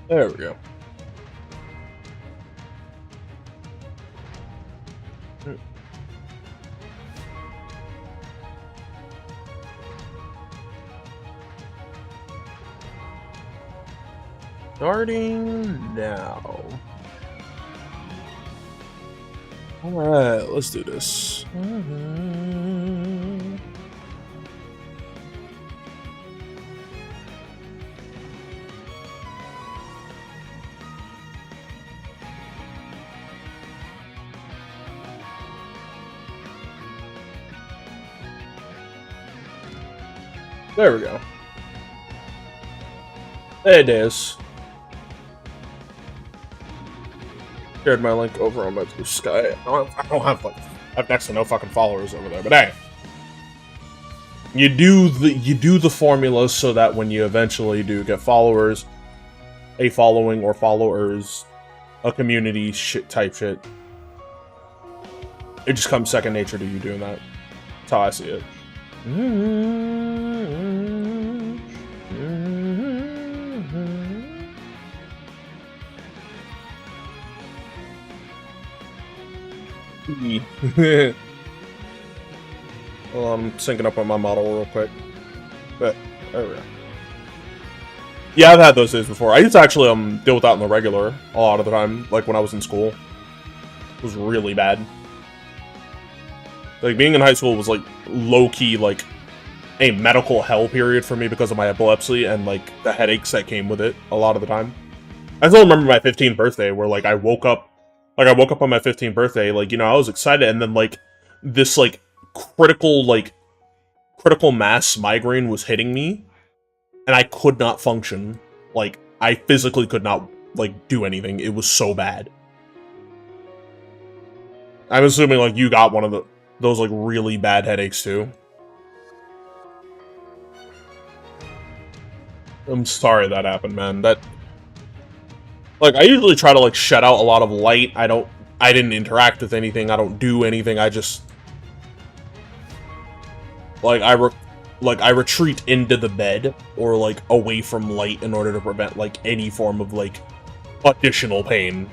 There we go. Starting now. Alright, let's do this. There we go. There it is. Shared my link over on my Blue Sky. I don't have like, I have next to no fucking followers over there, but hey, you do the formulas so that when you eventually do get followers, a following or followers, a community type shit, it just comes second nature to you doing that. That's how I see it. Well, I'm syncing up on my model real quick. But there we go. Yeah, I've had those days before. I used to actually deal with that in the regular a lot of the time, like when I was in school. It was really bad. Like being in high school was like low-key like a medical hell period for me because of my epilepsy and like the headaches that came with it a lot of the time. I still remember my 15th birthday where like I woke up on my 15th birthday, like, you know, I was excited, and then like this like critical mass migraine was hitting me and I could not function. Like I physically could not like do anything. It was so bad. I'm assuming like you got one of those like really bad headaches too. I'm sorry that happened, man. That, like, I usually try to like shut out a lot of light. I didn't interact with anything. I don't do anything. I just like I retreat into the bed or like away from light in order to prevent like any form of like additional pain.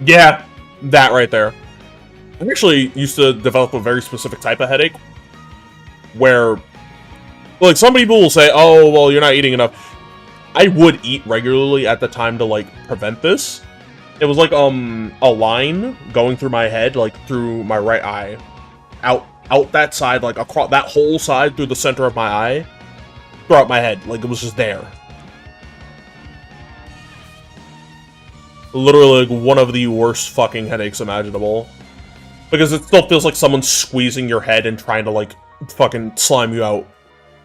Yeah, that right there. I actually used to develop a very specific type of headache where, like, some people will say, oh, well, you're not eating enough. I would eat regularly at the time to, like, prevent this. It was like, a line going through my head, like, through my right eye. Out that side, like, across that whole side through the center of my eye. Throughout my head. Like, it was just there. Literally, like, one of the worst fucking headaches imaginable. Because it still feels like someone's squeezing your head and trying to, like, fucking slime you out.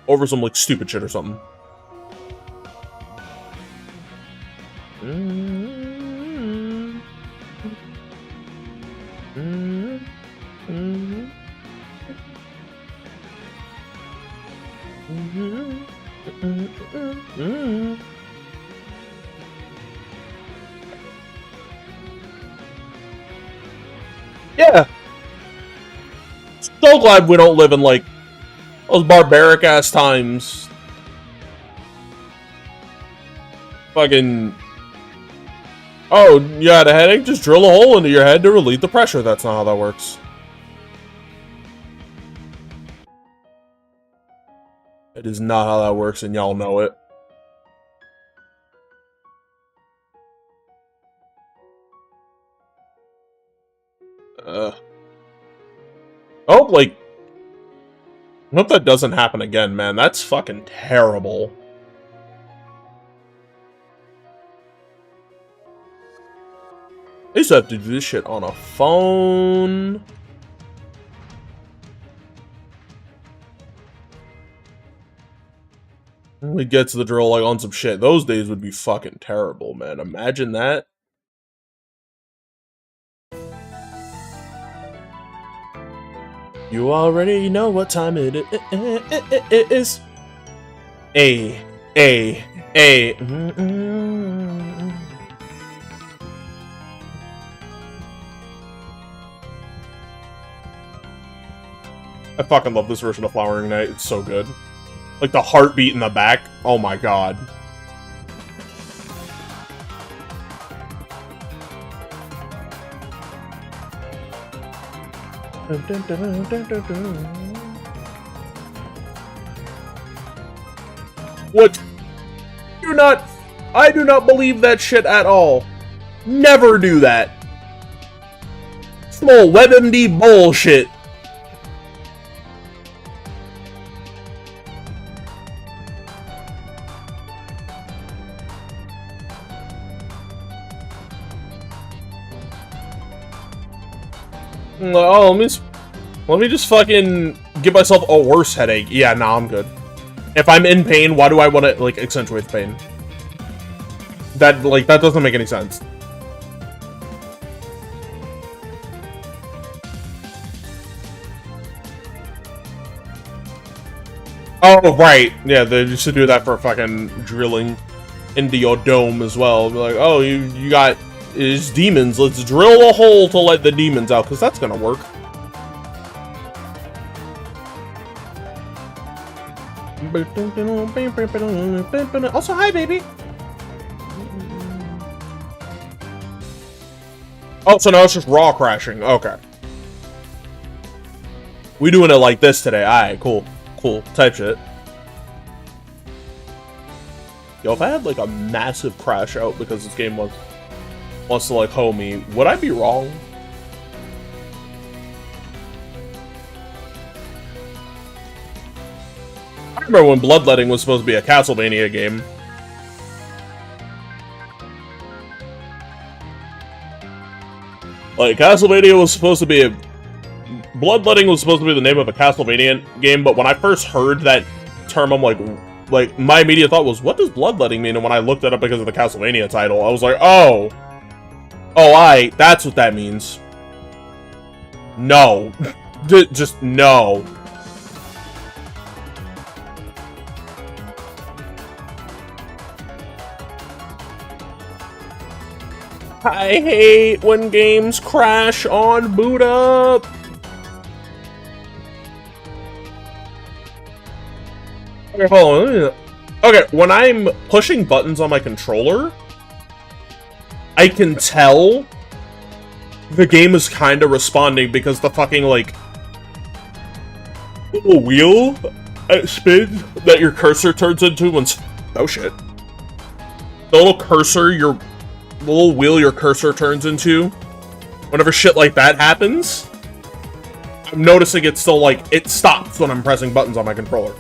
Over some, like, stupid shit or something. Yeah. So glad we don't live in, like, those barbaric-ass times. Fucking... Oh, you had a headache? Just drill a hole into your head to relieve the pressure. That's not how that works. It is not how that works, and y'all know it. Oh, like... I hope that doesn't happen again, man. That's fucking terrible. I used to have to do this shit on a phone. We get to the drill like on some shit. Those days would be fucking terrible, man. Imagine that. You already know what time it is. A. I fucking love this version of Flowering Night. It's so good. Like, the heartbeat in the back. Oh my god. What? I do not believe that shit at all. Never do that. Small WebMD bullshit. Oh, let me just fucking give myself a worse headache. Yeah, nah, I'm good. If I'm in pain, why do I want to, like, accentuate the pain? That doesn't make any sense. Oh, right. Yeah, they used to do that for fucking drilling into your dome as well. Be like, oh, you got is demons. Let's drill a hole to let the demons out, because that's gonna work. Also, hi, baby. Oh, so now it's just raw crashing. Okay. We doing it like this today. Alright, cool. Cool. Type shit. Yo, if I had, like, a massive crash out because this game wants to, like, hoe me, would I be wrong? I remember when Bloodletting was supposed to be a Castlevania game. Like, Castlevania was supposed to be a... Bloodletting was supposed to be the name of a Castlevania game, but when I first heard that term, I'm like, my immediate thought was, what does Bloodletting mean? And when I looked it up because of the Castlevania title, I was like, oh, that's what that means. No. Just no. I hate when games crash on boot up. Okay, hold on. Okay, when I'm pushing buttons on my controller, I can tell the game is kind of responding because the fucking, like, little wheel spins that your cursor turns into when... Oh, shit. The little cursor, the little wheel your cursor turns into, whenever shit like that happens, I'm noticing it's still, like, it stops when I'm pressing buttons on my controller.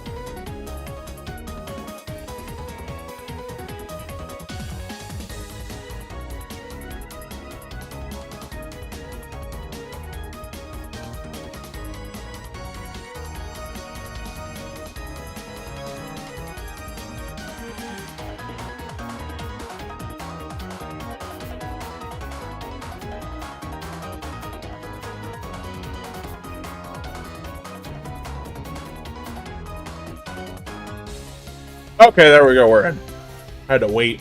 Okay, there we go. We're in. I had to wait.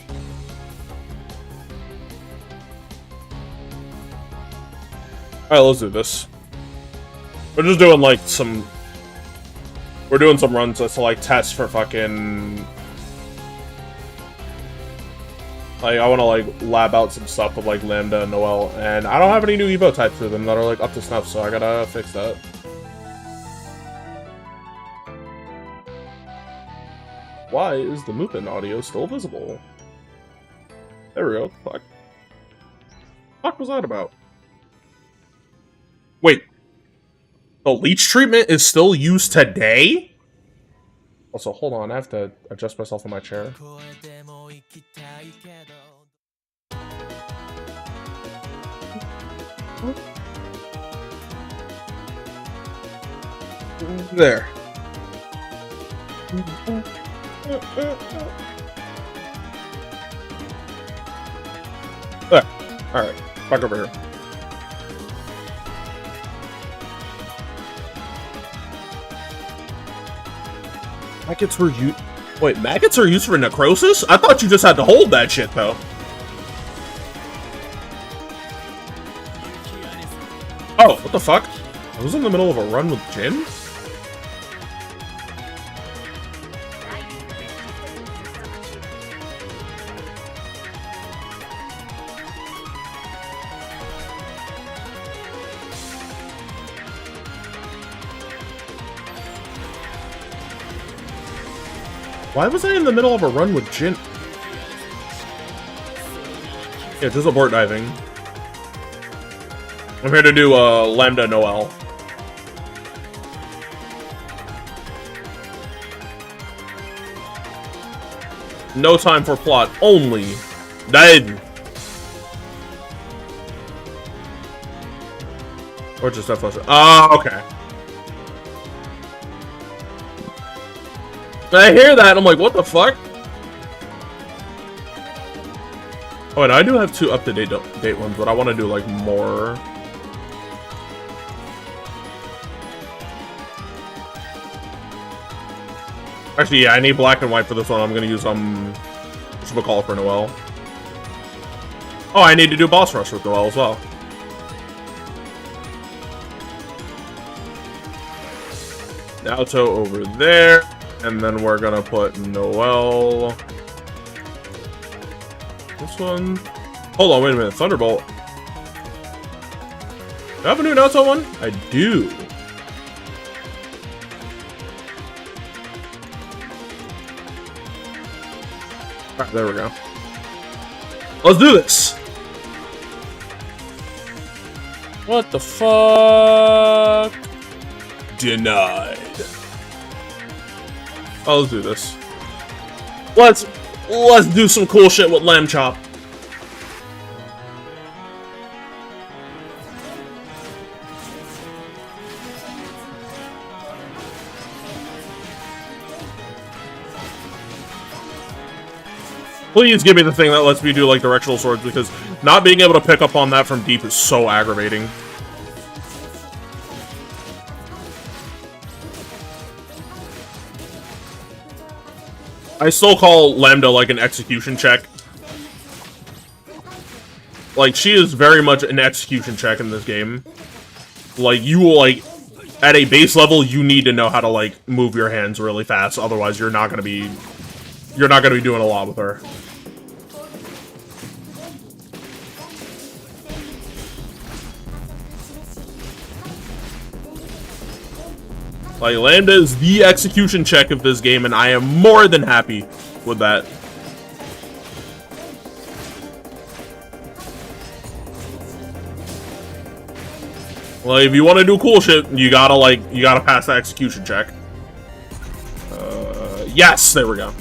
Alright, let's do this. We're just doing, like, some... We're doing some runs just to, like, test for fucking... Like, I want to, like, lab out some stuff with, like, Lambda and Noel. And I don't have any new Evo types for them that are, like, up to snuff, so I gotta fix that. Why is the movement audio still visible? There we go. Fuck. What was that about? Wait. The leech treatment is still used today? Also, hold on. I have to adjust myself in my chair. There. There. Alright. Back over here. Maggots were used... Wait, maggots are used for necrosis? I thought you just had to hold that shit, though. Oh, what the fuck? I was in the middle of a run with Jin? Why was I in the middle of a run with Jin? Yeah, just abort diving. I'm here to do Lambda and Noel. No time for plot, only dive. Or just that flush. Ah, okay. I hear that, I'm like, what the fuck? Oh, and I do have 2 up-to-date ones, but I want to do, like, more. Actually, yeah, I need black and white for this one. I'm going to use, whatchamacallit for Noel. Oh, I need to do boss rush with Noel as well. Naoto over there. And then we're gonna put Noel. This one. Hold on, wait a minute. Thunderbolt. Do I have a new Naoto one? I do. Alright, there we go. Let's do this! What the fuck? Denied. Oh, let's do this. Let's do some cool shit with Lamb Chop. Please give me the thing that lets me do like directional swords, because not being able to pick up on that from deep is so aggravating. I still call Lambda like an execution check. Like, she is very much an execution check in this game. Like, you will, like, at a base level, you need to know how to, like, move your hands really fast. Otherwise, you're not gonna be doing a lot with her. Like, Lambda is the execution check of this game, and I am more than happy with that. Like, if you want to do cool shit, you gotta pass the execution check. Yes, there we go.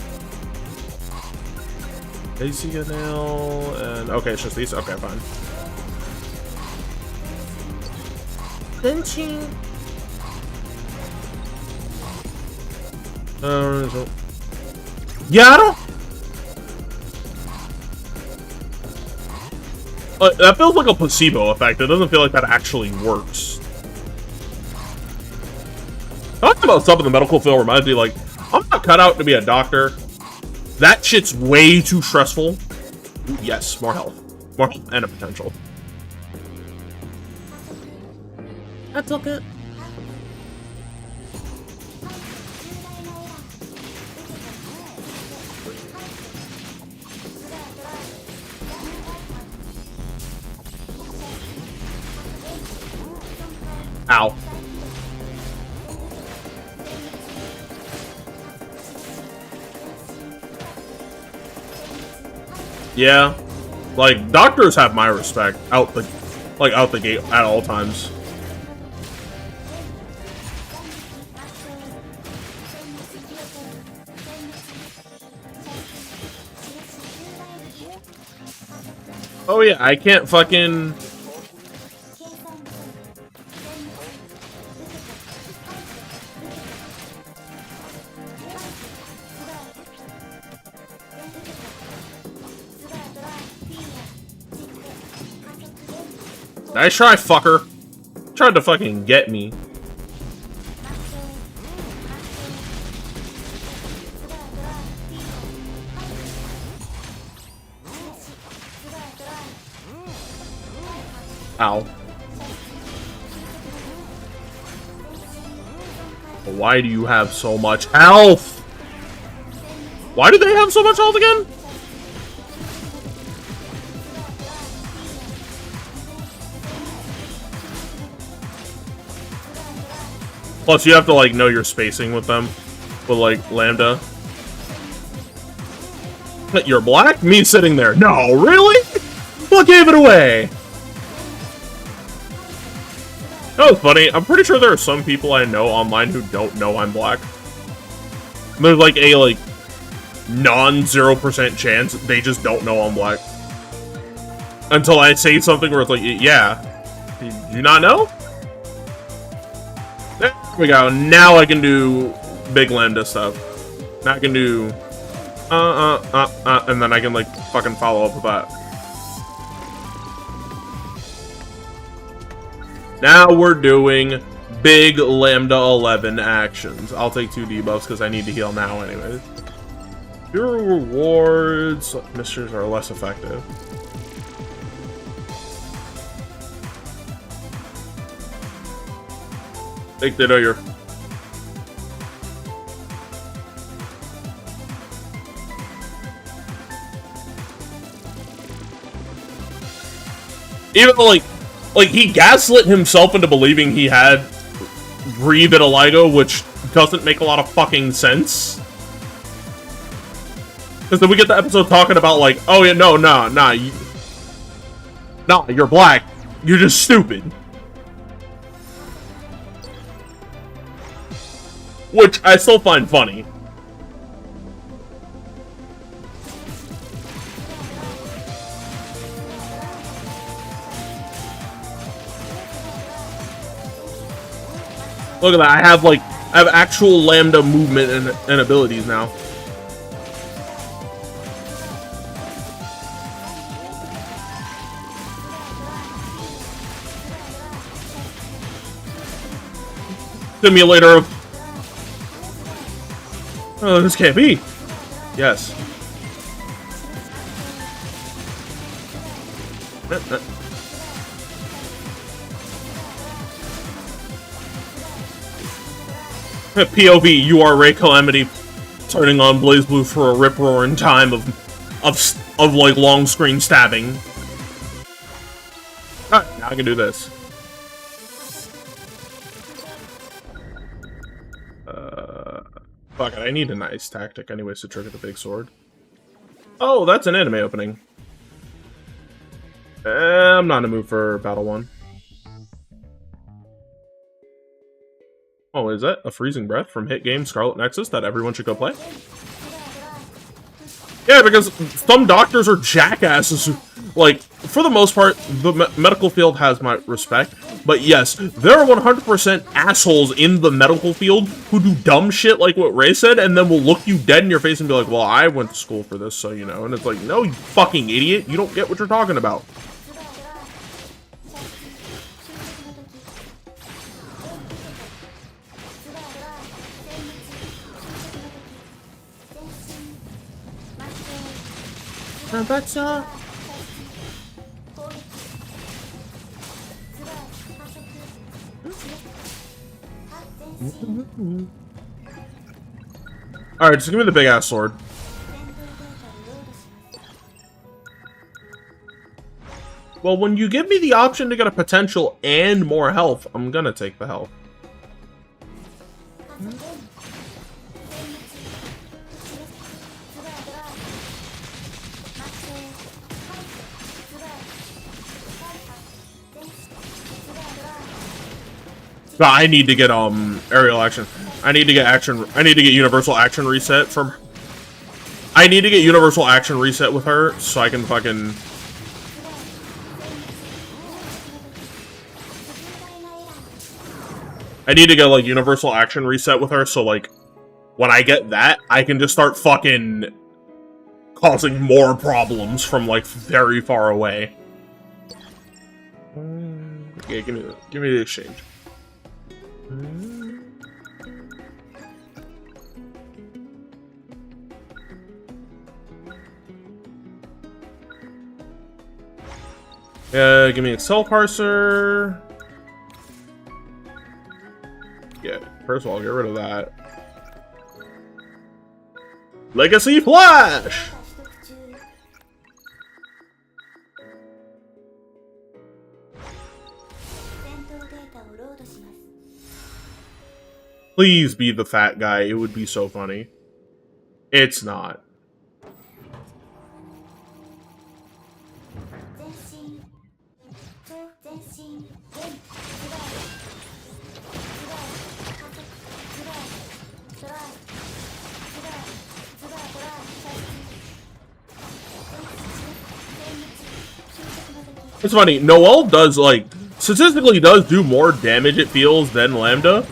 Daisy nail, and okay, it's just these. Okay, fine. Benching. Yeah, I don't. That feels like a placebo effect. It doesn't feel like that actually works. Talking about stuff in the medical field reminds me, like, I'm not cut out to be a doctor. That shit's way too stressful. Ooh, yes, more health. More health and a potential. I took it. Ow. Yeah. Like, doctors have my respect out the gate at all times. Oh yeah, I can't fucking... Nice try, fucker. Tried to fucking get me. Ow. Why do you have so much health? Why do they have so much health again? Plus, you have to, like, know your spacing with them. With, like, Lambda. You're black? Me sitting there. No, really? What gave it away? That was funny. I'm pretty sure there are some people I know online who don't know I'm black. There's like a non-0% chance they just don't know I'm black. Until I say something where it's like, yeah. Do you not know? There we go. Now I can do big Lambda stuff. Now I can do and then I can like fucking follow up with that. Now we're doing big Lambda 11 actions. I'll take 2 debuffs because I need to heal now anyways. Your rewards, misters are less effective. Think they know you're... Even though, like he gaslit himself into believing he had Breathe and Eligo, which doesn't make a lot of fucking sense. Because then we get the episode talking about, like, oh yeah, no, you're black. You're just stupid. Which I still find funny. Look at that, I have actual Lambda movement and abilities now. Simulator of... Oh, this can't be. Yes. POV, you are Ray Calamity turning on Blaze Blue for a rip roar in time of like long screen stabbing. Alright, now I can do this. Fuck it, I need a nice tactic anyways to trigger the big sword. Oh, that's an anime opening. I'm not in the mood for Battle 1. Oh, is that a Freezing Breath from hit game Scarlet Nexus that everyone should go play? Yeah, because some doctors are jackasses who, like, for the most part, the medical field has my respect. But yes, there are 100% assholes in the medical field who do dumb shit like what Ray said, and then will look you dead in your face and be like, well, I went to school for this, so you know. And it's like, no, you fucking idiot. You don't get what you're talking about. But, alright, just give me the big ass sword. Well, when you give me the option to get a potential and more health, I'm gonna take the health. I need to get aerial action. I need to get action. I need to get universal action reset from. I need to get universal action reset with her so I can fucking. I need to get like universal action reset with her so like when I get that I can just start fucking causing more problems from like very far away. Yeah, give me the exchange. Give me a cell parser. Yeah, first of all, get rid of that. Legacy Flash! Please be the fat guy, it would be so funny. It's not. It's funny, Noel does, like, statistically does do more damage, it feels, than Lambda.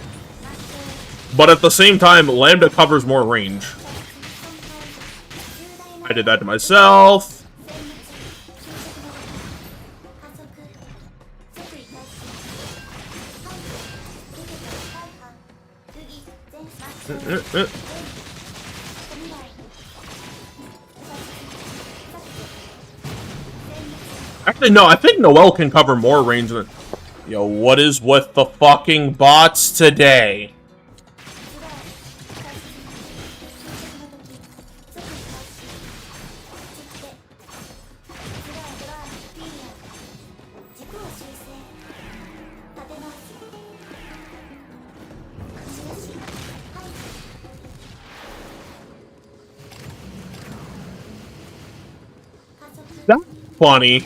But at the same time, Lambda covers more range. I did that to myself. Actually, no, I think Noel can cover more range than... Yo, what is with the fucking bots today? That's funny.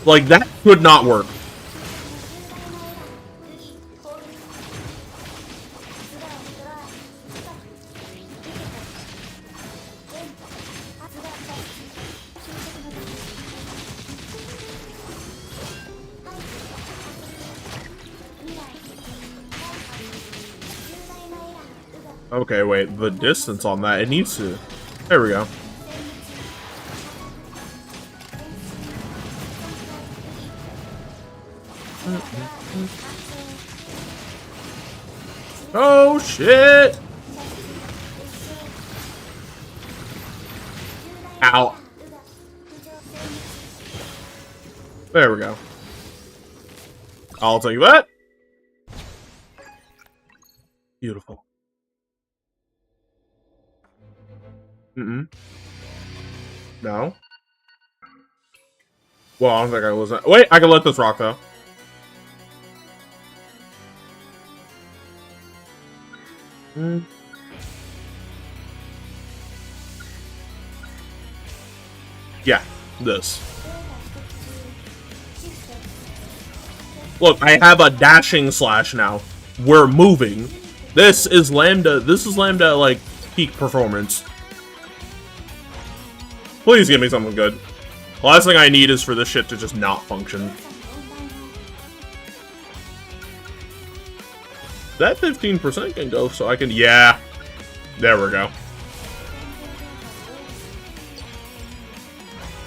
Like, that could not work. Okay, wait, the distance on that, it needs to... There we go. Oh, shit! Ow. There we go. I'll take that. Beautiful. No. Well, I don't think I was... Wait, I can let this rock, though. Yeah, this. Look, I have a dashing slash now. We're moving. This is Lambda. This is Lambda, like, peak performance. Please give me something good. The last thing I need is for this shit to just not function. That 15% can go, so I can... Yeah. There we go.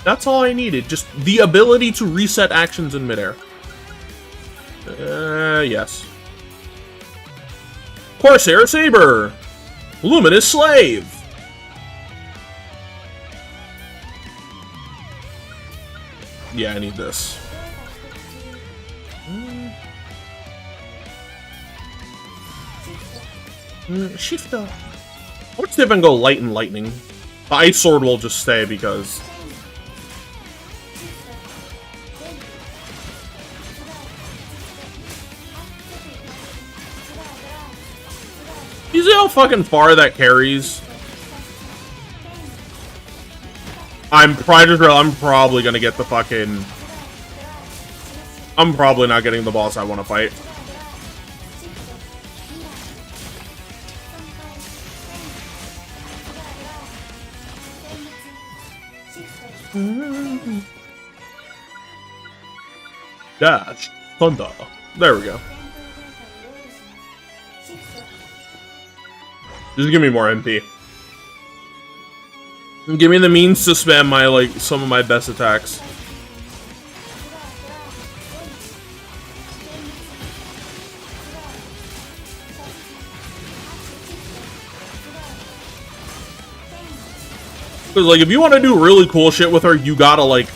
That's all I needed. Just the ability to reset actions in midair. Yes. Corsair Saber! Luminous Slave! Yeah, I need this. Shifter. I would see if I can go Light and Lightning. The Ice Sword will just stay because... You see how fucking far that carries? I'm probably gonna get the fucking... I'm probably not getting the boss I want to fight. Dash. Thunder. There we go. Just give me more MP. Give me the means to spam my, like, some of my best attacks. Because, like, if you want to do really cool shit with her, you gotta, like...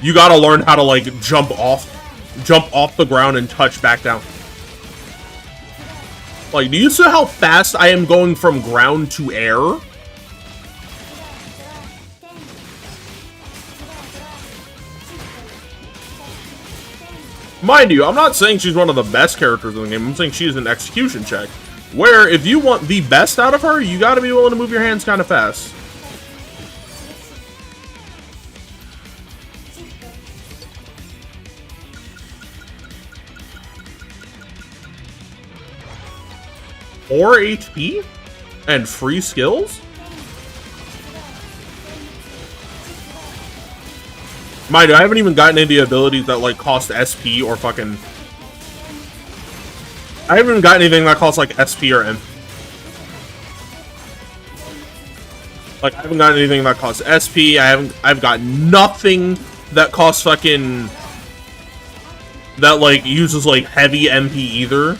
You gotta learn how to, like, jump off the ground and touch back down. Like, do you see how fast I am going from ground to air? Mind you, I'm not saying she's one of the best characters in the game. I'm saying she's an execution check. Where, if you want the best out of her, you gotta be willing to move your hands kind of fast. Or HP? And free skills? Mind you, I haven't even gotten any of the abilities that, like, cost SP or fucking... I haven't even gotten anything that costs, like, SP or M. Like, I haven't gotten anything that costs SP, I've got nothing that costs fucking... that, like, uses, like, heavy MP either.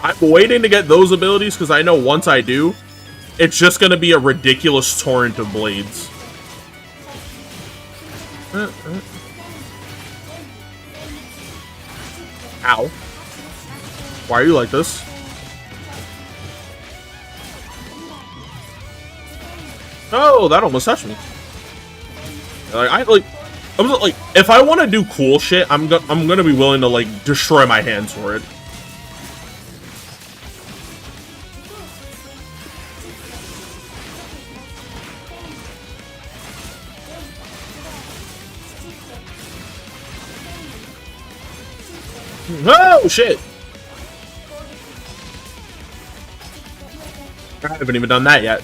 I'm waiting to get those abilities, because I know once I do, it's just gonna be a ridiculous torrent of blades. Ow. Why are you like this? Oh, that almost touched me. I'm just, like, if I want to do cool shit, I'm gonna be willing to, like, destroy my hands for it. Oh, shit! I haven't even done that yet.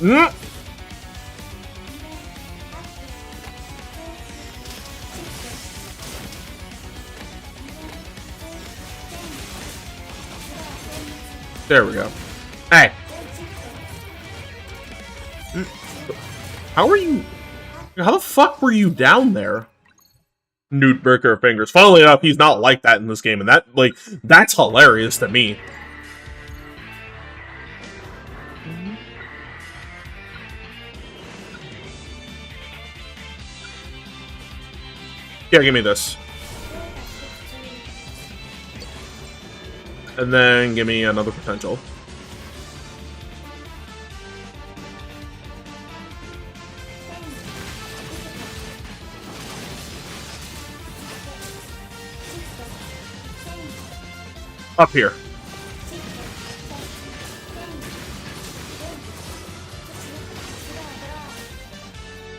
There we go. Hey! How are you... How the fuck were you down there? Newt Breaker Fingers. Funnily enough, he's not like that in this game, and that, like, that's hilarious to me. Yeah, give me this. And then give me another potential. Up here.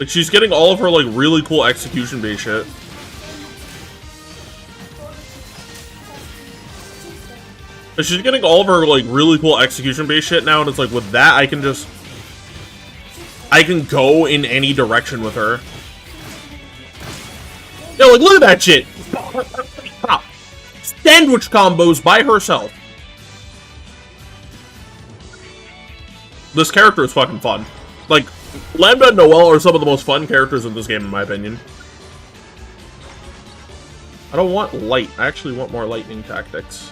Like, she's getting all of her, like, really cool execution-based shit. Like, she's getting all of her, like, really cool execution-based shit now, and it's like, with that, I can just... I can go in any direction with her. Yo, like, look at that shit! Sandwich combos by herself. This character is fucking fun. Like, Lambda and Noel are some of the most fun characters in this game, in my opinion. I don't want light. I actually want more lightning tactics.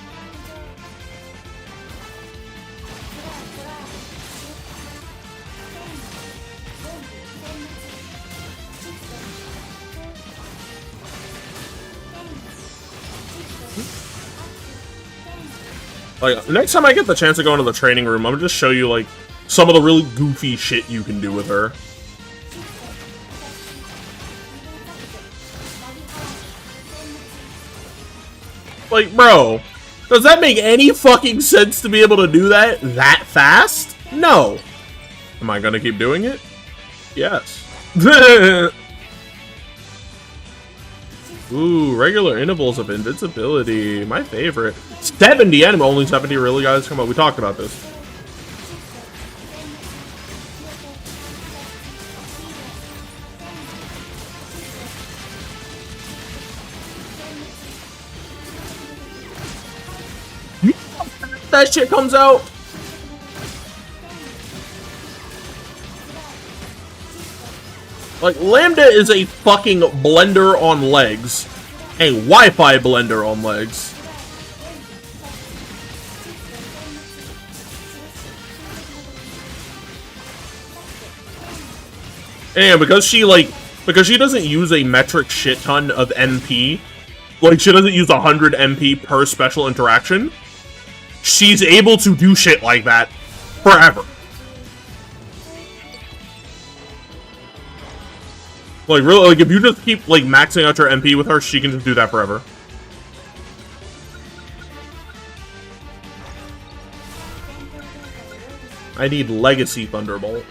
Like, next time I get the chance to go into the training room, I'm gonna just show you, like, some of the really goofy shit you can do with her. Like, bro, does that make any fucking sense to be able to do that fast? No. Am I gonna keep doing it? Yes. Ooh, regular intervals of invincibility. My favorite. 70 enemy. Only 70 really, guys? Come on, we talked about this. That shit comes out. Like, Lambda is a fucking blender on legs. A Wi-Fi blender on legs. And because she doesn't use a metric shit ton of MP, like, she doesn't use 100 MP per special interaction, she's able to do shit like that forever. Like, really, like, if you just keep, like, maxing out your MP with her, she can just do that forever. I need Legacy Thunderbolt.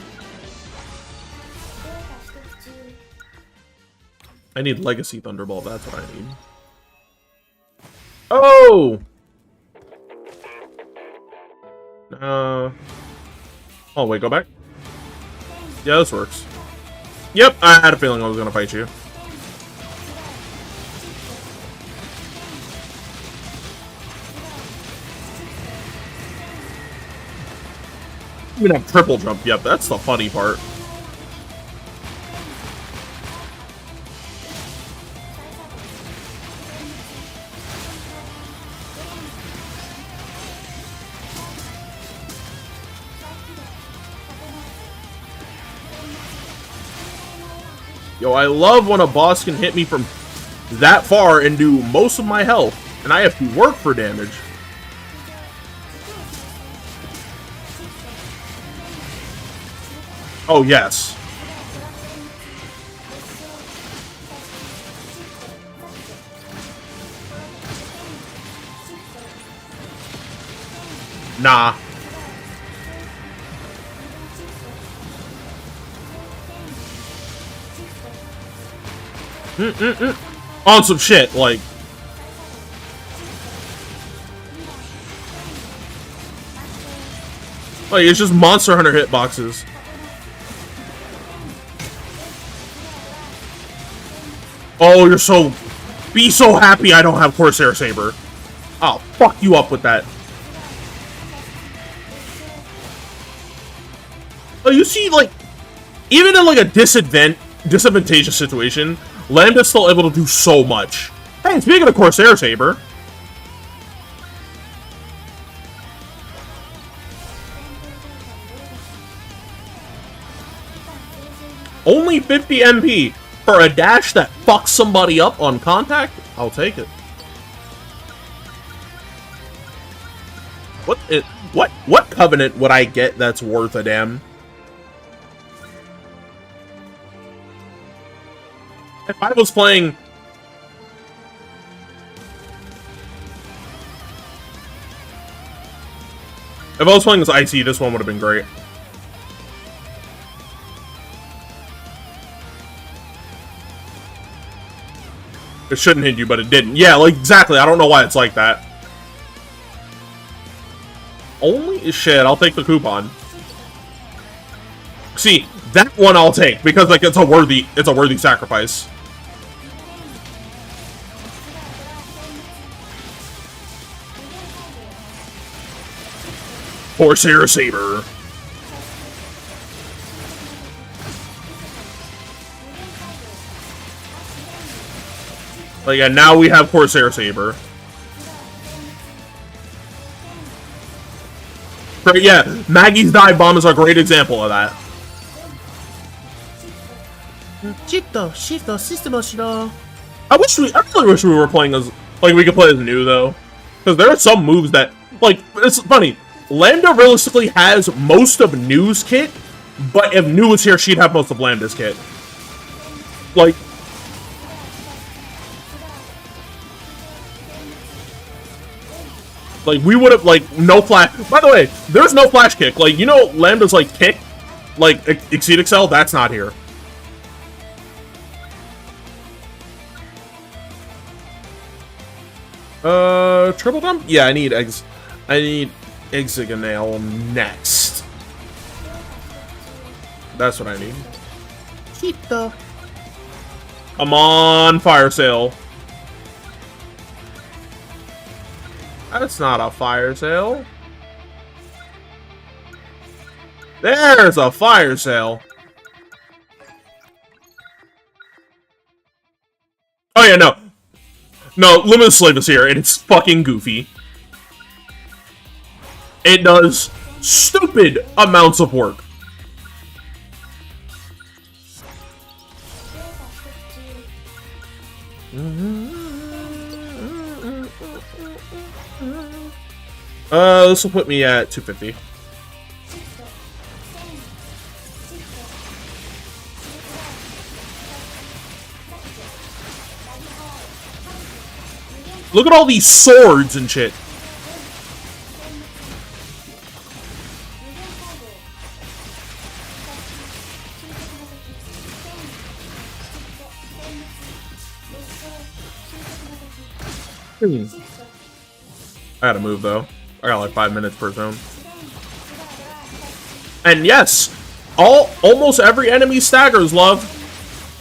I need Legacy Thunderbolt, that's what I need. Oh! Oh, wait, go back? Yeah, this works. Yep, I had a feeling I was gonna fight you. You can have triple jump, yep, that's the funny part. Yo, I love when a boss can hit me from that far and do most of my health, and I have to work for damage. Oh, yes. Nah. On some shit, like... Like, it's just Monster Hunter hitboxes. Oh, you're so... Be so happy I don't have Corsair Saber. I'll fuck you up with that. Oh, you see, like... Even in, like, a disadvantageous situation... Lambda's still able to do so much. Hey, speaking of Corsair Saber... Only 50 MP for a dash that fucks somebody up on contact? I'll take it. What covenant would I get that's worth a damn? If I was playing... If I was playing this IC, this one would have been great. It shouldn't hit you, but it didn't. Yeah, like, exactly. I don't know why it's like that. Only? Shit, I'll take the coupon. See, that one I'll take, because, like, it's a worthy sacrifice. Corsair Saber. Like, yeah, now we have Corsair Saber. But yeah, Maggie's dive bomb is a great example of that. I really wish we were playing as, like, we could play as new though, because there are some moves that, like, it's funny. Lambda realistically has most of New's kit, but if New was here, she'd have most of Lambda's kit. Like, we would have, like, no flash. By the way, there's no flash kick. Like, you know, Lambda's, like, kick, like, Exceed Excel, that's not here. Triple jump? Yeah, I need Hexagonal next. That's what I need. Cheetah. Come on, Fire Sale. That's not a fire sale. There's a fire sale. Oh yeah, no. No, Limited Slave is here, and it's fucking goofy. It does stupid amounts of work. This will put me at 250. Look at all these swords and shit. I gotta move though. I got like 5 minutes per zone. And yes, almost every enemy staggers, love.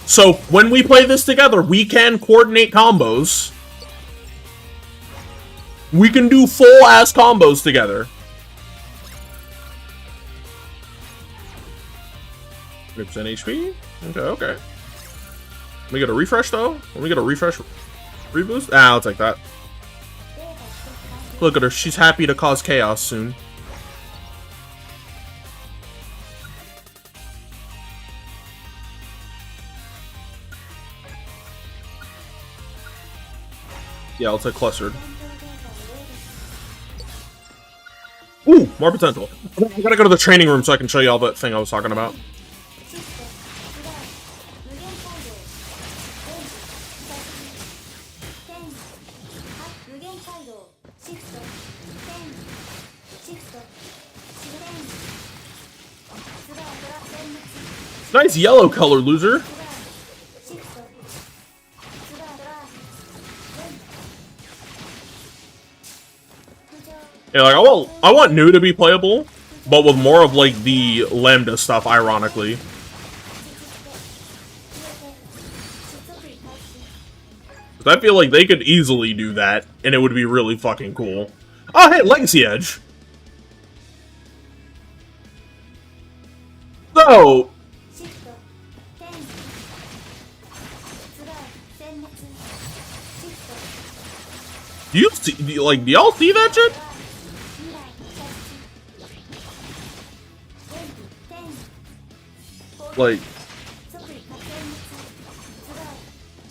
So when we play this together, we can coordinate combos. We can do full ass combos together. 3% HP? Okay. Let me get a refresh though. Let me get a refresh reboost. Ah, I'll take that. Look at her. She's happy to cause chaos soon. Yeah, I'll take clustered. Ooh, more potential. I gotta go to the training room so I can show you all that thing I was talking about. Nice yellow color, loser. Yeah, like I want new to be playable, but with more of like the Lambda stuff, ironically. I feel like they could easily do that, and it would be really fucking cool. Oh, hey, Legacy Edge. So, do you see, like, do y'all see that shit?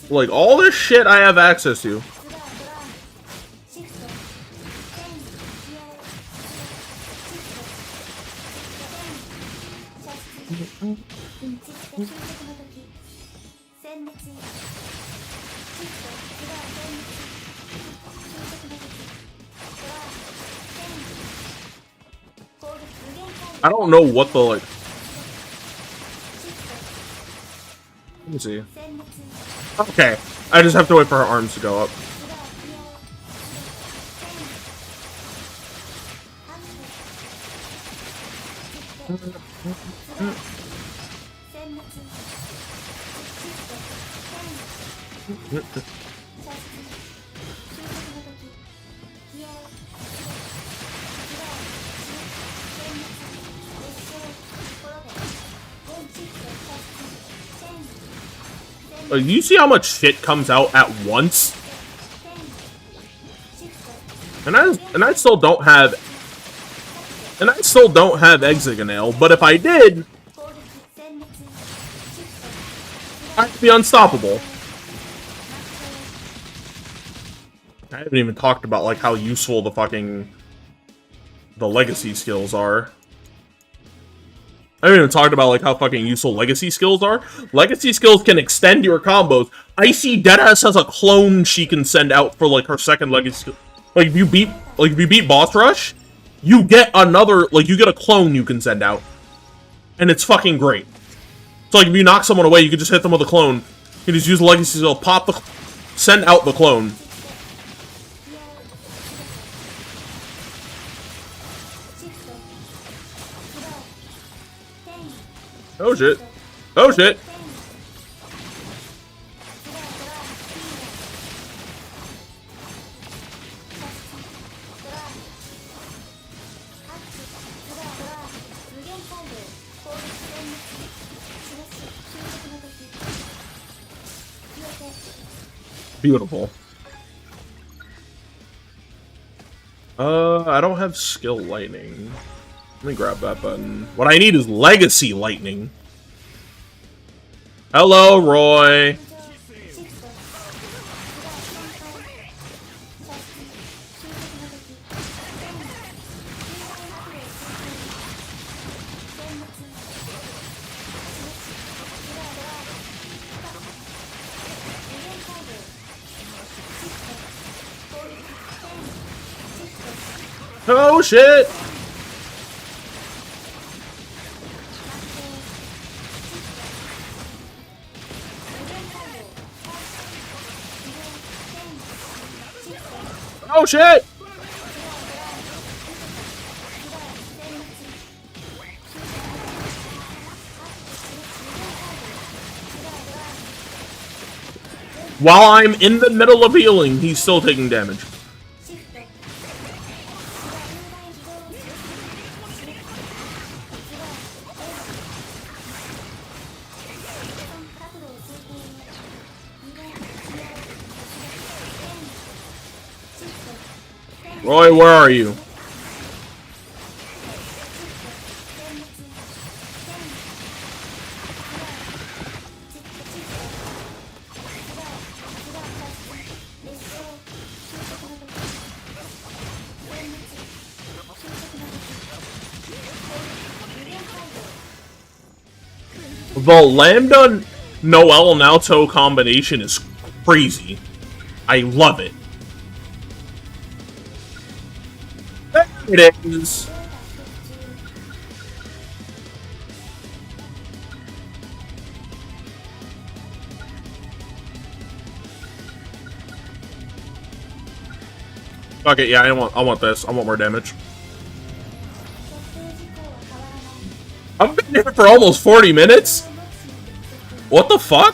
Like all this shit I have access to. I don't know what the, like... Let me see. Okay, I just have to wait for her arms to go up. Like, you see how much shit comes out at once? And I still don't have Hexagonale, but if I did, I'd be unstoppable. I haven't even talked about like how useful the legacy skills are. I haven't even talked about like how fucking useful legacy skills are. Legacy skills can extend your combos. Icy Deadass has a clone she can send out for like her second legacy skill. Like if you beat Boss Rush, you get another, like you get a clone you can send out. And it's fucking great. So like if you knock someone away, you can just hit them with a clone. You can just use the legacy skill, send out the clone. Oh shit. Oh shit. Beautiful. I don't have skill lightning. Let me grab that button. What I need is legacy lightning. Hello, Roy. Oh shit! Oh shit! While I'm in the middle of healing, he's still taking damage. Roy, where are you? The Lambda Noel and Alto combination is crazy. I love it. There it is. Fuck it, yeah, I want this. I want more damage. I've been here for almost 40 minutes? What the fuck?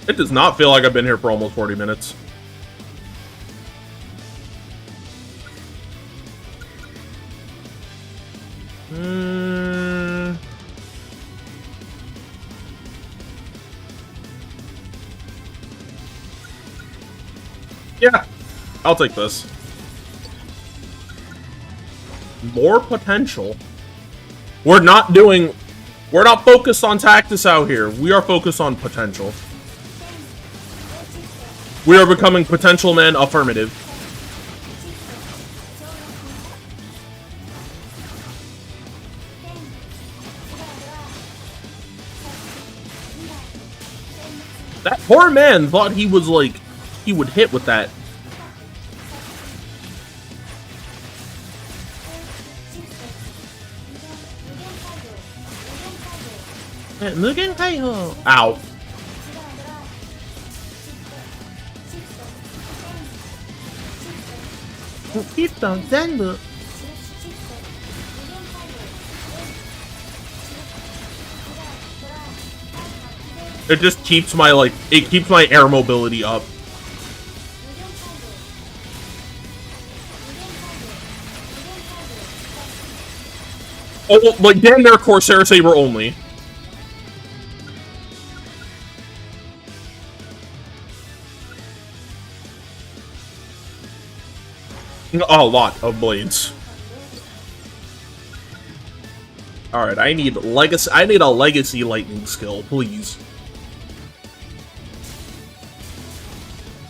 It does not feel like I've been here for almost 40 minutes. Yeah, I'll take this. More potential. We're not focused on tactics out here. We are focused on potential. We are becoming potential men affirmative. That poor man thought he was like, he would hit with that. Ow. It just keeps my, like, it keeps my air mobility up. Oh, like, damn near Corsair Saber only. A lot of blades. Alright, I need legacy. I need a legacy lightning skill, please.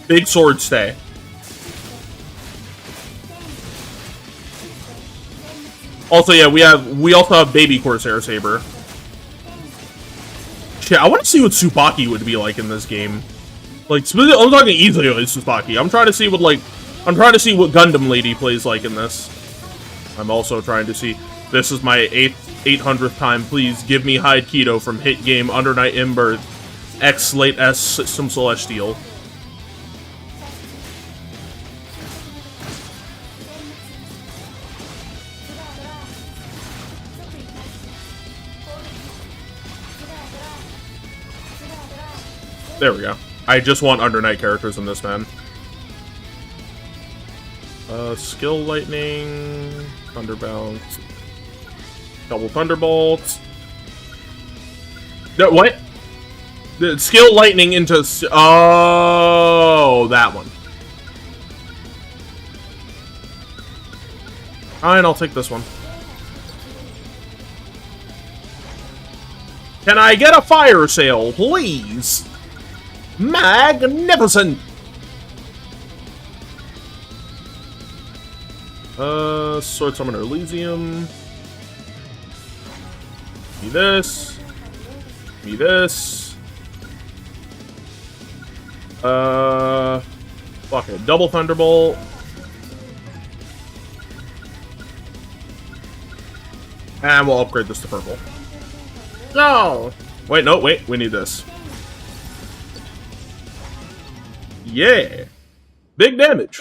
Big sword stay. Also, yeah, we also have baby Corsair Saber. Shit, I want to see what Tsubaki would be like in this game. Like, I'm talking easily with Tsubaki. I'm trying to see what Gundam Lady plays like in this. I'm also trying to see. This is my 800th time. Please give me Hyde Keto from hit game Under Night Ember X Late S System Celestial. There we go. I just want Under Night characters in this, man. Skill Lightning, Thunderbolt, Double Thunderbolt. No, what? The Skill Lightning into... Oh, that one. Alright, I'll take this one. Can I get a fire sale, please? Magnificent! Sword Summoner Elysium. Me this. Me this. Fuck it. Double Thunderbolt. And we'll upgrade this to purple. No! Wait, no, wait. We need this. Yeah! Big damage.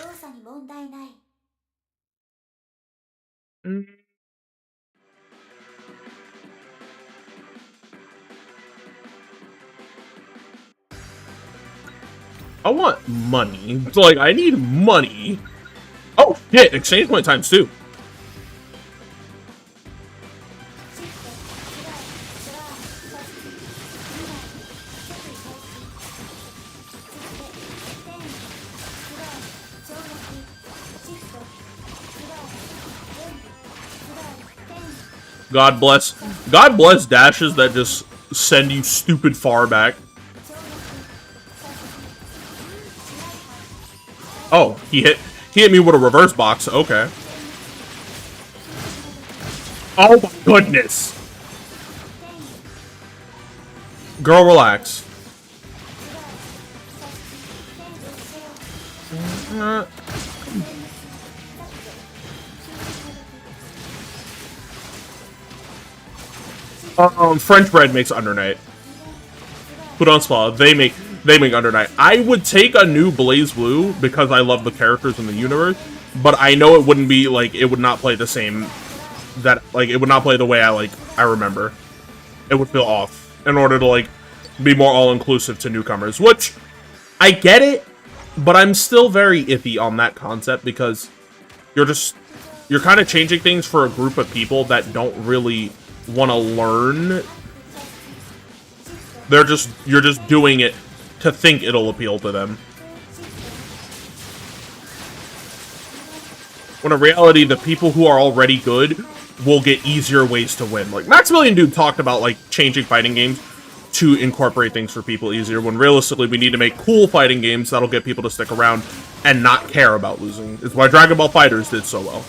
I want money. So, like, I need money. Oh, shit. Exchange point times 2. God bless dashes that just send you stupid far back. Oh, he hit me with a reverse box. Okay. Oh my goodness. Girl, relax. French bread makes Undernight. Put on Spa. They make Undernight. I would take a new Blaze Blue because I love the characters in the universe, but I know it wouldn't be like it would not play the same. It would not play the way I remember. It would feel off in order to like be more all-inclusive to newcomers, which I get it, but I'm still very iffy on that concept because you're kind of changing things for a group of people that don't really want to learn. You're just doing it to think it'll appeal to them. When in reality, the people who are already good will get easier ways to win. Like, Maximilian Dude talked about, like, changing fighting games to incorporate things for people easier, when realistically we need to make cool fighting games that'll get people to stick around and not care about losing. It's why Dragon Ball FighterZ did so well.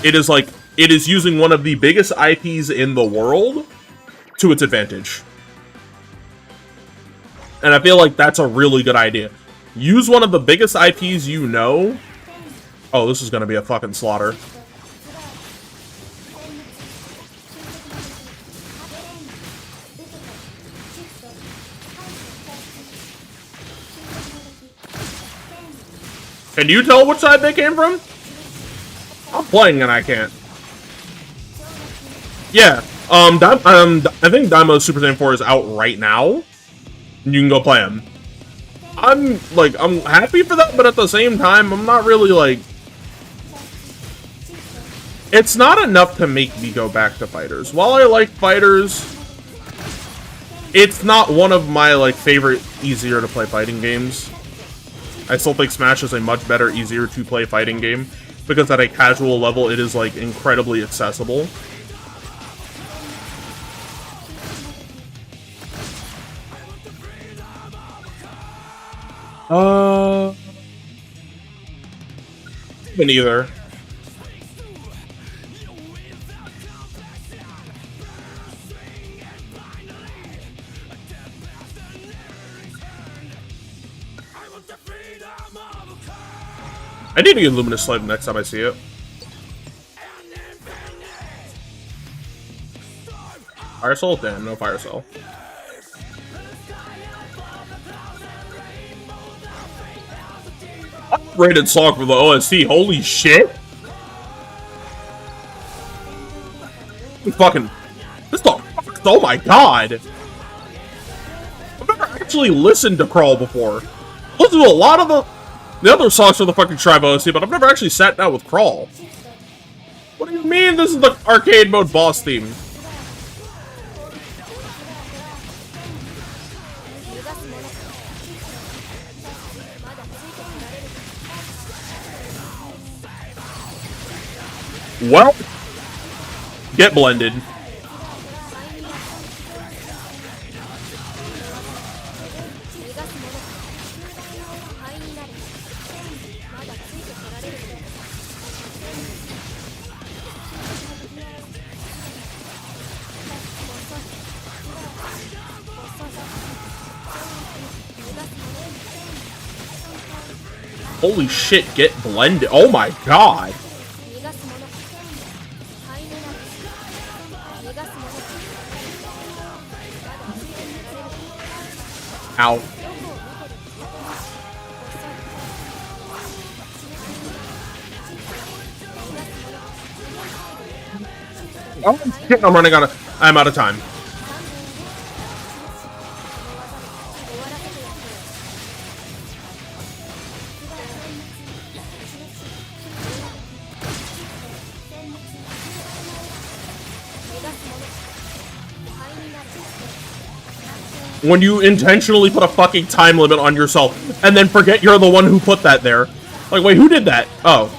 It is using one of the biggest IPs in the world to its advantage. And I feel like that's a really good idea. Use one of the biggest IPs you know. Oh, this is going to be a fucking slaughter. Can you tell which side they came from? I'm playing and I can't. Yeah. I think Daimo Super Saiyan 4 is out right now. You can go play him. I'm happy for that, but at the same time, I'm not really like. It's not enough to make me go back to FighterZ. While I like FighterZ, it's not one of my like favorite easier to play fighting games. I still think Smash is a much better, easier to play fighting game because at a casual level, it is like incredibly accessible. Me neither. I need to get Luminous Slave next time I see it. Fire Soul? Damn, no Fire Soul. Rated song for the OST. Holy shit! Fucking. This dog. Oh my god! I've never actually listened to Crawl before. Listened to a lot of the other songs for the fucking Tribe OST, but I've never actually sat down with Crawl. What do you mean this is the arcade mode boss theme? Well, get blended. Holy shit, get blended. Oh my god. Ow. Oh shit, I'm out of time. When you intentionally put a fucking time limit on yourself and then forget you're the one who put that there. Like, wait, who did that? Oh.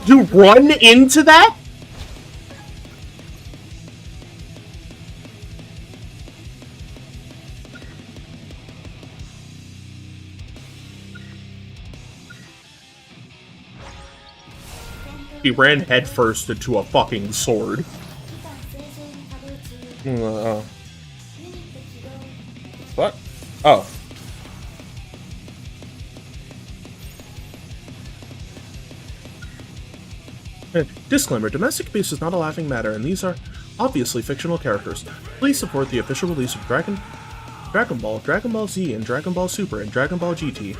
To run into that? He ran headfirst into a fucking sword. What? Oh. Disclaimer, domestic abuse is not a laughing matter, and these are obviously fictional characters. Please support the official release of Dragon Ball, Dragon Ball Z, and Dragon Ball Super, and Dragon Ball GT.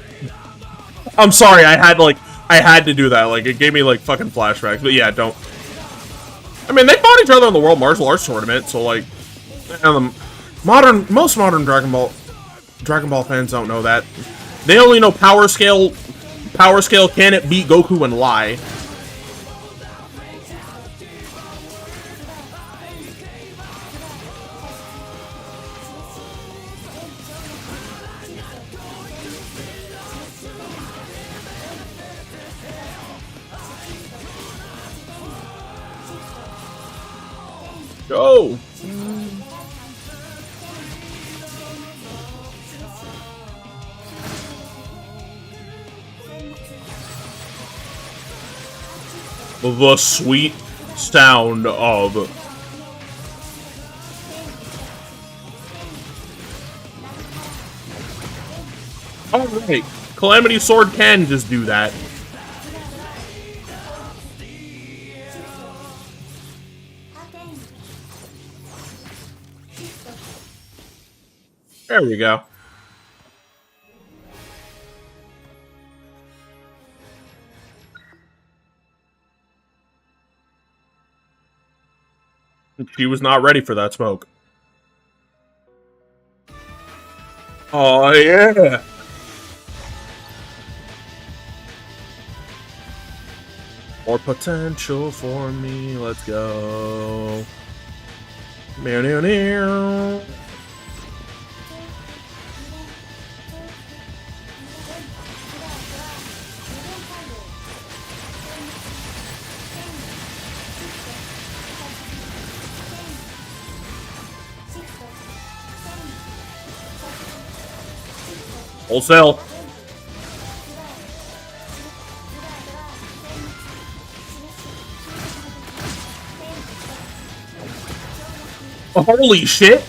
I'm sorry, I had to do that. Like, it gave me, like, fucking flashbacks. But yeah, don't. I mean, they fought each other in the World Martial Arts Tournament, so, like, most modern Dragon Ball fans don't know that. They only know Power Scale, Can It Beat Goku, and Lie. Go! The sweet sound of... Alright, Calamity Sword can just do that. There we go. She was not ready for that smoke. Oh, yeah. More potential for me. Let's go. Meow, meow, meow. Wholesale. Oh, holy shit!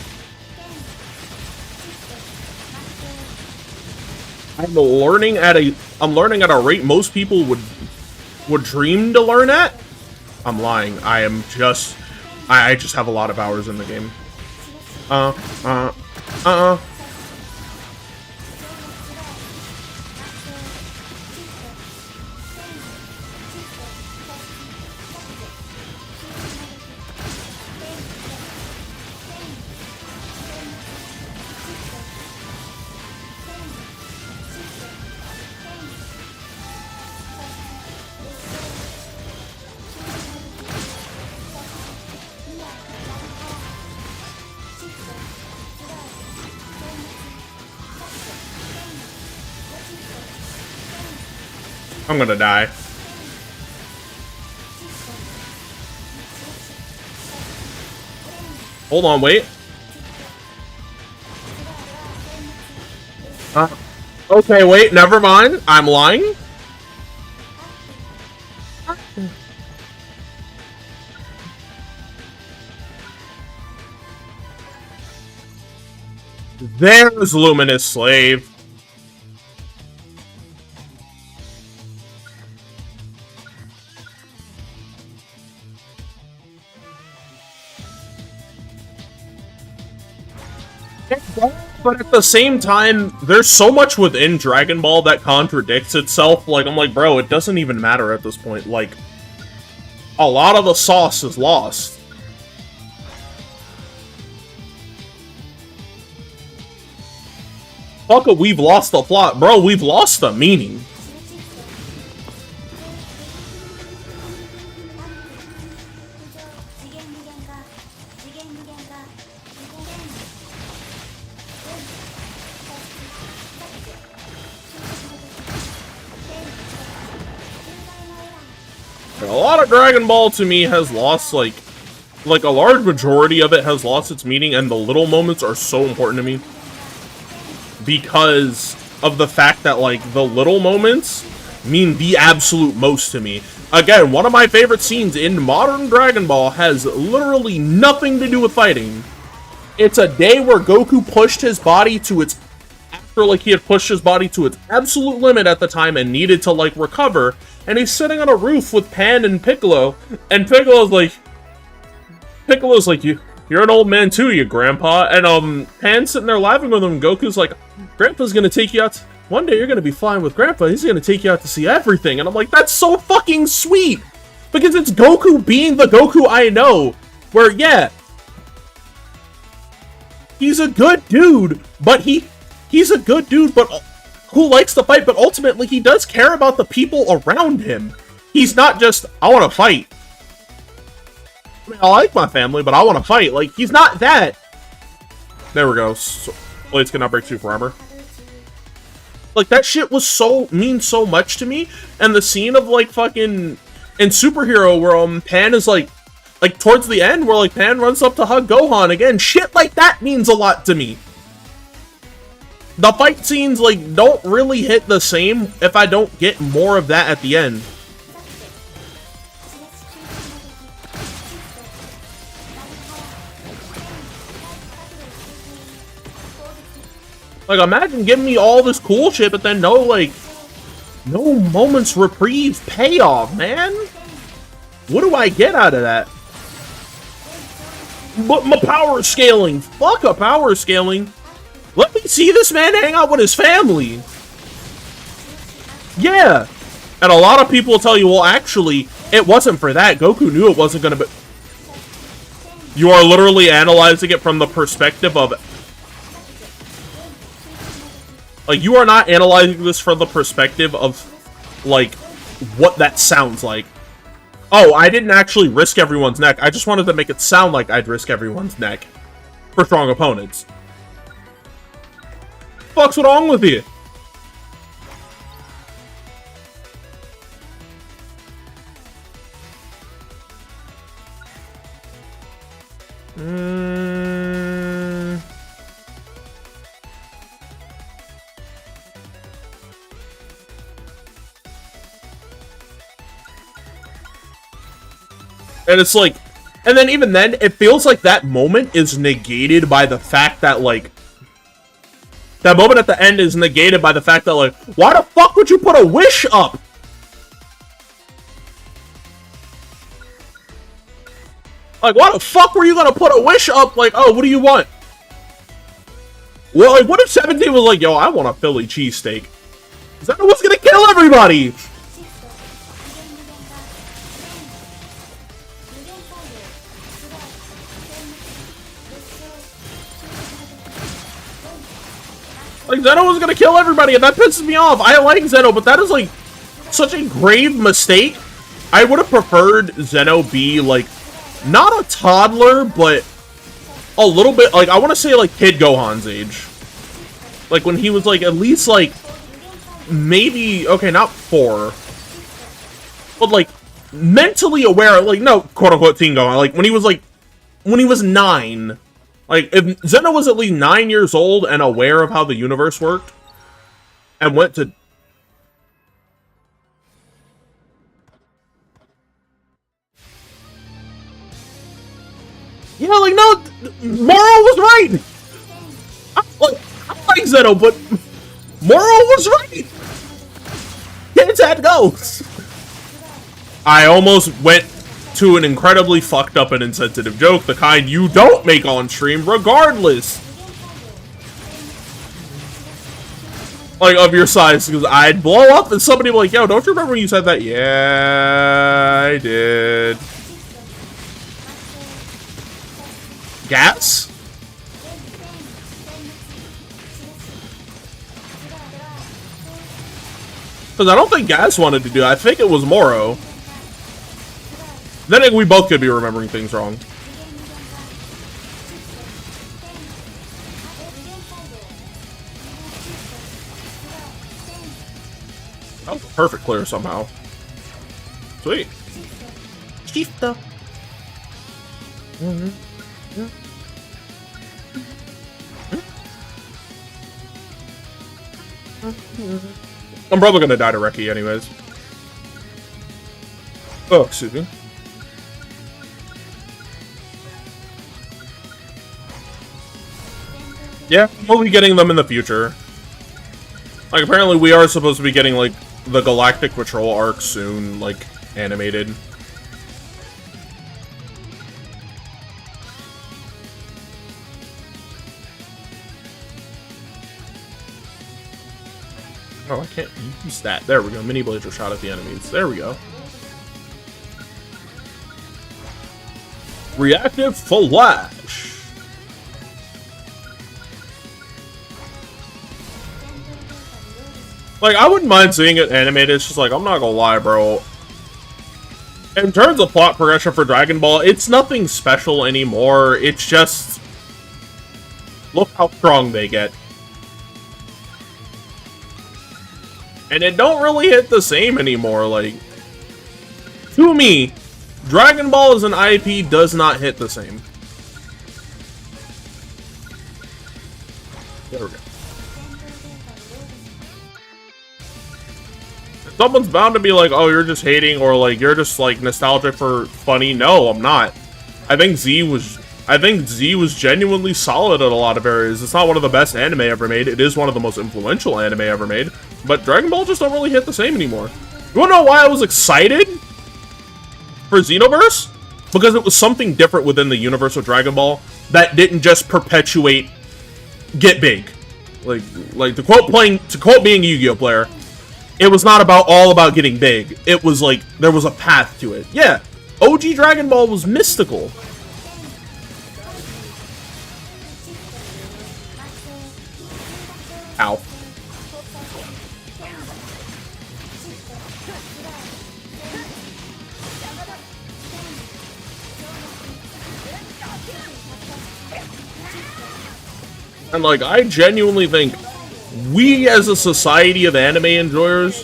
I'm learning at a rate most people would dream to learn at. I'm lying. I just have a lot of hours in the game. I'm gonna die. Hold on, wait. Okay, wait, never mind. I'm lying. There's Luminous Slave. But at the same time, there's so much within Dragon Ball that contradicts itself. Like, I'm like, bro, it doesn't even matter at this point. Like, a lot of the sauce is lost. Fuck it, we've lost the plot. Bro, we've lost the meaning. A lot of Dragon Ball to me has lost, like a large majority of it has lost its meaning, and the little moments are so important to me. Because of the fact that, like, the little moments mean the absolute most to me. Again, one of my favorite scenes in modern Dragon Ball has literally nothing to do with fighting. It's a day where Goku pushed his body to its... After, like, he had pushed his body to its absolute limit at the time and needed to, like, recover. And he's sitting on a roof with Pan and Piccolo. And Piccolo's like, you're an old man too, you grandpa. And, Pan's sitting there laughing with him, and Goku's like, Grandpa's gonna take you out. One day you're gonna be flying with Grandpa. He's gonna take you out to see everything. And I'm like, that's so fucking sweet. Because it's Goku being the Goku I know. Where, yeah, he's a good dude, but he's a good dude, but who likes to fight, but ultimately he does care about the people around him. He's not just, I want to fight. I mean, I like my family, but I want to fight. Like, he's not that. There we go. So, Blades cannot break through forever. Like, that shit was means so much to me. And the scene of, like, fucking in Superhero where Pan is like towards the end where, like, Pan runs up to hug Gohan again. Shit like that means a lot to me. The fight scenes, like, don't really hit the same if I don't get more of that at the end. Like, imagine giving me all this cool shit, but then no moments reprieve payoff, man. What do I get out of that? But my power scaling. Fuck a power scaling. Let me see this man hang out with his family. Yeah. And a lot of people will tell you, well, actually, it wasn't for that. Goku knew it wasn't going to be... You are literally analyzing it from the perspective of... Like, you are not analyzing this from the perspective of, like, what that sounds like. Oh, I didn't actually risk everyone's neck. I just wanted to make it sound like I'd risk everyone's neck. For strong opponents. Fuck's wrong with you? And it's like, and then even then, it feels like that moment is negated by the fact that, like, that moment at the end is negated by the fact that, like, why the fuck would you put a wish up? Like, why the fuck were you gonna put a wish up? Like, oh, what do you want? Well, like, what if 17 was like, yo, I want a Philly cheesesteak? Is that what's gonna kill everybody? Like, Zeno was gonna kill everybody, and that pisses me off. I like Zeno, but that is, like, such a grave mistake. I would have preferred Zeno be, like, not a toddler, but a little bit, like, I want to say, like, Kid Gohan's age. Like, when he was, like, at least, like, maybe, okay, not 4. But, like, mentally aware, like, no, quote-unquote teen Gohan. Like, when he was 9. Like, if Zeno was at least 9 years old and aware of how the universe worked, and went to... Yeah, like, no, Moro was right! Like, Zeno, but Moro was right. Kids had ghosts. I almost went to an incredibly fucked up and insensitive joke, the kind you don't make on stream regardless, like, of your size, because I'd blow up and somebody would be like, yo, don't you remember when you said that? Yeah, I did. Gas? Because I don't think Gas wanted to do it. I think it was Moro. Then we both could be remembering things wrong. That was a perfect clear somehow. Sweet. Shifta. I'm probably gonna die to Reki anyways. Oh, excuse me. Yeah, we'll be getting them in the future. Like, apparently we are supposed to be getting, like, the Galactic Patrol arc soon, like, animated. Oh, I can't use that. There we go. Mini Blazer shot at the enemies. There we go. Reactive Flash. Like, I wouldn't mind seeing it animated. It's just like, I'm not gonna lie, bro. In terms of plot progression for Dragon Ball, it's nothing special anymore. It's just, look how strong they get. And it don't really hit the same anymore. Like, to me, Dragon Ball as an IP does not hit the same. There we go. Someone's bound to be like, oh, you're just hating, or like, you're just like nostalgic for funny. No, I'm not. I think Z was genuinely solid at a lot of areas. It's not one of the best anime ever made. It is one of the most influential anime ever made. But Dragon Ball just don't really hit the same anymore. You wanna know why I was excited for Xenoverse? Because it was something different within the universe of Dragon Ball that didn't just perpetuate get big. Like to quote being a Yu-Gi-Oh player, it was not all about getting big. It was like there was a path to it. Yeah, OG Dragon Ball was mystical. Ow. And like, I genuinely think we as a society of anime enjoyers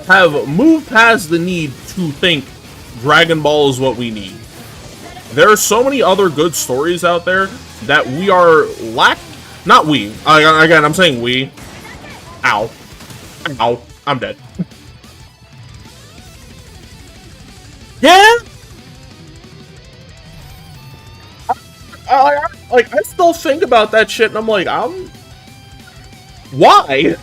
have moved past the need to think Dragon Ball is what we need. There are so many other good stories out there that we are not we. Again, I'm saying we. Ow. Ow. I'm dead. Yeah? I still think about that shit and I'm like, why?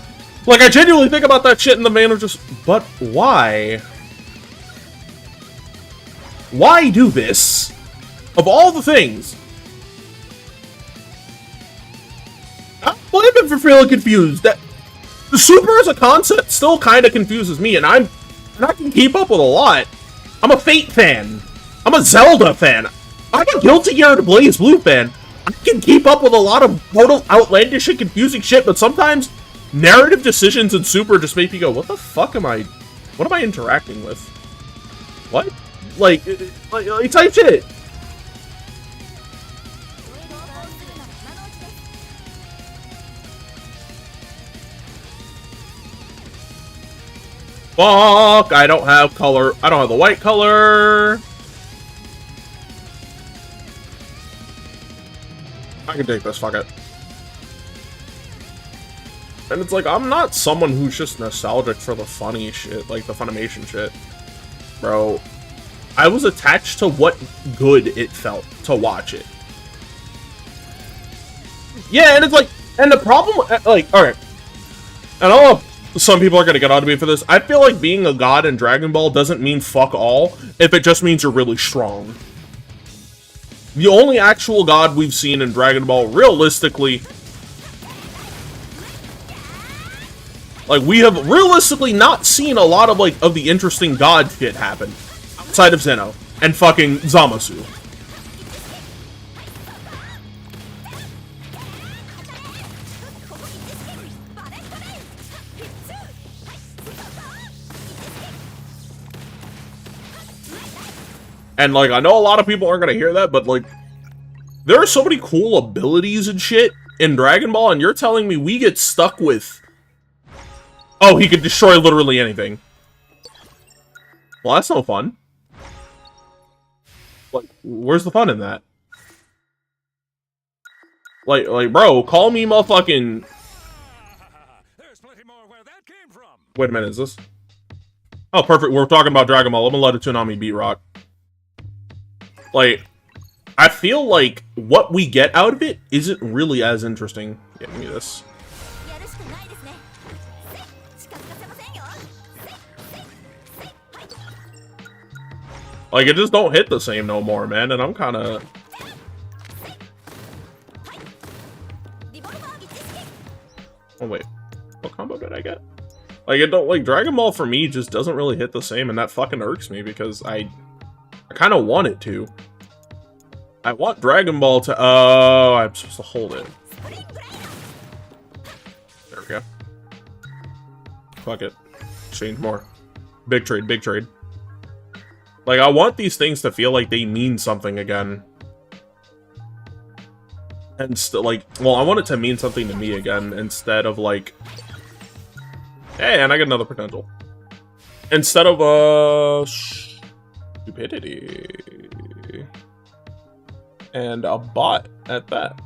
Like, I genuinely think about that shit in the vein of just, but why? Why do this? Of all the things. I blame him for feeling confused. That the Super as a concept still kind of confuses me, and I can keep up with a lot. I'm a Fate fan. I'm a Zelda fan. I'm a Guilty Gear and Blaze Blue fan. I can keep up with a lot of total outlandish and confusing shit, but sometimes narrative decisions in Super just make me go, what the fuck am I interacting with? What? Like type shit. Fuck, I don't have color. I don't have the white color. I can take this, fuck it. And it's like, I'm not someone who's just nostalgic for the funny shit, like the Funimation shit. Bro, I was attached to what good it felt to watch it. Yeah, and it's like, And the problem, like, alright. And I don't know if some people are going to get on to me for this. I feel like being a god in Dragon Ball doesn't mean fuck all, if it just means you're really strong. The only actual god we've seen in Dragon Ball, realistically... Like, we have realistically not seen a lot of, like, of the interesting god shit happen. Outside of Zeno. And fucking Zamasu. And, like, I know a lot of people aren't gonna hear that, but, like, there are so many cool abilities and shit in Dragon Ball, and you're telling me we get stuck with... Oh, he could destroy literally anything. Well, that's no fun. Like, where's the fun in that? Like, bro, call me motherfucking... There's plenty more where that came from. Wait a minute, is this? Oh, perfect, we're talking about Dragon Ball. I'm gonna let a Toonami beat rock. Like, I feel like what we get out of it isn't really as interesting. Yeah, give me this. Like, it just don't hit the same no more, man, and I'm kinda... Oh, wait. What combo did I get? Like, it don't, like, Dragon Ball for me just doesn't really hit the same, and that fucking irks me, because I kinda want it to. I want Dragon Ball to... Oh, I'm supposed to hold it. There we go. Fuck it. Change more. Big trade, big trade. Like, I want these things to feel like they mean something again. And still, like, well, I want it to mean something to me again, instead of, like... Hey, and I get another potential. Instead of, stupidity. And a bot at that.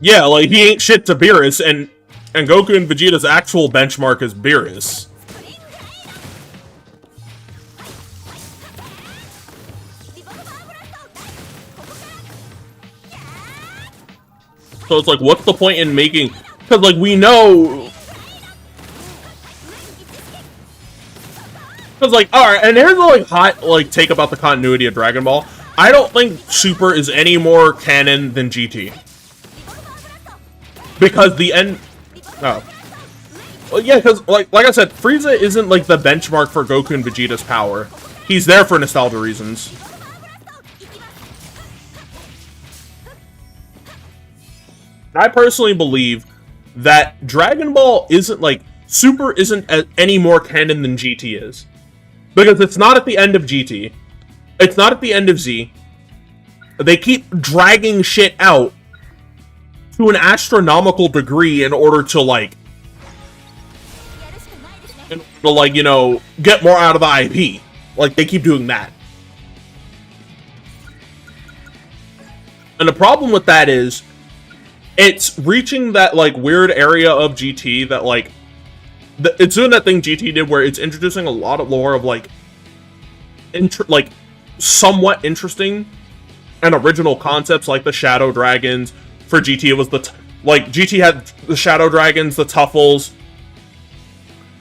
Yeah, like, he ain't shit to Beerus, and Goku and Vegeta's actual benchmark is Beerus. So it's like, what's the point in making... Because, like, we know... Because, like, alright, and here's the, like, hot, like, take about the continuity of Dragon Ball. I don't think Super is any more canon than GT. Because the end... Oh. Well, yeah, because, like I said, Frieza isn't, like, the benchmark for Goku and Vegeta's power. He's there for nostalgia reasons. I personally believe that Dragon Ball isn't, like, Super isn't any more canon than GT is. Because it's not at the end of GT. It's not at the end of Z. They keep dragging shit out to an astronomical degree in order to, like, you know, get more out of the IP. Like, they keep doing that. And the problem with that is, it's reaching that, like, weird area of GT that, like, it's doing that thing GT did where it's introducing a lot of lore of, like, somewhat interesting and original concepts, like the Shadow Dragons. For GT, it was GT had the Shadow Dragons, the Tuffles,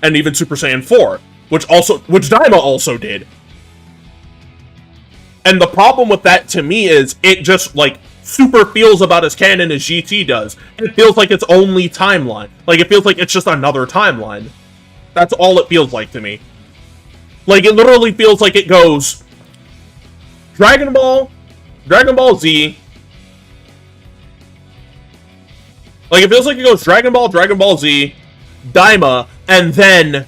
and even Super Saiyan 4, which Daima also did. And the problem with that, to me, is it just, like, Super feels about as canon as GT does. It feels like its only timeline. Like, it feels like it's just another timeline. That's all it feels like to me. Like, it literally feels like it goes Dragon Ball Z. Like, it feels like it goes Dragon Ball Z, Daima, and then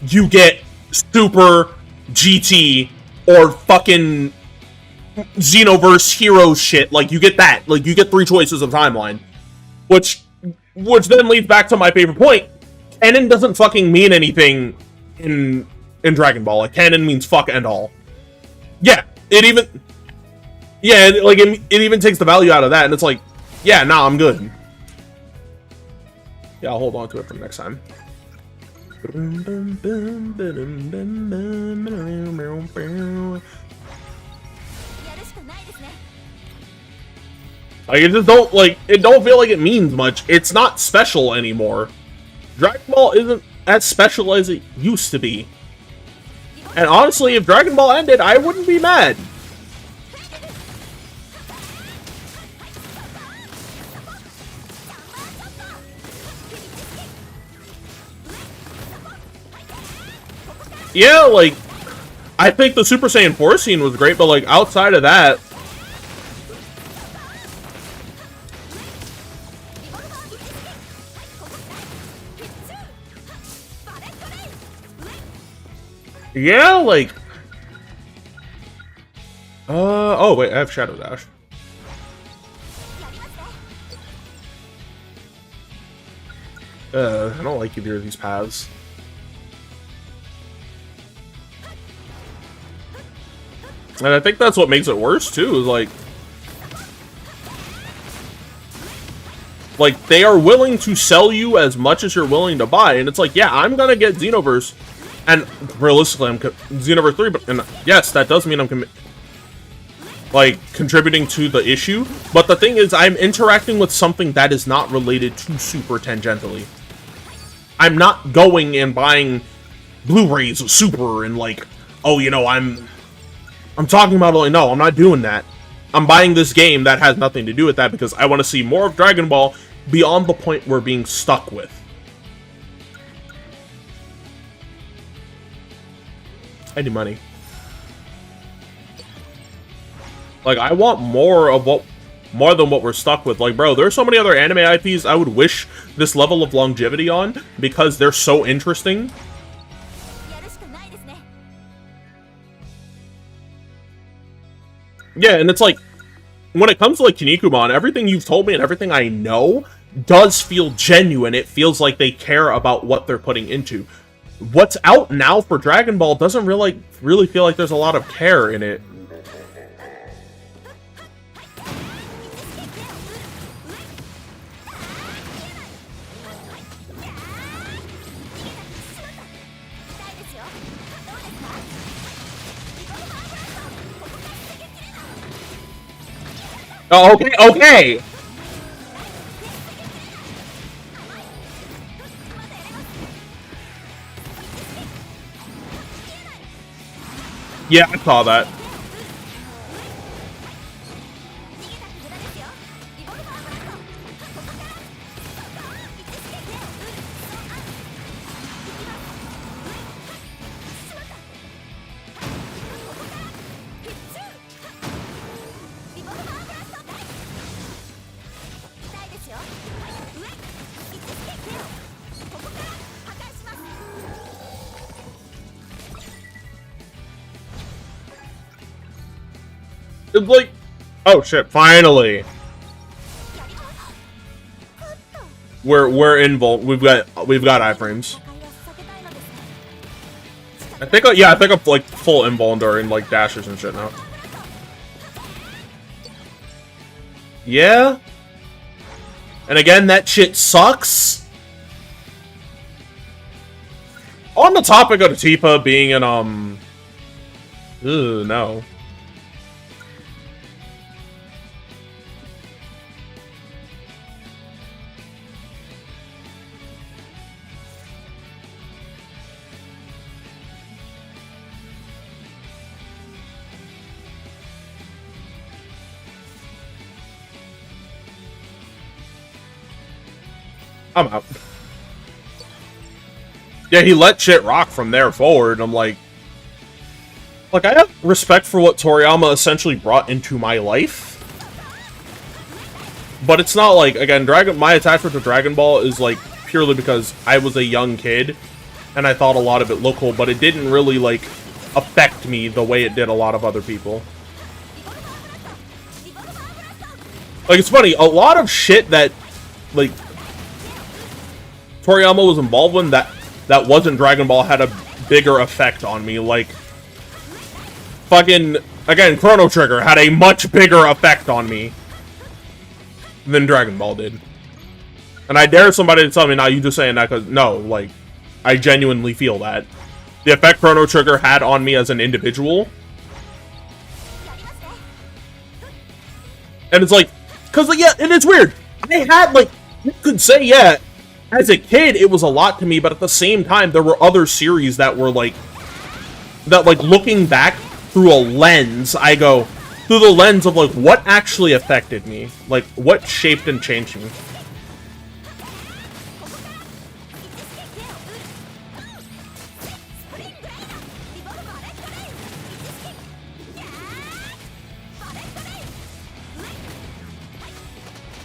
you get Super, GT, or fucking Xenoverse Hero shit. Like, you get that. Like, you get 3 choices of timeline. Which then leads back to my favorite point. Canon doesn't fucking mean anything in Dragon Ball. Like, canon means fuck and all. Yeah, it even takes the value out of that, and it's like, yeah, nah, I'm good. Yeah, I'll hold on to it for next time. Like, it just don't, like, it don't feel like it means much. It's not special anymore. Dragon Ball isn't as special as it used to be. And honestly, if Dragon Ball ended, I wouldn't be mad. Yeah, like, I think the Super Saiyan 4 scene was great, but, like, outside of that... Yeah, like... oh, wait, I have Shadow Dash. I don't like either of these paths. And I think that's what makes it worse, too, is like, they are willing to sell you as much as you're willing to buy, and it's like, yeah, I'm gonna get Xenoverse, and realistically, I'm Xenoverse 3, but, and yes, that does mean I'm contributing to the issue, but the thing is, I'm interacting with something that is not related to Super tangentially. I'm not going and buying Blu-rays of Super and, like, oh, you know, I'm talking about, like, no, I'm not doing that. I'm buying this game that has nothing to do with that because I want to see more of Dragon Ball beyond the point we're being stuck with. I need money. Like, I want more than what we're stuck with. Like, bro, there's so many other anime IPs I would wish this level of longevity on because they're so interesting. Yeah, and it's like, when it comes to, like, Kinnikuman, everything you've told me and everything I know does feel genuine. It feels like they care about what they're putting into. What's out now for Dragon Ball doesn't really feel like there's a lot of care in it. Oh, okay, okay! Yeah, I saw that. It's like, oh shit! Finally, we're invul. We've got iframes. I think, yeah, I think I'm like full invul during like dashes and shit now. Yeah, and again, that shit sucks. On the topic of Tifa being an no. I'm out. Yeah, he let shit rock from there forward. I'm like, I have respect for what Toriyama essentially brought into my life. But it's not like, again, my attachment to Dragon Ball is like purely because I was a young kid and I thought a lot of it looked cool, but it didn't really like affect me the way it did a lot of other people. Like, it's funny, a lot of shit that like Toriyama was involved in that wasn't Dragon Ball had a bigger effect on me. Like, fucking, again, Chrono Trigger had a much bigger effect on me than Dragon Ball did. And I dare somebody to tell me, nah, you just saying that because, no, like, I genuinely feel that. The effect Chrono Trigger had on me as an individual. And it's like, cause like, yeah, and it's weird. I had like, you could say, yeah, as a kid, it was a lot to me, but at the same time, there were other series that were like, that like looking back through a lens, I go, through the lens of like, what actually affected me? Like, what shaped and changed me?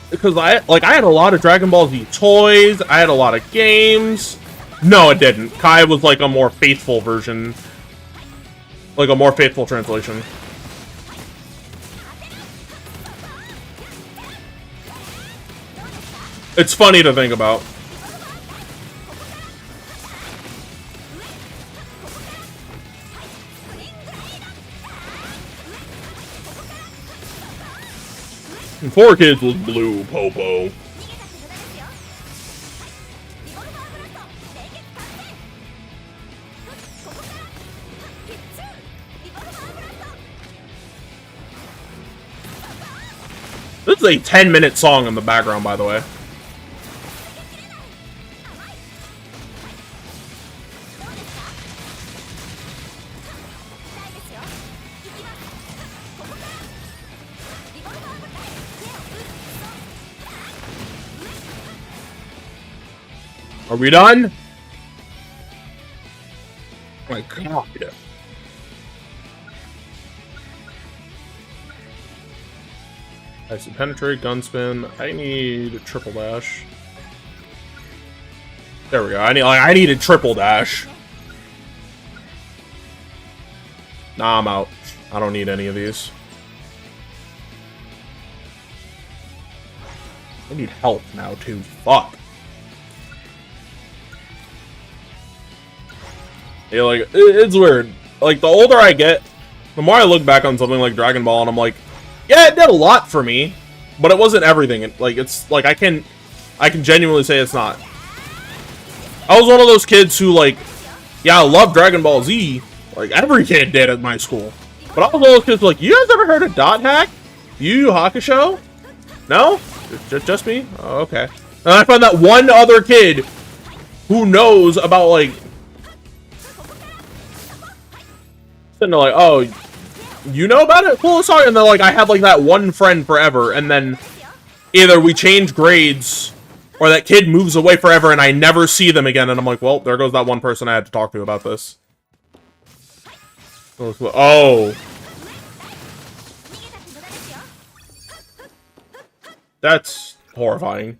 Because I had a lot of Dragon Ball Z toys, I had a lot of games. No, it didn't. Kai was like a more faithful version. Like a more faithful translation. It's funny to think about. And 4Kids was blue, Popo. This is a 10-minute song in the background, by the way. Are we done? Oh my god. I see penetrate, gunspin. I need a triple dash. There we go. I need a triple dash. Nah, I'm out. I don't need any of these. I need health now too. Fuck. Yeah, like, it's weird. Like, the older I get, the more I look back on something like Dragon Ball, and I'm like, yeah, it did a lot for me, but it wasn't everything. Like, it's, like, I can genuinely say it's not. I was one of those kids who, like, yeah, I love Dragon Ball Z. Like, every kid did at my school. But I was one of those kids like, you guys ever heard of Dot Hack? Yu Yu Hakusho? No? Just me? Oh, okay. And I found that one other kid who knows about, like, and they're like, oh, you know about it? Cool, sorry. And they're like, I have like that one friend forever, and then either we change grades or that kid moves away forever and I never see them again. And I'm like, well, there goes that one person I had to talk to about this. Oh. That's horrifying.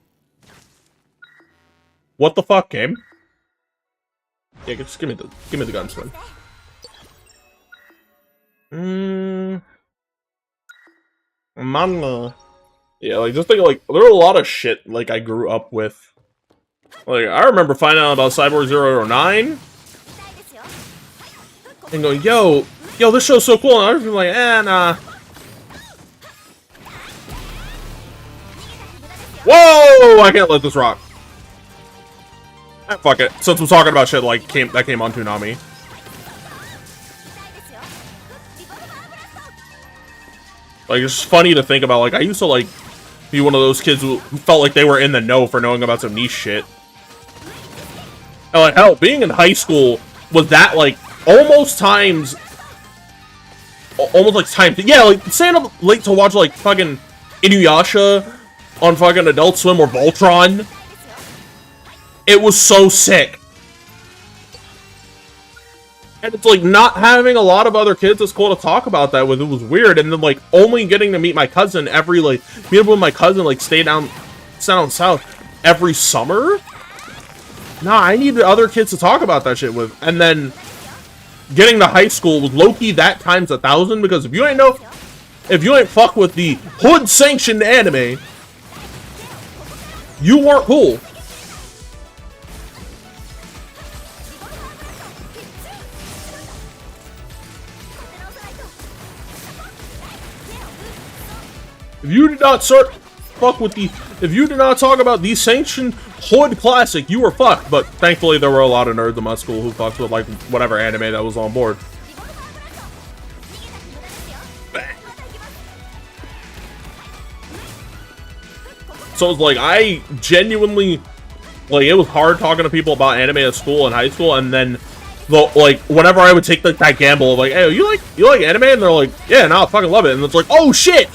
What the fuck, game? Yeah, just give me the gunsman. Manga. Yeah, like, just think, like, there were a lot of shit, like, I grew up with. Like, I remember finding out about Cyborg 009 and going, yo, this show's so cool, and I was like, nah. Whoa! I can't let this rock. Fuck it. Since we're talking about shit, like, that came on Toonami. Like, it's funny to think about. Like, I used to, like, be one of those kids who felt like they were in the know for knowing about some niche shit. And, like, hell, being in high school was that, like, almost times, yeah, like, staying up late to watch, like, fucking Inuyasha on fucking Adult Swim or Voltron. It was so sick. And it's like not having a lot of other kids that's cool to talk about that with. It was weird. And then like only getting to meet my cousin every like meet up with my cousin, like stay down south every summer. Nah, I needed other kids to talk about that shit with. And then getting to high school was low-key that times 1,000, because if you ain't fuck with the hood sanctioned anime, you weren't cool. If you did not if you did not talk about these sanctioned hood classic, you were fucked. But thankfully, there were a lot of nerds in my school who fucked with, like, whatever anime that was on board. So it's like, I genuinely, like, it was hard talking to people about anime at school and high school, and then, like, whenever I would take that gamble of, like, hey, you like anime? And they're like, yeah, no, I fucking love it. And it's like, oh, shit!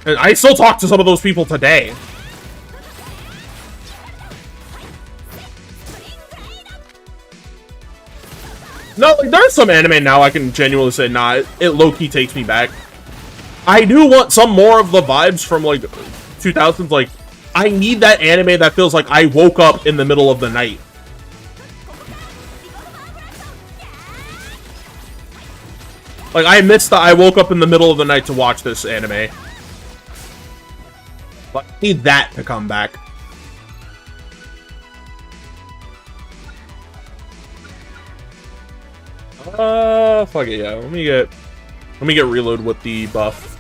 And I still talk to some of those people today. No, like, there's some anime now I can genuinely say, nah, it low-key takes me back. I do want some more of the vibes from, like, 2000s, like, I need that anime that feels like I woke up in the middle of the night. Like, I missed the I woke up in the middle of the night to watch this anime. But I need that to come back. Fuck it, yeah. Let me get reload with the buff.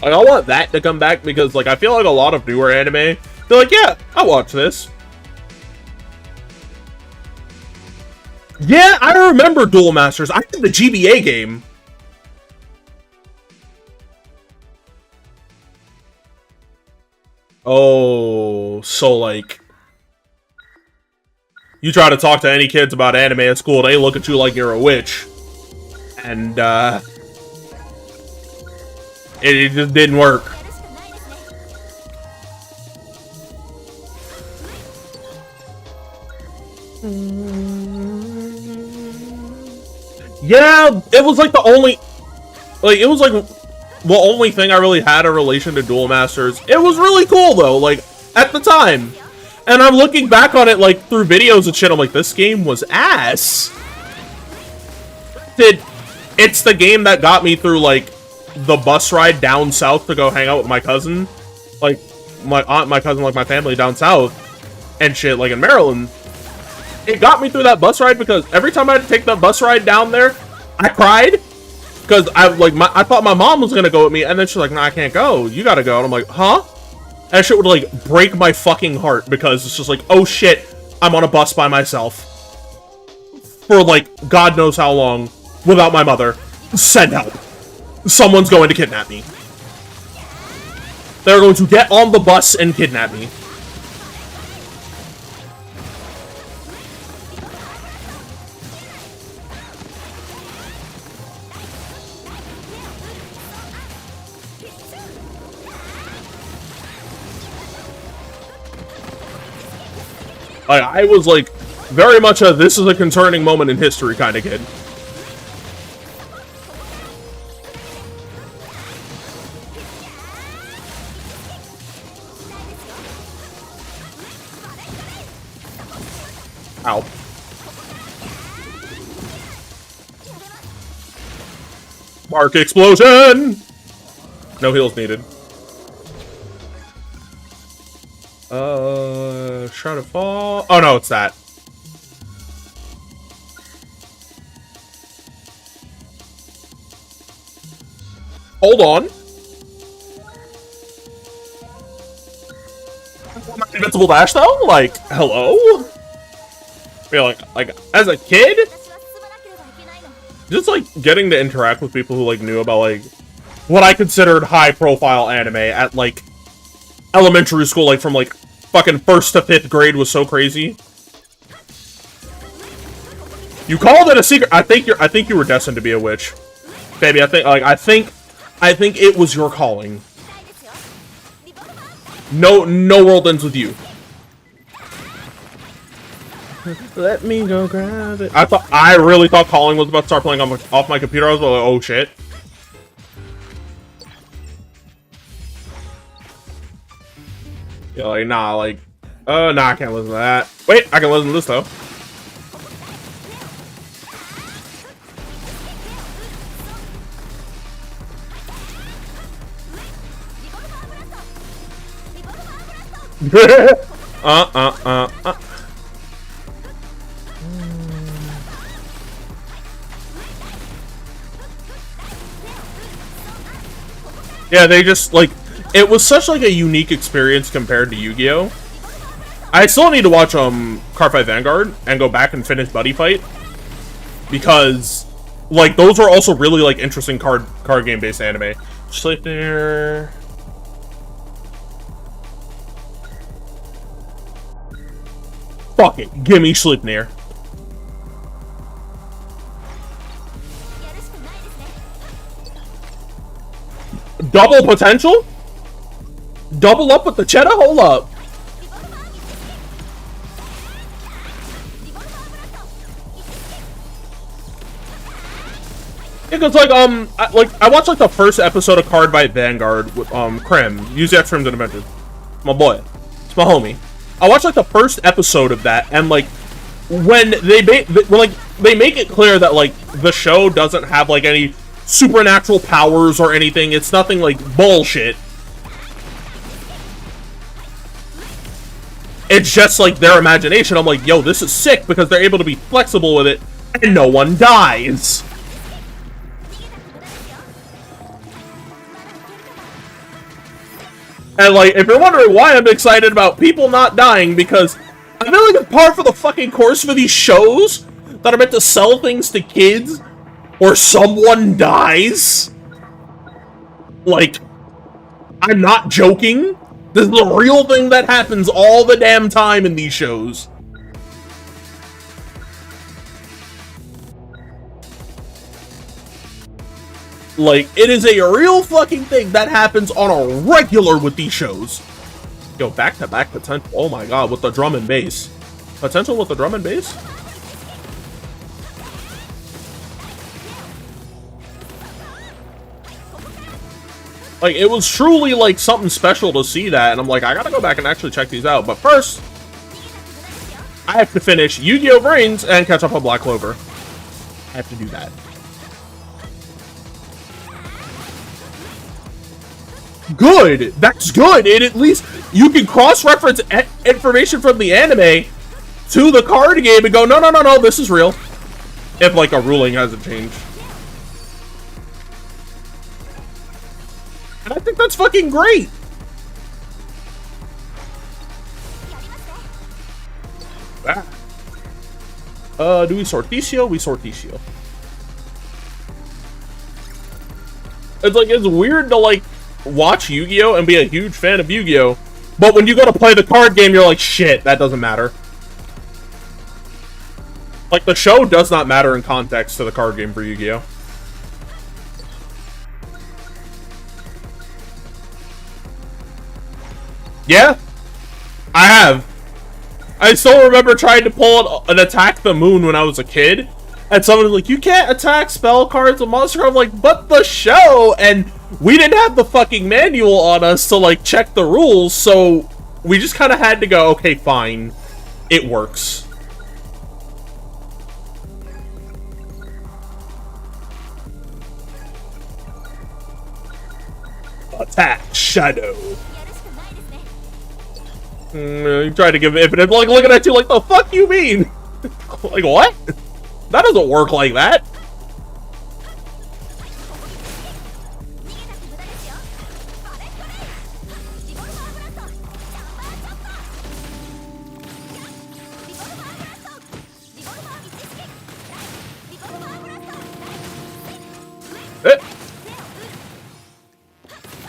Like, I want that to come back because, like, I feel like a lot of newer anime, they're like, yeah, I'll watch this. Yeah, I remember Duel Masters. I did the GBA game. Oh, so, like, you try to talk to any kids about anime at school, they look at you like you're a witch. And, it just didn't work. Yeah, it was like the only, like, it was like the only thing I really had a relation to Duel Masters. It was really cool though, like, at the time. And I'm looking back on it, like, through videos and shit, I'm like, this game was ass. It's the game that got me through, like, the bus ride down south to go hang out with my cousin. Like, my aunt, my cousin, like, my family down south. And shit, like, in Maryland. It got me through that bus ride because every time I had to take that bus ride down there, I cried. Because I thought my mom was gonna go with me, and then she's like, nah, I can't go. You gotta go. And I'm like, huh? And that shit would, like, break my fucking heart because it's just like, oh shit, I'm on a bus by myself. For, like, God knows how long. Without my mother. Send help. Someone's going to kidnap me. They're going to get on the bus and kidnap me. I was, like, very much a this is a concerning moment in history kind of kid. Ow. Mark explosion! No heals needed. Shroud of Fall. Oh no, it's that. Hold on. Invincible dash though? Like, hello? I feel like as a kid, just like getting to interact with people who like knew about like what I considered high profile anime at like elementary school, like from like fucking 1st to 5th grade was so crazy. You called it a secret. I think you were destined to be a witch. Baby, I think it was your calling. No world ends with you. Let me go grab it. I really thought calling was about to start playing off my computer. I was like, oh shit. Yeah, like, nah, like, nah, I can't listen to that. Wait, I can listen to this, though. Yeah, they just, like, it was such like a unique experience compared to Yu-Gi-Oh! I still need to watch Card Fight Vanguard and go back and finish Buddy Fight, because like those were also really like interesting card game based anime. Sleipnir. Fuck it, give me Sleipnir. Double potential? Double up with the cheddar? Hold up. Yeah, cause like I watched like the first episode of Card Fight Vanguard with Krem, use X Rims and Adventures. My boy. It's my homie. I watched like the first episode of that, and like when they make it clear that like the show doesn't have like any supernatural powers or anything, it's nothing like bullshit. It's just like their imagination. I'm like, yo, this is sick because they're able to be flexible with it and no one dies. And like, if you're wondering why I'm excited about people not dying, because I feel like it's par for the fucking course for these shows that are meant to sell things to kids or someone dies. Like, I'm not joking. This is a real thing that happens all the damn time in these shows. Like, it is a real fucking thing that happens on a regular with these shows. Yo, back-to-back potential. Oh my god, with the drum and bass. Potential with the drum and bass? Like, it was truly, like, something special to see that, and I'm like, I gotta go back and actually check these out. But first, I have to finish Yu-Gi-Oh! Brains and catch up on Black Clover. I have to do that. Good! That's good! And at least you can cross-reference information from the anime to the card game and go, no, no, no, no, this is real. If, like, a ruling hasn't changed. And I think that's fucking great! Do we Sorticio? We Sorticio. It's like, it's weird to, like, watch Yu-Gi-Oh! And be a huge fan of Yu-Gi-Oh! But when you go to play the card game, you're like, shit, that doesn't matter. Like, the show does not matter in context to the card game for Yu-Gi-Oh! Yeah, I have. I still remember trying to pull an Attack the Moon when I was a kid, and someone was like, you can't attack spell cards with monster. I'm like, but the show, and we didn't have the fucking manual on us to like check the rules, so we just kind of had to go, okay, fine, it works. Attack Shadow. You tried to give infinite, like, looking at you like, the fuck you mean? Like, what? That doesn't work like that.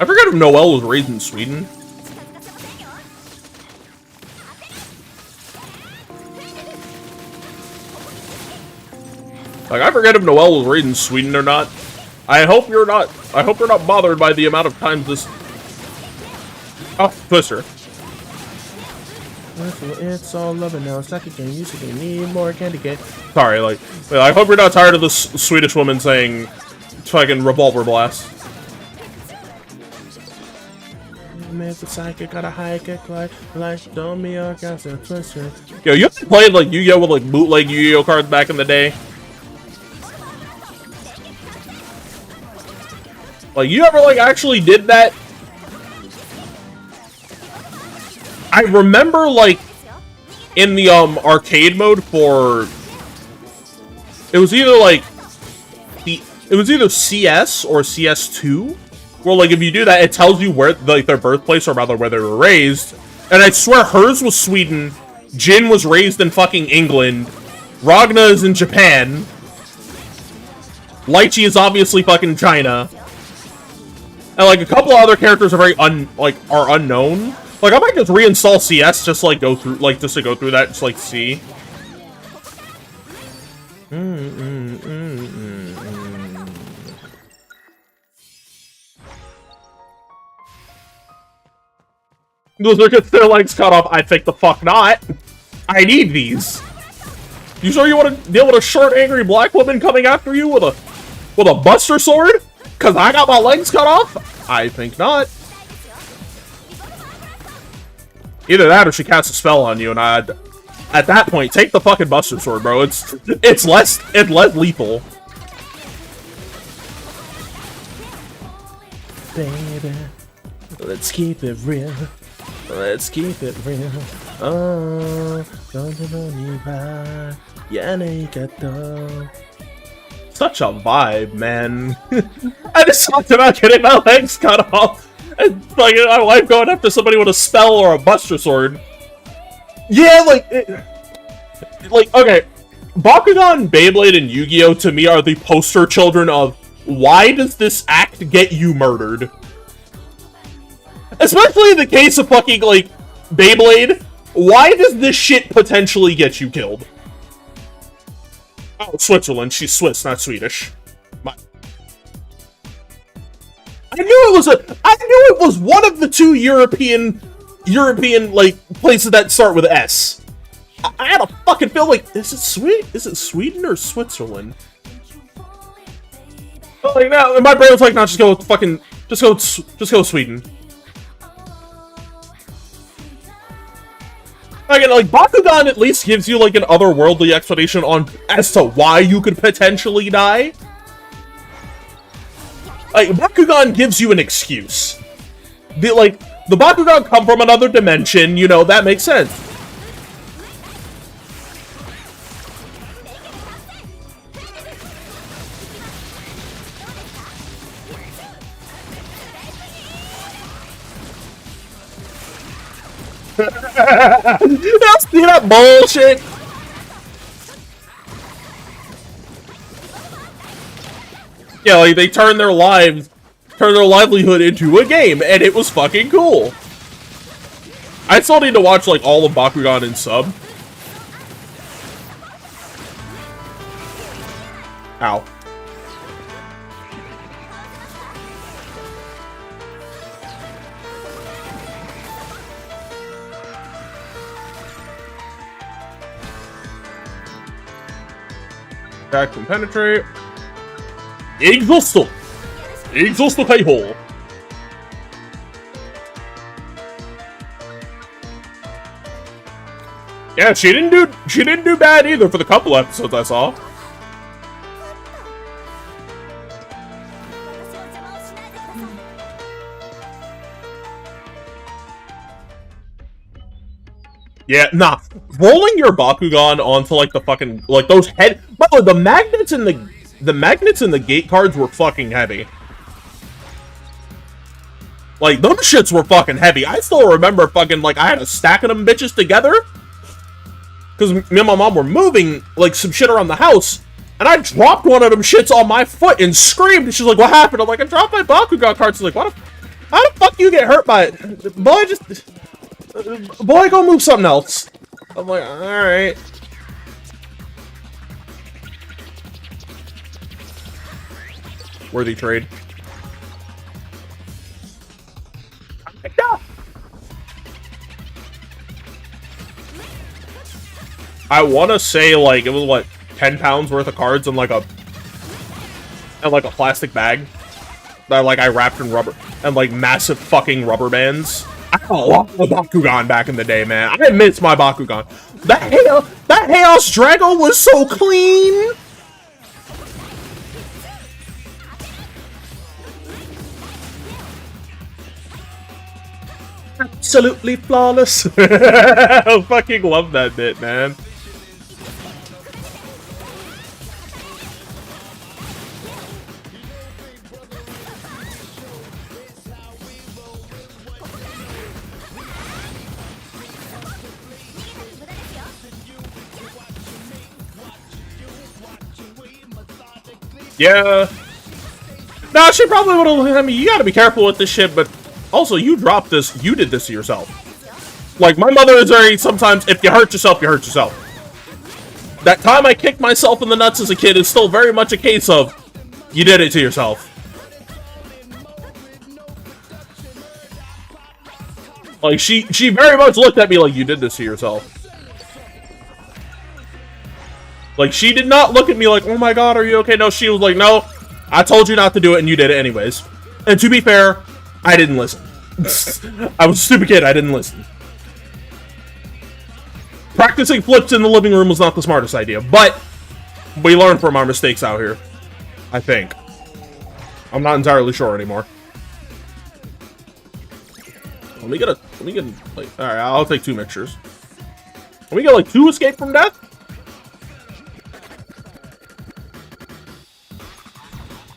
I forgot if Noel was raised in Sweden. Like, I forget if Noel was raised in Sweden or not. I hope you're not bothered by the amount of times this... Oh, Twister. It's all love now. It's like a game. You should need more candy cane. Sorry, like, I hope you're not tired of this Swedish woman saying fucking revolver blast. Yo, you played like Yu-Gi-Oh! With like bootleg Yu-Gi-Oh! Cards back in the day? Like, you ever, like, actually did that? I remember, like, in the, arcade mode for... It was either, like... It was either CS or CS2. Well, like, if you do that, it tells you where, like, their birthplace, or rather where they were raised. And I swear hers was Sweden, Jin was raised in fucking England, Ragna is in Japan, Lychee is obviously fucking China, and, like, a couple of other characters are very, are unknown. Like, I might just reinstall CS just, like, go through, like, just to go through that, just, like, see. Those are get their legs cut off. I think the fuck not. I need these. You sure you want to deal with a short, angry black woman coming after you with a buster sword? Cause I got my legs cut off? I think not. Either that or she casts a spell on you, and at that point, take the fucking buster sword, bro. It's less lethal. Baby, let's keep it real. Let's keep it real. Oh, such a vibe, man. I just talked about getting my legs cut off. And like my wife going after somebody with a spell or a buster sword. Yeah, like okay. Bakugan, Beyblade, and Yu-Gi-Oh! To me are the poster children of why does this act get you murdered? Especially in the case of fucking, like, Beyblade, why does this shit potentially get you killed? Oh, Switzerland. She's Swiss, not Swedish. I knew it was one of the two European, like, places that start with S. I had a fucking feel like, is it Sweden or Switzerland? But, like, now, my brain was like, no, just go Sweden. Again, like, Bakugan at least gives you, like, an otherworldly explanation on as to why you could potentially die. Like, Bakugan gives you an excuse. The Bakugan come from another dimension, you know, that makes sense. See that bullshit? Yeah, like they turn their livelihood into a game, and it was fucking cool. I still need to watch like all of Bakugan in sub. Ow. That can penetrate. Exhausted! Exhausted K-hole! Yeah, she didn't do bad either for the couple episodes I saw. Yeah, nah. Rolling your Bakugan onto like the fucking those head. By the way, the magnets in the gate cards were fucking heavy. Like those shits were fucking heavy. I still remember fucking like I had a stack of them bitches together because me and my mom were moving like some shit around the house, and I dropped one of them shits on my foot and screamed. And she's like, "What happened?" I'm like, "I dropped my Bakugan cards." She's like, "What? How the fuck you get hurt by it, boy? Boy, go move something else." I'm like, alright. Worthy trade. I want to say, like, it was, what, 10 pounds worth of cards in, like, a plastic bag that, like, I wrapped in rubber, and, like, massive fucking rubber bands. I love the Bakugan back in the day, man. I miss my Bakugan. That Chaos Drago was so clean! Absolutely flawless. I fucking love that bit, man. Yeah. No, she probably would have. I mean, you gotta be careful with this shit, but also, you dropped this. You did this to yourself. Like, my mother is very, sometimes, if you hurt yourself, you hurt yourself. That time I kicked myself in the nuts as a kid is still very much a case of, you did it to yourself. Like, she very much looked at me like, you did this to yourself. Like, she did not look at me like, oh my god, are you okay? No, she was like, no, I told you not to do it and you did it anyways. And to be fair, I didn't listen. I was a stupid kid, I didn't listen. Practicing flips in the living room was not the smartest idea, but we learn from our mistakes out here. I think. I'm not entirely sure anymore. Let me get, like, alright, I'll take 2 mixtures. Can we get, like, 2 escape from death?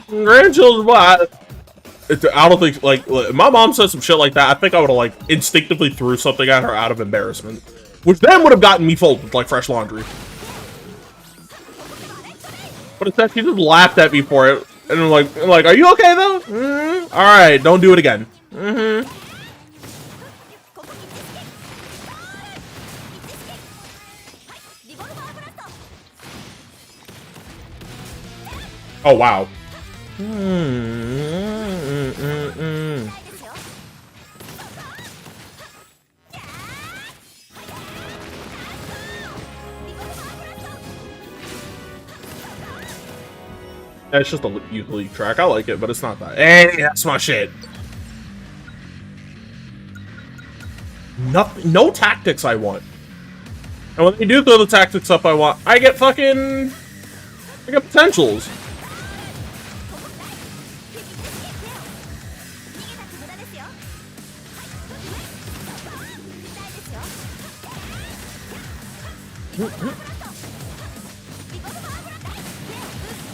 Grandchildren, what? I don't think, like, my mom said some shit like that. I think I would have, like, instinctively threw something at her out of embarrassment. Which then would have gotten me folded like fresh laundry. But instead, she just laughed at me for it. And I'm like, are you okay, though? Mm-hmm. Alright, don't do it again. Mm-hmm. Oh, wow. Yeah, it's just a youth league track. I like it, but it's not that. Hey, that's my shit. No tactics I want. And when they do throw the tactics up I want, I get fucking... I get potentials.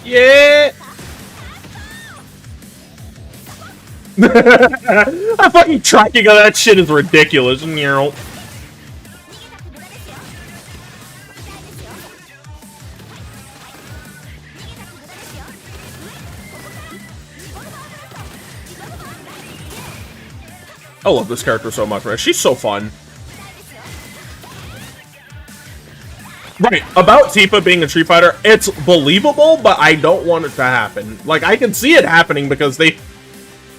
Yeah! That fucking tracking of that shit is ridiculous. I love this character so much, man. She's so fun. Right, about Tifa being a Street Fighter, it's believable, but I don't want it to happen. Like, I can see it happening because they...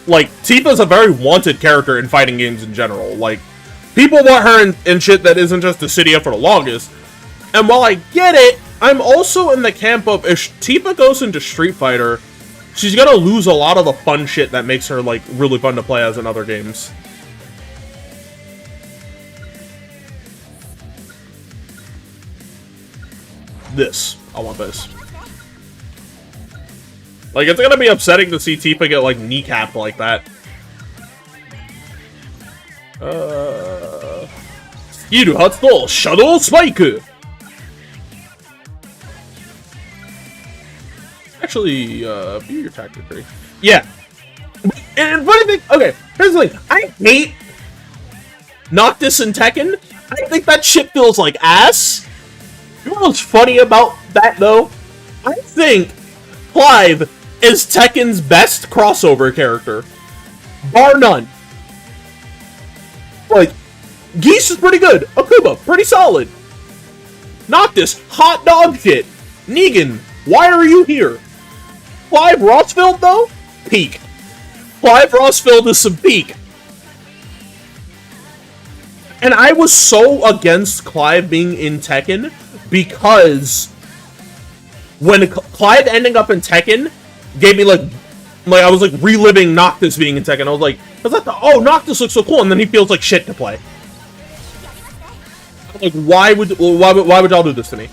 Like, Tifa's a very wanted character in fighting games in general. Like, people want her in shit that isn't just Dissidia for the longest. And while I get it, I'm also in the camp of, if Tifa goes into Street Fighter, she's gonna lose a lot of the fun shit that makes her, like, really fun to play as in other games. This. I want this. Like, it's gonna be upsetting to see Tifa get, like, kneecapped like that. Skill Hatsudo Shadow Spike! Actually, be your tactic tree. Yeah. And funny thing, okay, here's the thing. I hate Noctis and Tekken. I think that shit feels like ass. You know what's funny about that, though? I think Clive is Tekken's best crossover character. Bar none. Like, Geese is pretty good. Akuma, pretty solid. Noctis, hot dog shit. Negan, why are you here? Clive Rossfield, though? Peak. Clive Rossfield is some peak. And I was so against Clive being in Tekken because when Clive ending up in Tekken gave me like I was like reliving Noctis being in Tekken. I was like, oh, Noctis looks so cool, and then he feels like shit to play. Like, why would y'all do this to me?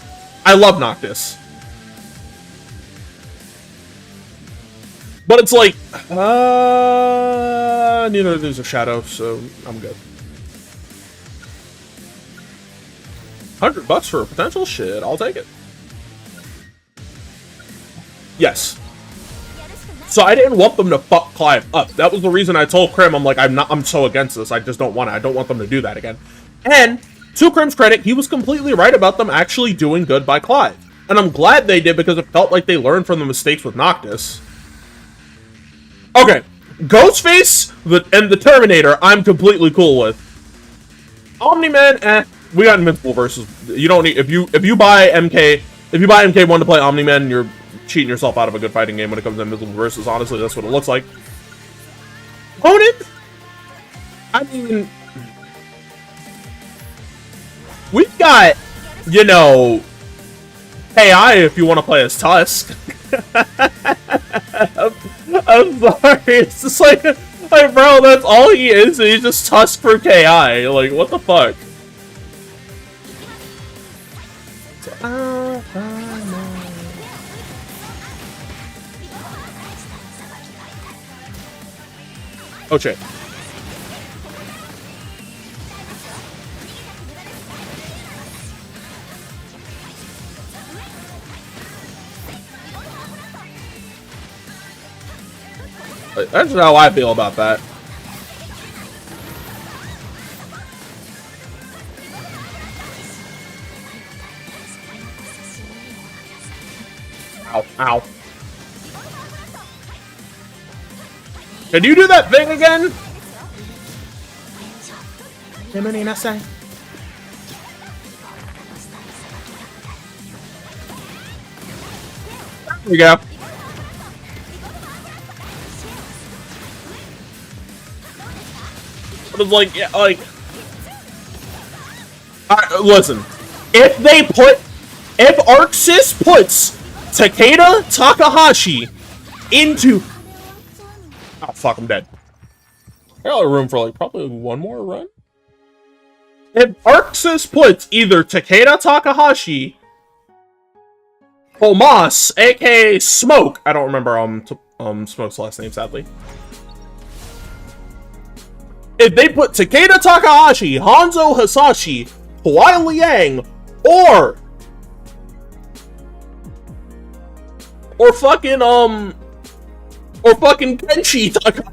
I love Noctis. But it's like, neither of these are Shadow, so I'm good. $100 for a potential? Shit, I'll take it. Yes. So I didn't want them to fuck Clive up. That was the reason I told Krim, I'm like, I'm so against this. I just don't want it. I don't want them to do that again. And to Krim's credit, he was completely right about them actually doing good by Clive. And I'm glad they did because it felt like they learned from the mistakes with Noctis. Okay, Ghostface and the Terminator, I'm completely cool with. Omni-Man, we got Invincible versus. You don't need if you buy MK1 to play Omni-Man, you're cheating yourself out of a good fighting game when it comes to Invincible versus. Honestly, that's what it looks like. Opponent, I mean, we've got, you know, AI if you want to play as Tusk. I'm sorry, it's just like, bro, that's all he is. He's just Tusk for KI. Like, what the fuck? Oh shit. That's how I feel about that. Ow, ow. Can you do that thing again? There we go. But it's like, yeah, like... listen. If Arxis puts Takeda Takahashi into... Oh, fuck, I'm dead. I got room for, like, probably one more run? If Arxis puts either Takeda Takahashi... Tomas, aka Smoke. I don't remember Smoke's last name, sadly. If they put Takeda Takahashi, Hanzo Hasashi, Huai Liang, or fucking Kenshi Takahashi.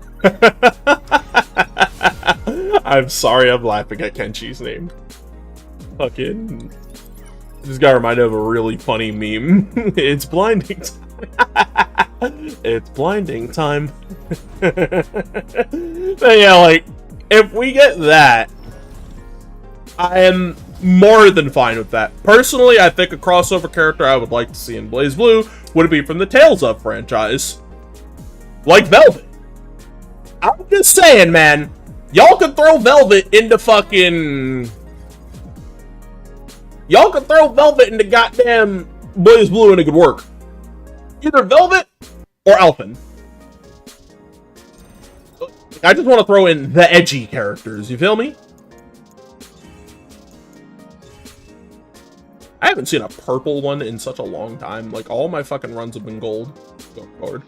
I'm sorry, I'm laughing at Kenshi's name. Fucking. This guy reminded me of a really funny meme. It's blinding time. It's blinding time. But yeah, like, if we get that, I am more than fine with that. Personally, I think a crossover character I would like to see in BlazBlue would be from the Tales of franchise. Like Velvet. I'm just saying, man. Y'all could throw Velvet into fucking... Y'all could throw Velvet into goddamn BlazBlue and it could work. Either Velvet or Alphen. I just want to throw in the edgy characters, you feel me? I haven't seen a purple one in such a long time. Like, all my fucking runs have been gold. Go forward.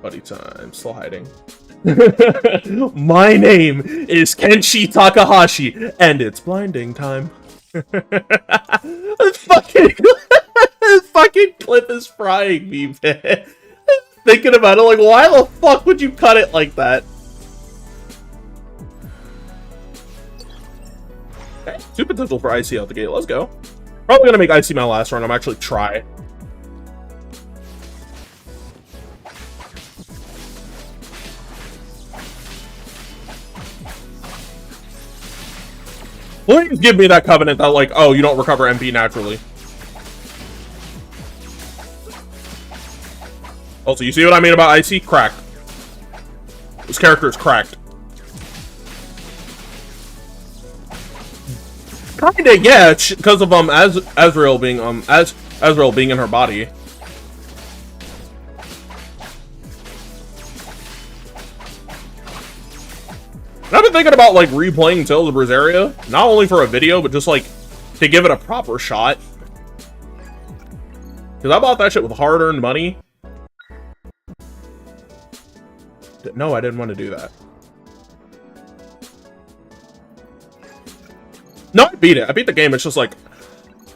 Buddy time. Still hiding. My name is Kenshi Takahashi, and it's blinding time. fucking clip is frying me, man. Thinking about it, like, why the fuck would you cut it like that? Okay, 2 potential for IC out the gate. Let's go. Probably gonna make IC my last run. I'm actually try. Please give me that covenant that, like, oh, you don't recover MP naturally. Also, you see what I mean about IC? Cracked. This character is cracked. Kinda, yeah, because of Azrael being in her body. And I've been thinking about, like, replaying Tales of Berseria, not only for a video, but just, like, to give it a proper shot. Because I bought that shit with hard-earned money. No, I didn't want to do that. No, I beat it. I beat the game. It's just, like,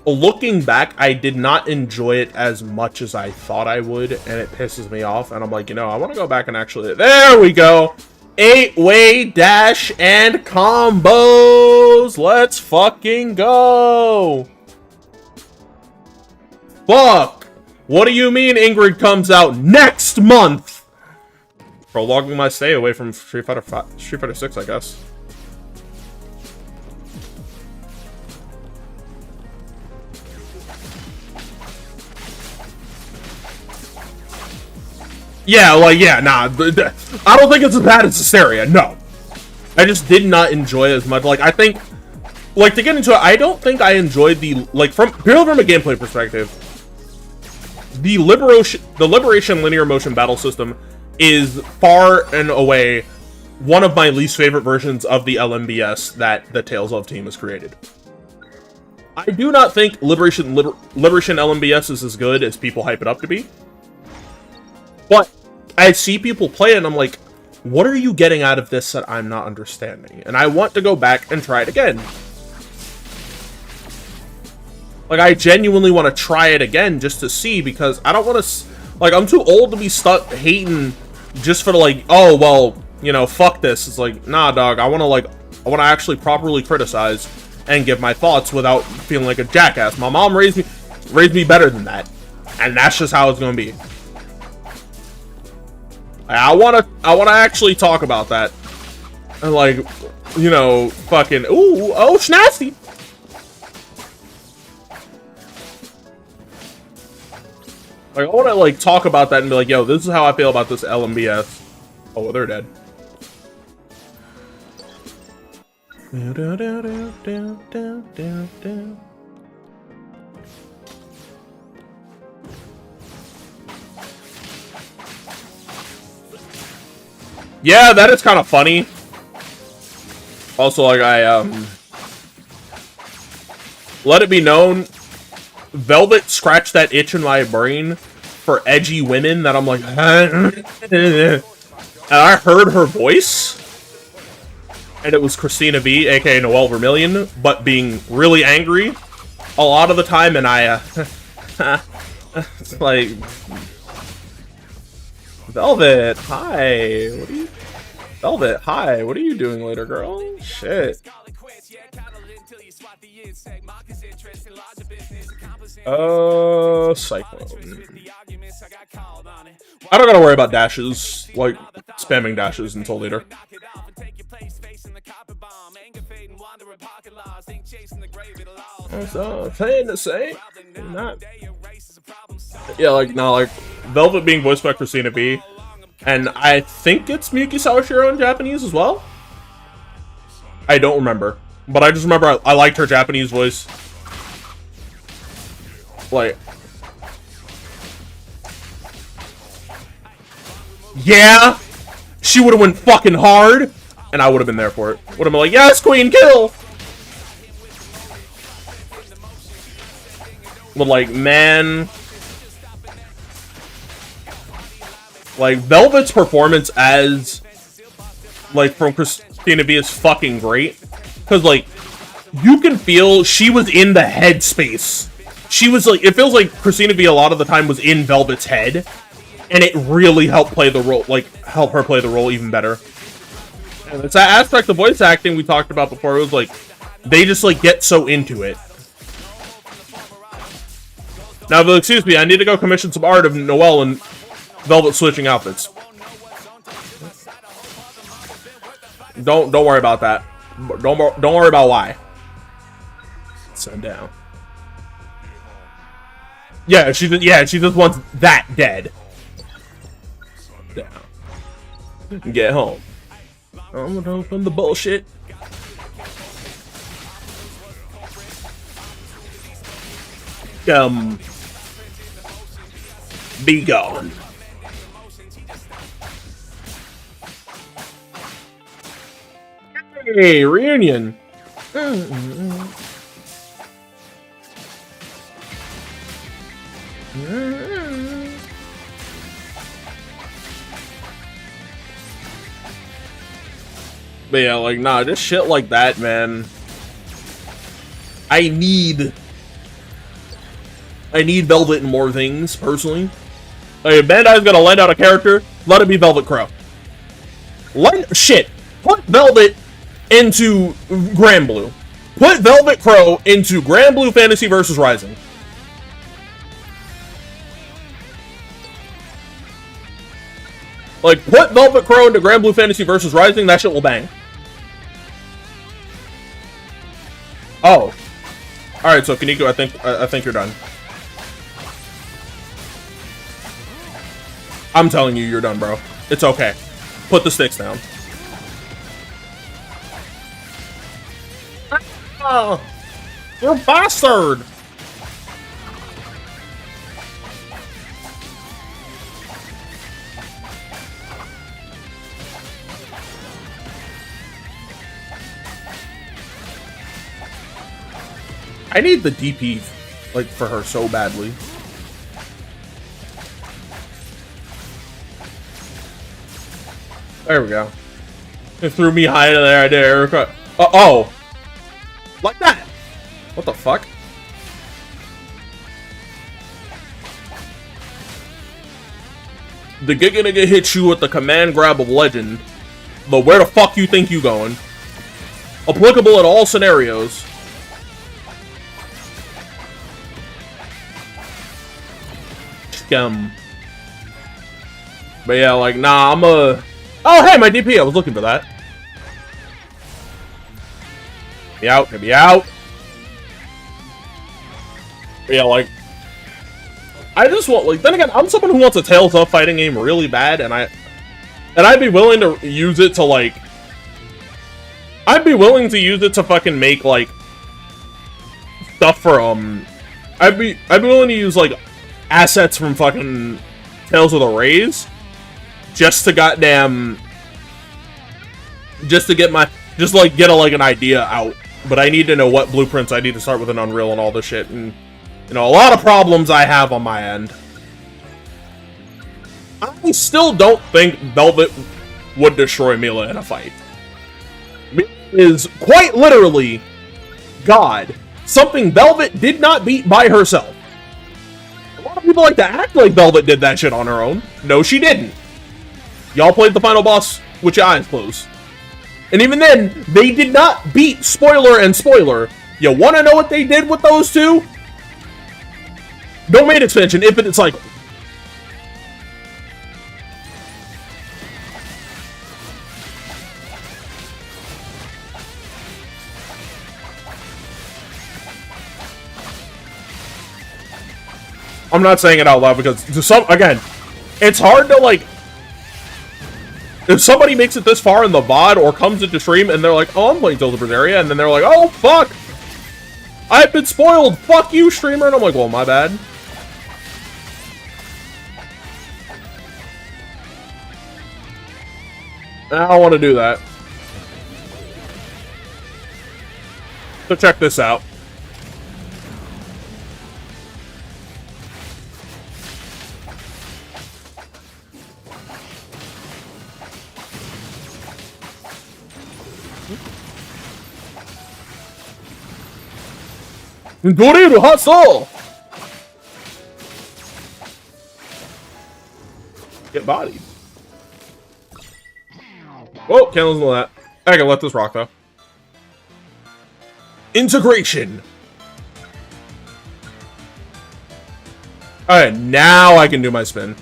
looking back, I did not enjoy it as much as I thought I would, and it pisses me off. And I'm like, you know, I want to go back and actually... There we go! 8-way dash and combos. Let's fucking go. Fuck. What do you mean Ingrid comes out next month? Prolonging my stay away from Street Fighter 6, I guess. Yeah, like, yeah, nah. I don't think it's as bad as Hysteria, no. I just did not enjoy it as much. Like, I think, like, to get into it, I don't think I enjoyed the, like, purely from a gameplay perspective, the Liberation linear motion battle system is far and away one of my least favorite versions of the LMBS that the Tales of team has created. I do not think Liberation LMBS is as good as people hype it up to be. But I see people play it and I'm like, what are you getting out of this that I'm not understanding? And I want to go back and try it again. Like, I genuinely want to try it again just to see, because I don't want to, like, I'm too old to be stuck hating just for, like, oh, well, you know, fuck this. It's like, nah, dog, I want to actually properly criticize and give my thoughts without feeling like a jackass. My mom raised me better than that. And that's just how it's going to be. I want to actually talk about that. And, like, you know, fucking, ooh, oh, snasty. Like, I want to, like, talk about that and be like, yo, this is how I feel about this LMBS. Oh, well, they're dead. Yeah, that is kind of funny. Also, like, let it be known, Velvet scratched that itch in my brain for edgy women that I'm like, and I heard her voice, and it was Christina B, aka Noel Vermillion, but being really angry a lot of the time, and I, it's like, Velvet, hi, what are you, Velvet, hi, what are you doing later, girl? Shit. Cyclone. I don't gotta worry about dashes, like, spamming dashes until later. So, plain to say, not. Yeah, like, no, like, Velvet being voiced by Christina B, and I think it's Miyuki Sawashiro in Japanese as well? I don't remember. But I just remember I liked her Japanese voice. Like, yeah, she would have went fucking hard, and I would have been there for it. Would have been like, yes, queen, kill! But, like, man, like, Velvet's performance as, like, from Christina B is fucking great. Because, like, you can feel she was in the headspace. She was, like, it feels like Christina B a lot of the time was in Velvet's head. And it really helped play the role, like, help her play the role even better. And it's that aspect of voice acting we talked about before. It was, like, they just, like, get so into it. Now, if you'll excuse me, I need to go commission some art of Noel and Velvet switching outfits. Don't worry about that. Don't worry about why. Sun down. Yeah, she just wants that dead. Down. Get home. I'm gonna open the bullshit. Be gone. Hey, reunion. But yeah, like, nah, just shit like that, man. I need Velvet in more things, personally. Like, if Bandai's gonna lend out a character, let it be Velvet Crow. Shit. Put Velvet into Grand Blue. Put Velvet Crow into Grand Blue Fantasy versus Rising. Like, put Velvet Crow into Grand Blue Fantasy versus Rising, that shit will bang. Oh. Alright, so Kaneko, I think you're done. I'm telling you, you're done, bro. It's okay. Put the sticks down. Oh, you're a bastard! I need the DP, like, for her so badly. There we go. It threw me high to there, I did Erica. Oh! Like that! What the fuck? The Giga hits you with the command grab of Legend. But where the fuck you think you going? Applicable in all scenarios. Scum. But yeah, like, nah, I'm a... Oh, hey, my DP, I was looking for that. Get me out, get me out. But yeah, like... I just want, like, then again, I'm someone who wants a Tales of fighting game really bad, and I'd be willing to use it to, like... I'd be willing to use it to fucking make, like... Stuff for, I'd be willing to use, like, assets from fucking Tales of the Rays. Just to goddamn... Just to get my... Just, like, get, like, an idea out. But I need to know what blueprints I need to start with an Unreal and all this shit, and... You know, a lot of problems I have on my end. I still don't think Velvet would destroy Mila in a fight. Mila is quite literally God. Something Velvet did not beat by herself. A lot of people like to act like Velvet did that shit on her own. No, she didn't. Y'all played the final boss with your eyes closed. And even then, they did not beat Spoiler and Spoiler. You want to know what they did with those two? Domain expansion, infinite cycle. I'm not saying it out loud because to some, again, it's hard to like, if somebody makes it this far in the VOD or comes into stream and they're like, oh, I'm playing Tales of Berseria, and then they're like, oh, fuck, I've been spoiled, fuck you, streamer, and I'm like, well, my bad. I don't want to do that. So check this out. Dorito hustle! Get bodied. Oh, can't listen to that. I can let this rock though. Integration. Alright, now I can do my spin.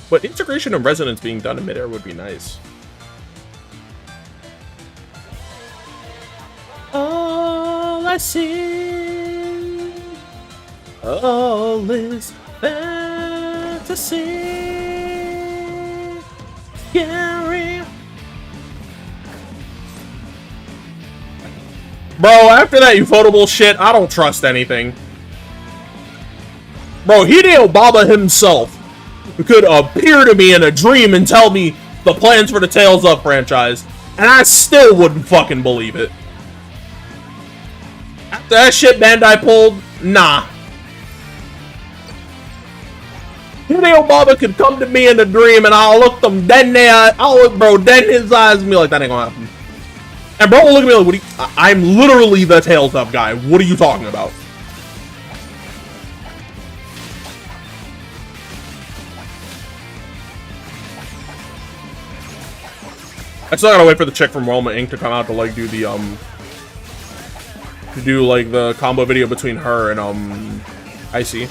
But integration and resonance being done in midair would be nice. All I see, all is fantasy. Scary. Bro, after that ufotable shit, I don't trust anything. Bro, Hideo Baba himself could appear to me in a dream and tell me the plans for the Tales of franchise, and I still wouldn't fucking believe it. After that shit Bandai pulled, nah. Hideo Baba could come to me in a dream and I'll look them dead in the eye. I'll look bro dead in his eyes and be like, that ain't gonna happen. And bro will look at me like, what are you, I'm literally the Tales of guy. What are you talking about? I still gotta wait for the chick from Wilma Inc. to come out to, like, do the, to do, like, the combo video between her and, Icy.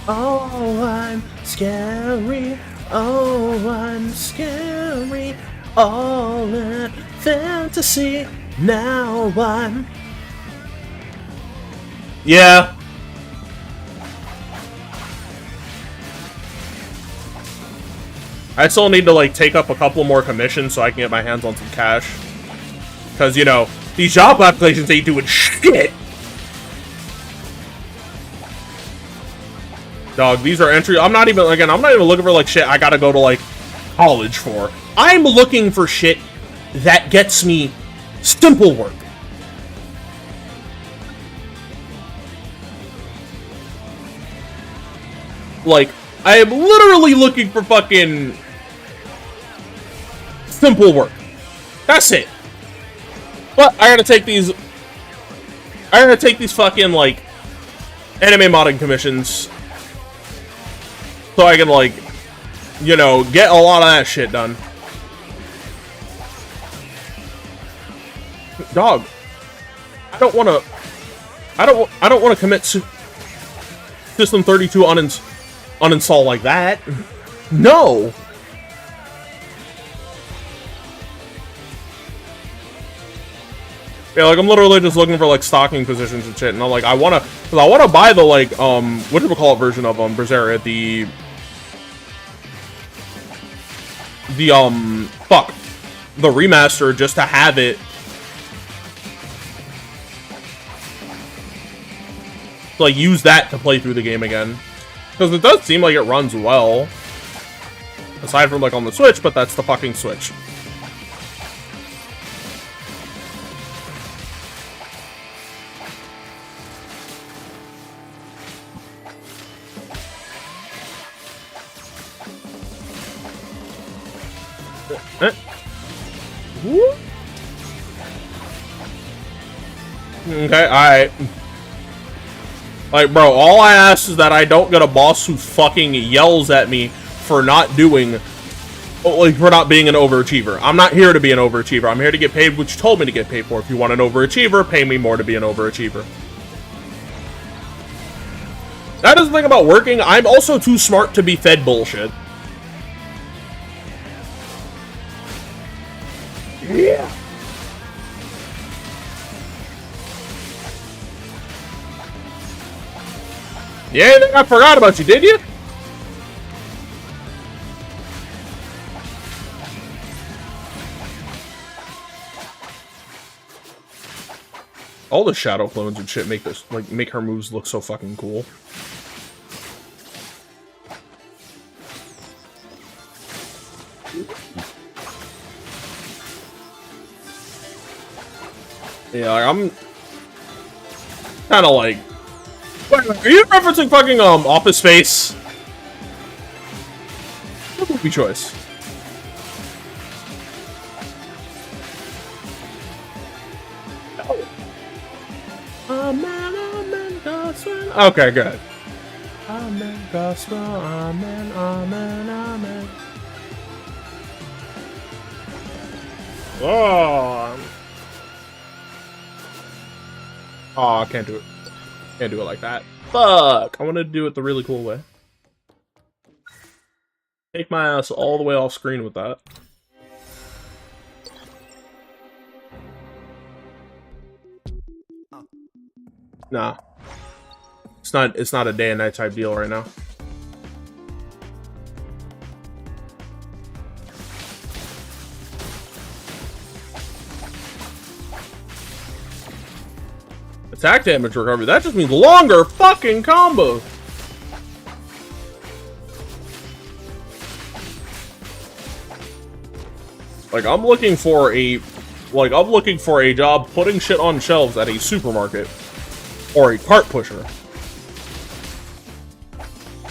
Oh, I'm scary. Oh, I'm scary. All in fantasy. Now I'm... Yeah. I still need to, like, take up a couple more commissions so I can get my hands on some cash. Because, you know, these job applications ain't doing shit. Dog, these are entry. I'm not even looking for, like, shit I gotta go to, like, college for. I'm looking for shit that gets me simple work. Like, I am literally looking for fucking simple work. That's it. But I gotta take these fucking, like, anime modding commissions so I can, like, you know, get a lot of that shit done. Dog, I don't want to commit System 32 uninstall like that. No. Yeah, like, I'm literally just looking for, like, stocking positions and shit, and I'm like, I wanna buy the, like, whatchamacallit version of Berseria, the remaster, just to have it. To, like, use that to play through the game again. Because it does seem like it runs well. Aside from, like, on the Switch, but that's the fucking Switch. Okay, alright. Like, bro, all I ask is that I don't get a boss who fucking yells at me for not doing... Like, for not being an overachiever. I'm not here to be an overachiever. I'm here to get paid what you told me to get paid for. If you want an overachiever, pay me more to be an overachiever. That is the thing about working. I'm also too smart to be fed bullshit. Yeah. You didn't think I forgot about you, did you? All the shadow clones and shit make this, like, make her moves look so fucking cool. Yeah, like, I'm kind of like... Wait, are you referencing fucking, Office Space? What movie choice? Amen, gospel. Okay, good. Amen, gospel, amen, amen, amen. Oh, I can't do it. Can't do it like that. Fuck! I want to do it the really cool way. Take my ass all the way off screen with that. Nah. It's not a day and night type deal right now. Attack damage recovery. That just means longer fucking combos. Like, I'm looking for a job putting shit on shelves at a supermarket or a cart pusher.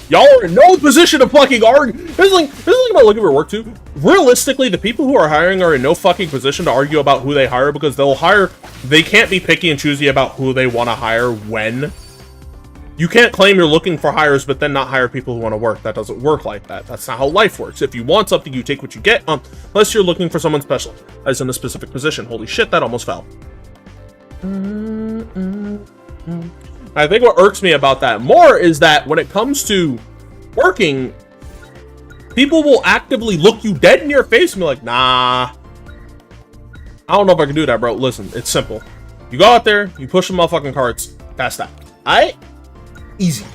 Y'all are in no position to fucking argue. This is the thing about looking for work too. Realistically, the people who are hiring are in no fucking position to argue about who they hire because they can't be picky and choosy about who they want to hire when. You can't claim you're looking for hires, but then not hire people who want to work. That doesn't work like that. That's not how life works. If you want something, you take what you get, unless you're looking for someone special, as in a specific position. Holy shit, that almost fell. I think what irks me about that more is that when it comes to working, people will actively look you dead in your face and be like, nah, I don't know if I can do that, bro. Listen, it's simple. You go out there, you push the motherfucking carts, that's that. Alright? Easy.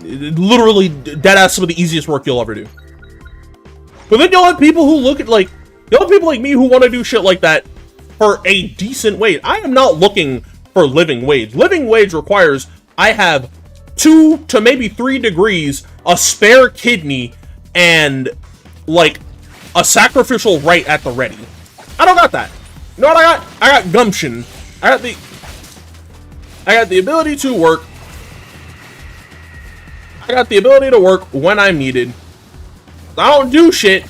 Literally, deadass some of the easiest work you'll ever do. But then you'll have people who look at, like, you'll have people like me who want to do shit like that for a decent wage. I am not looking for living wage. Living wage requires I have 2 to maybe 3 degrees, a spare kidney, and, like, a sacrificial right at the ready. I don't got that. You know what I got? I got gumption. I got the ability to work. I got the ability to work when I'm needed. I don't do shit.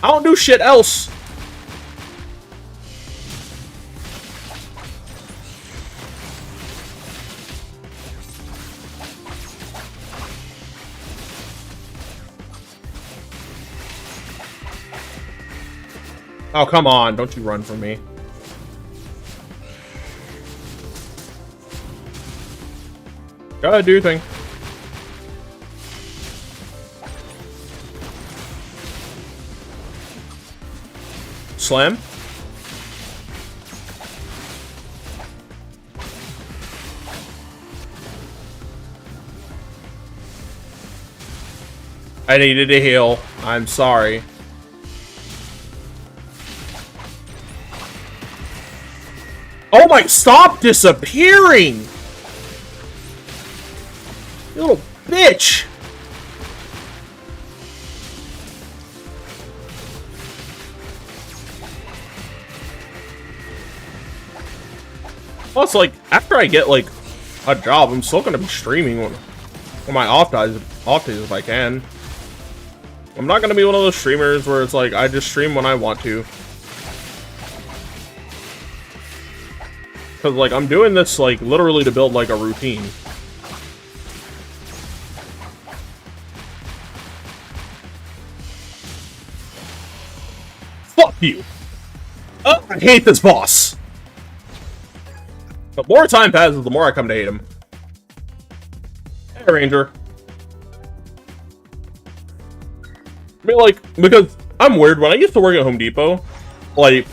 I don't do shit else. Oh, come on. Don't you run from me. Go ahead, do your thing. Slam. I needed a heal. I'm sorry. Oh my, stop disappearing! You little bitch! Plus, like, after I get, like, a job, I'm still gonna be streaming on my off days if I can. I'm not gonna be one of those streamers where it's like, I just stream when I want to. Because, like, I'm doing this, like, literally to build, like, a routine. Fuck you! Oh, I hate this boss! The more time passes, the more I come to hate him. Hey, Ranger. I mean, like, because I'm weird. When I used to work at Home Depot, like,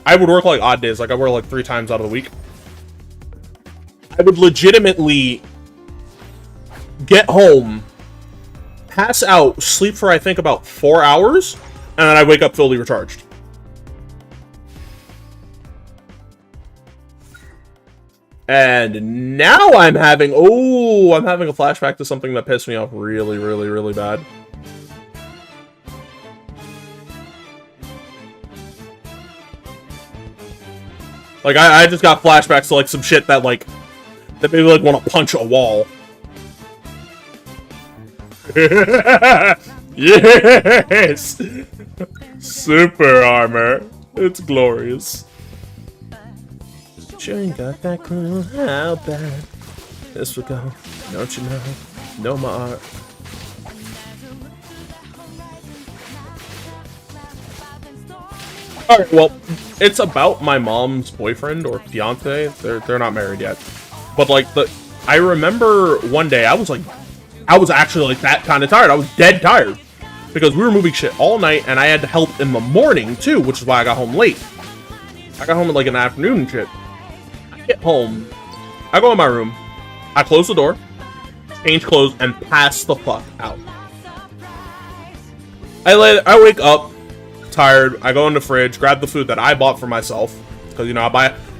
I would work, like, odd days. Like, I work, like, 3 times out of the week. I would legitimately get home, pass out, sleep for, I think, about 4 hours, and then I wake up fully recharged. And now I'm having a flashback to something that pissed me off really, really, really bad. Like, I just got flashbacks to, like, some shit that, like, that made me, like, want to punch a wall. Yes! Super armor. It's glorious. Sure ain't got that clue how bad this would go. Don't you know my art. Alright, well, it's about my mom's boyfriend or fiance. They're not married yet. But, like, I remember one day I was actually, like, that kind of tired. I was dead tired. Because we were moving shit all night, and I had to help in the morning, too, which is why I got home late. I got home at, like, in the afternoon and shit. I get home, I go in my room, I close the door, change clothes, and pass the fuck out. I wake up, tired, I go in the fridge, grab the food that I bought for myself, because, you know,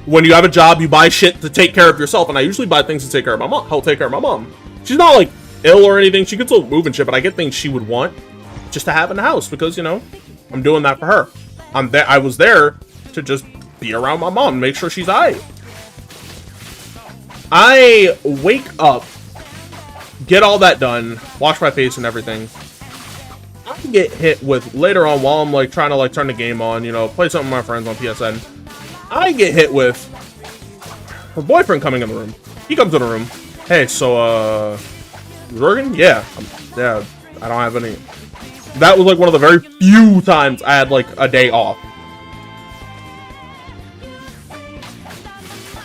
when you have a job, you buy shit to take care of yourself, and I usually buy things to take care of my mom, help take care of my mom. She's not, like, ill or anything, she can still move and shit, but I get things she would want just to have in the house, because, you know, I'm doing that for her. I was there to just be around my mom and make sure she's alright. I wake up get all that done, wash my face and everything. I get hit with, later on, while I'm, like, trying to, like, turn the game on, you know, play something with my friends on PSN. I get hit with her boyfriend coming in the room. He comes in the room. Hey, so, you working? Yeah. Yeah, I don't have any. That was, like, one of the very few times I had, like, a day off.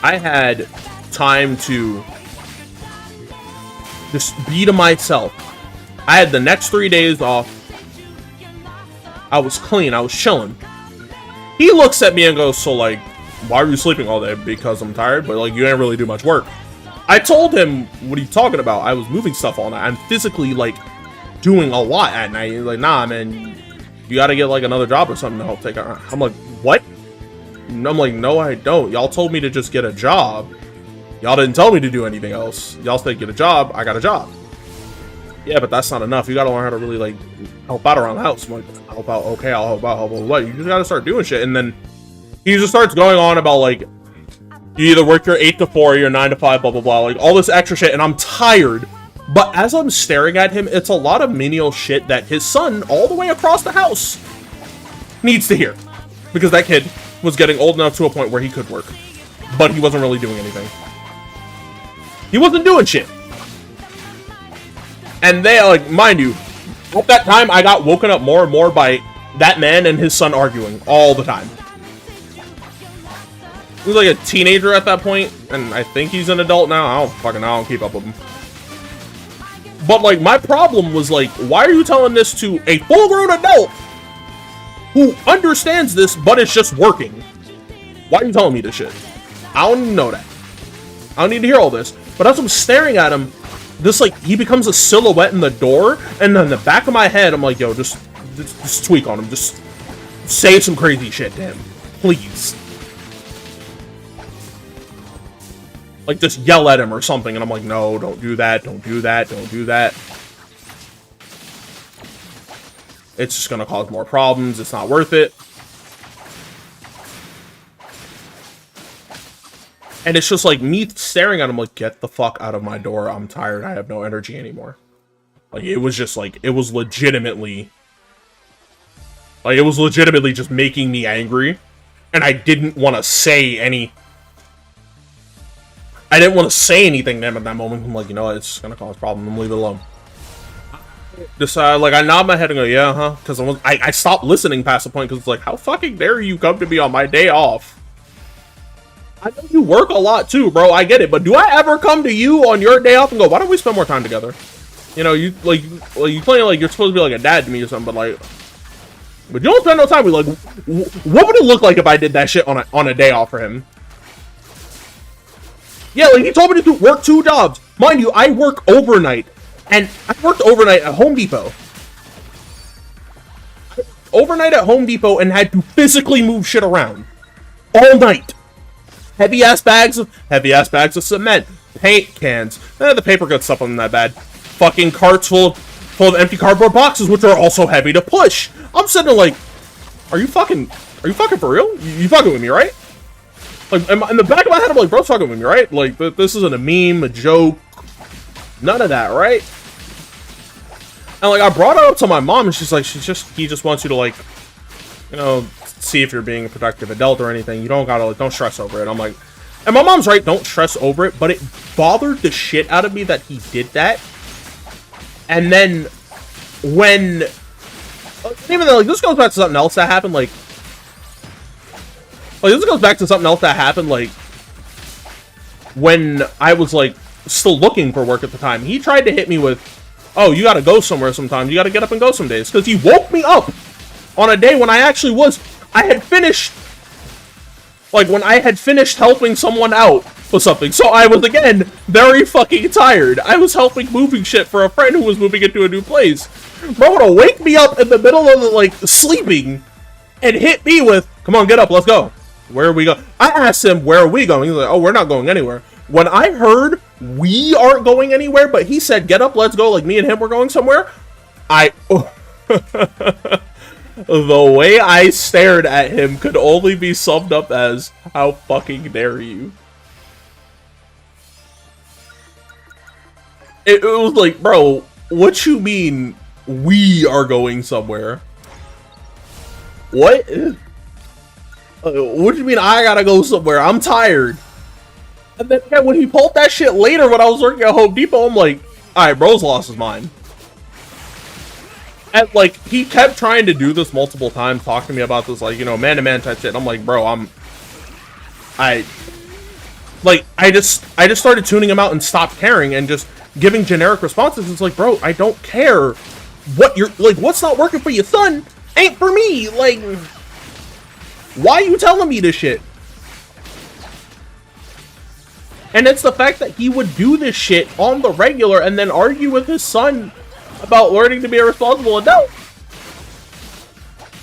I had time to just be to myself. I had the next 3 days off. I was clean. I was chilling. He looks at me and goes, so, like, why are you sleeping all day? Because I'm tired, but, like, you didn't really do much work. I told him, what are you talking about? I was moving stuff all night. I'm physically, like, doing a lot at night. He's like, nah, man, you gotta get, like, another job or something to help take care. I'm like, what? And I'm like, no, I don't. Y'all told me to just get a job. Y'all didn't tell me to do anything else. Y'all said get a job. I got a job. Yeah, but that's not enough. You gotta learn how to really, like, help out around the house. I'm like, help out, okay, I'll help out, help out, what? You just gotta start doing shit. And then he just starts going on about, like, you either work your 8 to 4 or your 9 to 5, blah, blah, blah, like, all this extra shit, and I'm tired. But as I'm staring at him, it's a lot of menial shit that his son, all the way across the house, needs to hear. Because that kid was getting old enough to a point where he could work. But he wasn't really doing anything. He wasn't doing shit. And they, like, mind you, at that time, I got woken up more and more by that man and his son arguing all the time. He was like a teenager at that point, and I think he's an adult now. I don't keep up with him. But, like, my problem was, like, why are you telling this to a full-grown adult who understands this, but it's just working? Why are you telling me this shit? I don't even know that. I don't need to hear all this. But as I'm staring at him, this, like, he becomes a silhouette in the door, and then in the back of my head, I'm like, yo, just tweak on him. Just say some crazy shit to him. Please. Like, just yell at him or something, and I'm like, no, don't do that, don't do that, don't do that. It's just gonna cause more problems, it's not worth it. And it's just like, me staring at him like, get the fuck out of my door, I'm tired, I have no energy anymore. Like, it was just like, it was legitimately just making me angry. And I didn't want to say anything to him at that moment. I'm like, you know what, it's gonna cause a problem, I'm gonna leave it alone. Just, like, I nod my head and go, yeah, huh? Because I stopped listening past the point, because it's like, how fucking dare you come to me on my day off? I know you work a lot too, bro, I get it, but do I ever come to you on your day off and go, why don't we spend more time together? You know, you playing like you're supposed to be like a dad to me or something, but like, but you don't spend no time with, like, what would it look like if I did that shit on a day off for him? Yeah, like, he told me to work 2 jobs. Mind you, I work overnight. And I worked overnight at Home Depot. Overnight at Home Depot and had to physically move shit around. All night. Heavy-ass bags of cement. Paint cans. The paper cuts stuff wasn't that bad. Fucking carts full of empty cardboard boxes, which are also heavy to push. I'm sitting there like, are you fucking for real? You fucking with me, right? Like, in the back of my head, I'm like, bro's fucking with me, right? Like, this isn't a meme, a joke. None of that, right? And, like, I brought it up to my mom, and she's like, he just wants you to, like, you know, see if you're being a productive adult or anything. You don't gotta, like, don't stress over it. I'm like, and my mom's right, don't stress over it, but it bothered the shit out of me that he did that. And then, when, even though, like, this goes back to something else that happened, like, when I was, like, still looking for work at the time, he tried to hit me with, oh, you gotta go somewhere sometimes, you gotta get up and go some days, because he woke me up on a day when I actually had finished helping someone out with something, so I was, again, very fucking tired. I was helping moving shit for a friend who was moving into a new place. Bro would wake me up in the middle of, like, sleeping, and hit me with, come on, get up, let's go. Where are we going? I asked him, where are we going? He's like, oh, we're not going anywhere. When I heard we aren't going anywhere, but he said, get up, let's go, like me and him were going somewhere, the way I stared at him could only be summed up as, how fucking dare you? It was like, bro, what you mean we are going somewhere? What? What do you mean I gotta go somewhere? I'm tired. And then when he pulled that shit later when I was working at Home Depot, I'm like, alright, bro's lost his mind. And like, he kept trying to do this multiple times, talk to me about this, like, you know, man-to-man type shit. And I'm like, bro, I just started tuning him out and stopped caring and just giving generic responses. It's like, bro, I don't care what you're, like, what's not working for your son ain't for me. Like, why are you telling me this shit? And it's the fact that he would do this shit on the regular and then argue with his son about learning to be a responsible adult.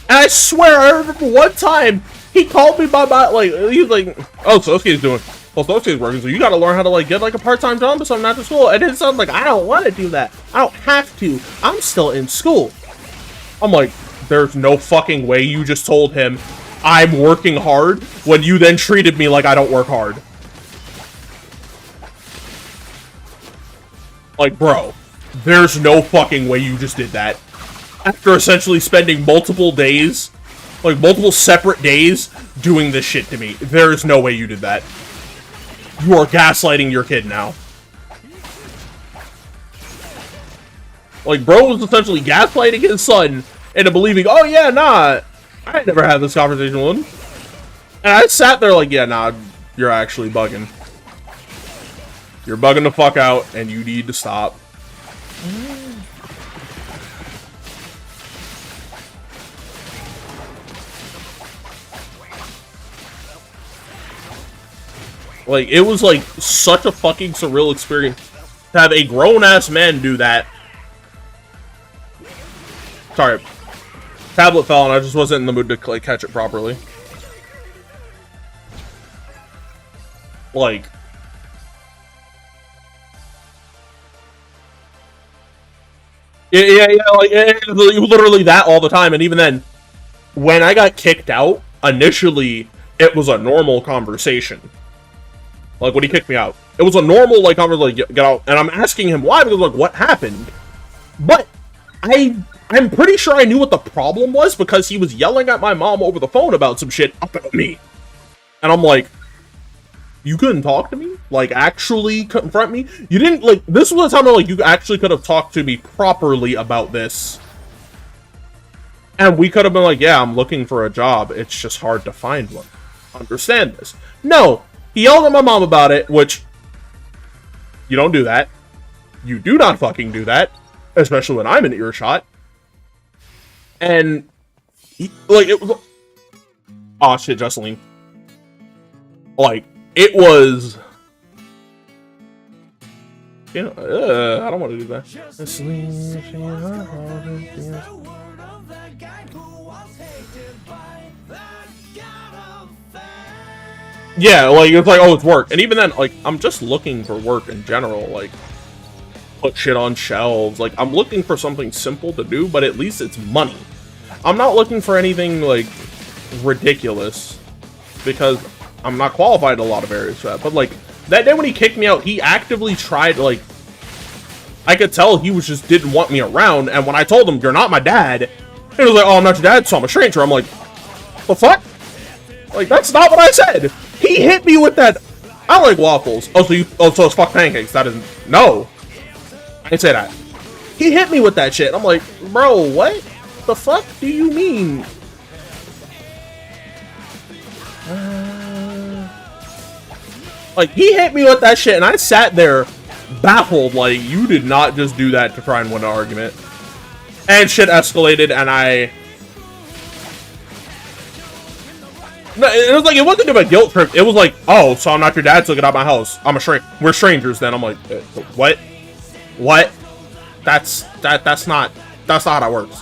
And I swear, I remember one time he called me by my, like, he was like, oh, so Sosuke's doing, well, Sosuke's working, so you gotta learn how to, like, get, like, a part-time job or something after school. And it sounds like, I don't want to do that. I don't have to. I'm still in school. I'm like, there's no fucking way you just told him I'm working hard when you then treated me like I don't work hard. Like, bro, there's no fucking way you just did that. After essentially spending multiple days, like multiple separate days, doing this shit to me. There's no way you did that. You are gaslighting your kid now. Like, bro was essentially gaslighting his son into believing, oh yeah, nah, I never had this conversation with him. And I sat there like, yeah, nah, you're actually bugging. You're bugging the fuck out, and you need to stop. Like, it was like such a fucking surreal experience to have a grown-ass man do that. Sorry. Tablet fell and I just wasn't in the mood to, like, catch it properly. Like, yeah, like, it was literally that all the time. And even then, when I got kicked out, initially, it was a normal conversation. Like, when he kicked me out. It was a normal, like, conversation, like, get out. And I'm asking him why, because, like, what happened? But, I'm pretty sure I knew what the problem was, because he was yelling at my mom over the phone about some shit about me. And I'm like, you couldn't talk to me? Like, actually confront me? You didn't, like, this was a time where, like, you actually could have talked to me properly about this. And we could have been like, yeah, I'm looking for a job. It's just hard to find one. Understand this. No. He yelled at my mom about it, which, you don't do that. You do not fucking do that. Especially when I'm in earshot. And, like, it was, oh shit, Jocelyn. Like, it was, you know, I don't want to do that. Yeah, like, it's like, oh, it's work. And even then, like, I'm just looking for work in general, like, put shit on shelves. Like, I'm looking for something simple to do, but at least it's money. I'm not looking for anything, like, ridiculous, because I'm not qualified in a lot of areas for that. But, like, that day when he kicked me out, he actively tried, like, I could tell he was just didn't want me around. And when I told him, you're not my dad, he was like, oh, I'm not your dad, so I'm a stranger. I'm like, the fuck? Like, that's not what I said. He hit me with that, I like waffles. Oh, so it's fuck pancakes. That isn't, no. I didn't say that. He hit me with that shit. I'm like, bro, what the fuck do you mean? Like, he hit me with that shit, and I sat there baffled, like, you did not just do that to try and win an argument. And shit escalated, and no, it was like, it wasn't even a guilt trip. It was like, oh, so I'm not your dad, so get out of my house. I'm a stranger. We're strangers then. I'm like, what? What? That's not how that works.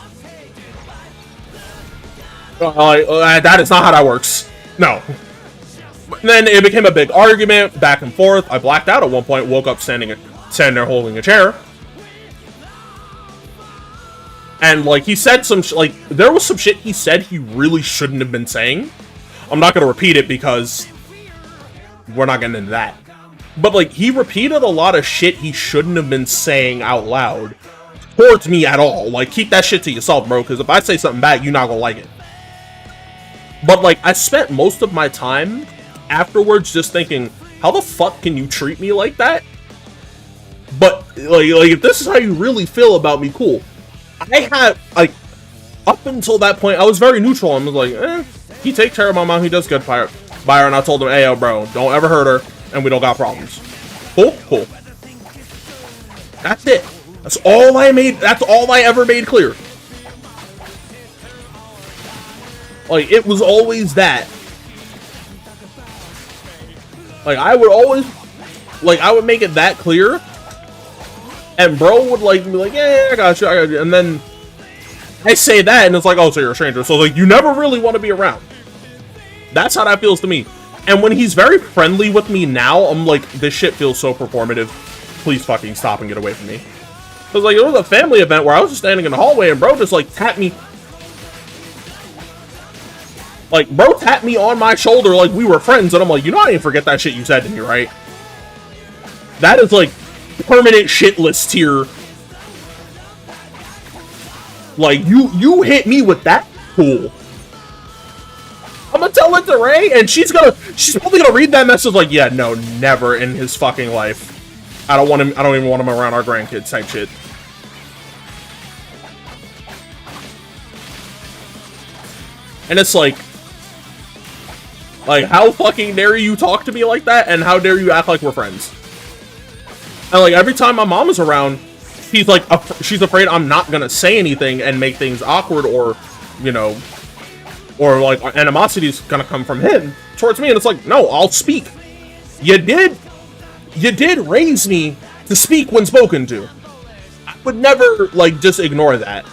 That is not how that works. No. But then it became a big argument, back and forth. I blacked out at one point, woke up standing there holding a chair. And, like, he said some like, there was some shit he said he really shouldn't have been saying. I'm not going to repeat it because we're not getting into that. But, like, he repeated a lot of shit he shouldn't have been saying out loud towards me at all. Like, keep that shit to yourself, bro, because if I say something bad, you're not gonna like it. But, like, I spent most of my time afterwards just thinking, how the fuck can you treat me like that? But, like if this is how you really feel about me, cool. I had, like, up until that point, I was very neutral. I was like, he takes care of my mom, he does good by her, and I told him, hey, yo, bro, don't ever hurt her, and we don't got problems. Cool. That's it. That's all I ever made clear. Like, it was always that. Like, I would make it that clear, and bro would, like, be like, yeah, I got you, and then I say that, and it's like, oh, so you're a stranger, so, like, you never really want to be around. That's how that feels to me. And when he's very friendly with me now, I'm like, this shit feels so performative. Please fucking stop and get away from me. Because, like, it was a family event where I was just standing in the hallway, and bro just, like, tapped me. Like, bro tapped me on my shoulder like we were friends, and I'm like, you know I didn't forget that shit you said to me, right? That is, like, permanent shit list tier. Like, you hit me with that? Cool. I'm gonna tell it to Ray, and she's probably gonna read that message like, yeah, no, never in his fucking life. I don't even want him around our grandkids type shit. And it's like, how fucking dare you talk to me like that, and how dare you act like we're friends? And, like, every time my mom is around, she's like, she's afraid I'm not gonna say anything and make things awkward, or, you know, or, like, animosity is gonna come from him towards me, and it's like, no, I'll speak. You did raise me to speak when spoken to. I would never, like, just ignore that.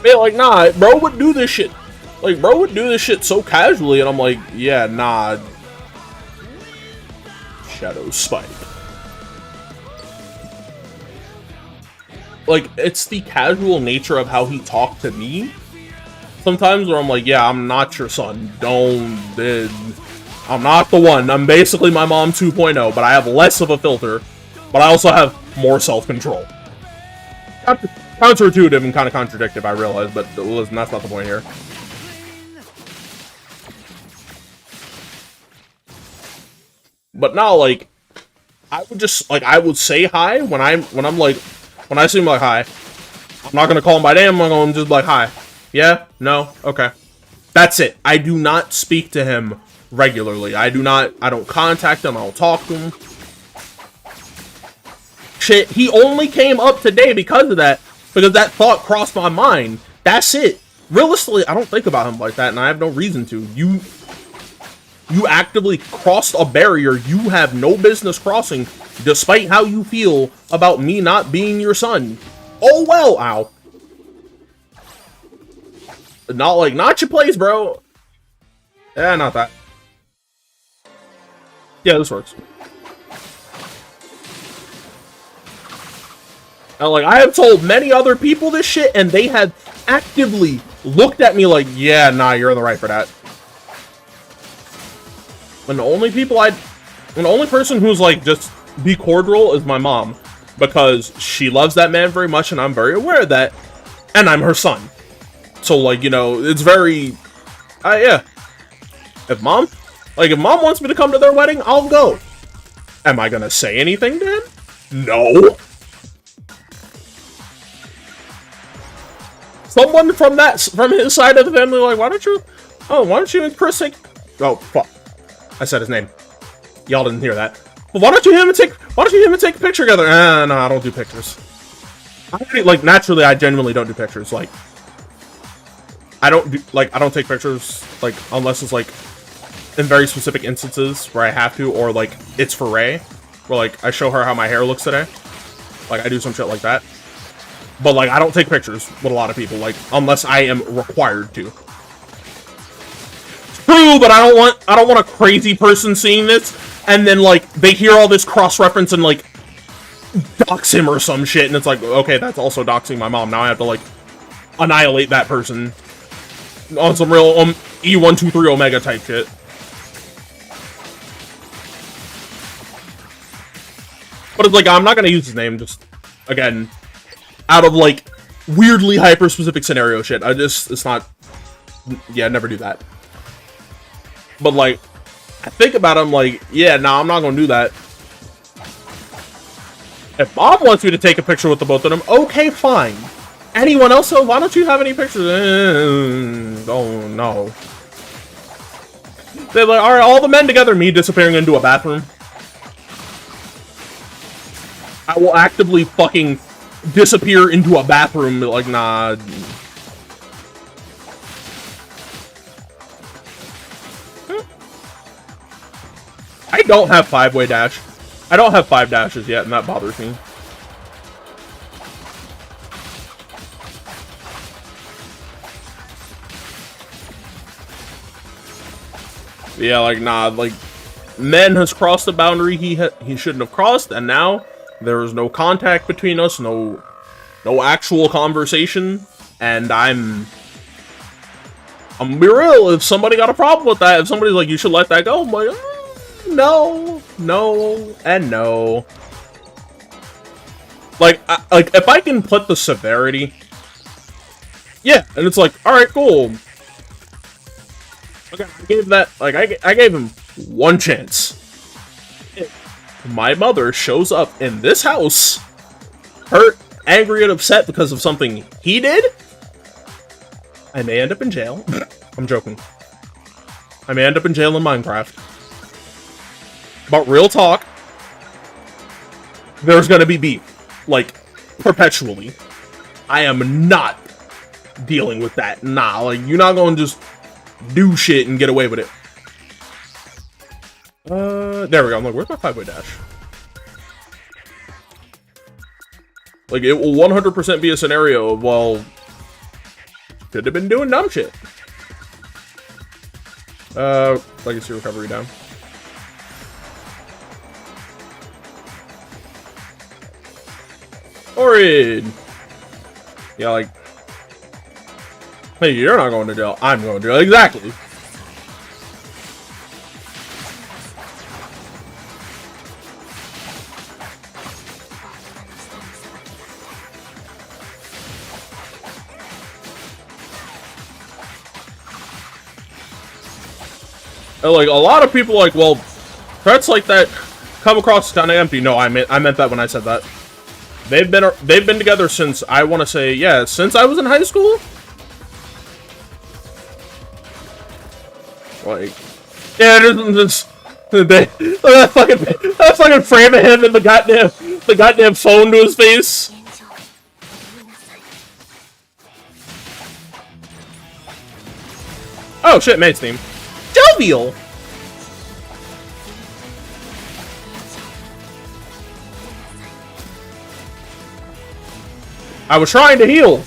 Man, like, nah, bro would do this shit. Like, bro would do this shit so casually, and I'm like, yeah, nah. Shadow Spike. Like, it's the casual nature of how he talked to me sometimes where I'm like, yeah, I'm not your son. I'm not the one. I'm basically my mom 2.0, but I have less of a filter, but I also have more self-control. Counterintuitive and kind of contradictive, I realize, but listen, that's not the point here. But now, like, I would just, like, I would say hi when I see him, like, hi. I'm not gonna call him by name, I'm gonna just be like, hi. Yeah? No? Okay. That's it. I do not speak to him regularly. I don't contact him, I don't talk to him. Shit, he only came up today because of that, because that thought crossed my mind. That's it. Realistically, I don't think about him like that, and I have no reason to. You actively crossed a barrier you have no business crossing, despite how you feel about me not being your son. Oh well, ow. Not your place, bro. Yeah, not that. Yeah, this works. Now, like, I have told many other people this shit, and they have actively looked at me like, yeah, nah, you're in the right for that. And the only person who's, like, just be cordial is my mom. Because she loves that man very much, and I'm very aware of that. And I'm her son. So, like, you know, it's very... yeah. If mom wants me to come to their wedding, I'll go. Am I gonna say anything to him? No. Someone from his side of the family, like, why don't you and Chris take... Oh, fuck. I said his name. Y'all didn't hear that. Well, why don't you him and take a picture together? No, I don't do pictures. Naturally, I genuinely don't do pictures. Like, I don't take pictures, like, unless it's, like, in very specific instances where I have to, or, like, it's for Ray, where, like, I show her how my hair looks today. Like, I do some shit like that. But, like, I don't take pictures with a lot of people, like, unless I am required to. True, but I don't want a crazy person seeing this, and then, like, they hear all this cross-reference and, like, dox him or some shit, and it's like, okay, that's also doxing my mom. Now I have to, like, annihilate that person on some real E123 Omega type shit. But it's like, I'm not gonna use his name, just, again, out of, like, weirdly hyper-specific scenario shit. It's not, yeah, never do that. But, like, I think about it, I'm like, yeah, nah, I'm not gonna do that. If Mom wants me to take a picture with the both of them, okay, fine. Anyone else, though, why don't you have any pictures? Oh, no. They're like, alright, all the men together, me disappearing into a bathroom. I will actively fucking disappear into a bathroom, like, nah. I don't have 5-way dash. I don't have 5 dashes yet, and that bothers me. Yeah, like, nah, like, Men has crossed the boundary he shouldn't have crossed, and now there is no contact between us, no actual conversation, and I'm gonna be real, if somebody got a problem with that, if somebody's like, you should let that go, I'm like, no, and no. Like, if I can put the severity, yeah, and it's like, alright, cool. Okay, I gave that, like, I gave him one chance. If my mother shows up in this house, hurt, angry, and upset because of something he did, I may end up in jail. I'm joking. I may end up in jail in Minecraft. But real talk, there's gonna be beef. Like, perpetually. I am not dealing with that. Nah, like, you're not gonna just do shit and get away with it. There we go. I'm like, where's my 5-way dash? Like, it will 100% be a scenario of, well, could have been doing dumb shit. Legacy recovery down. Horrid! Yeah, like, hey, you're not going to jail. I'm going to jail. Exactly. And like, a lot of people like, well, threats like that come across kind of empty. No, I meant that when I said that. They've been together since, I want to say, yeah, since I was in high school. Like, yeah, it isn't just that fucking frame of him and the goddamn phone to his face. Oh shit, mate's team. Jovial. I was trying to heal.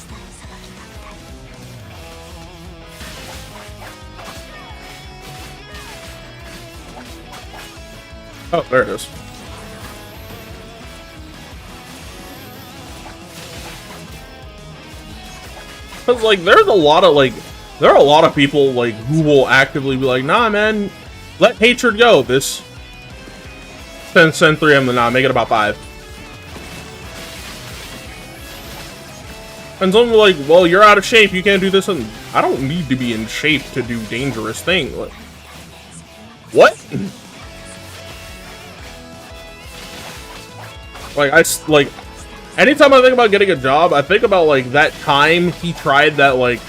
Oh, there it is. Cause like, there are a lot of people like who will actively be like, nah, man, let hatred go. This send 3 of them, nah, make it about 5. And someone like, well, you're out of shape, you can't do this, and I don't need to be in shape to do dangerous things. Like, what? Like, anytime I think about getting a job, I think about, like, that time he tried that, like,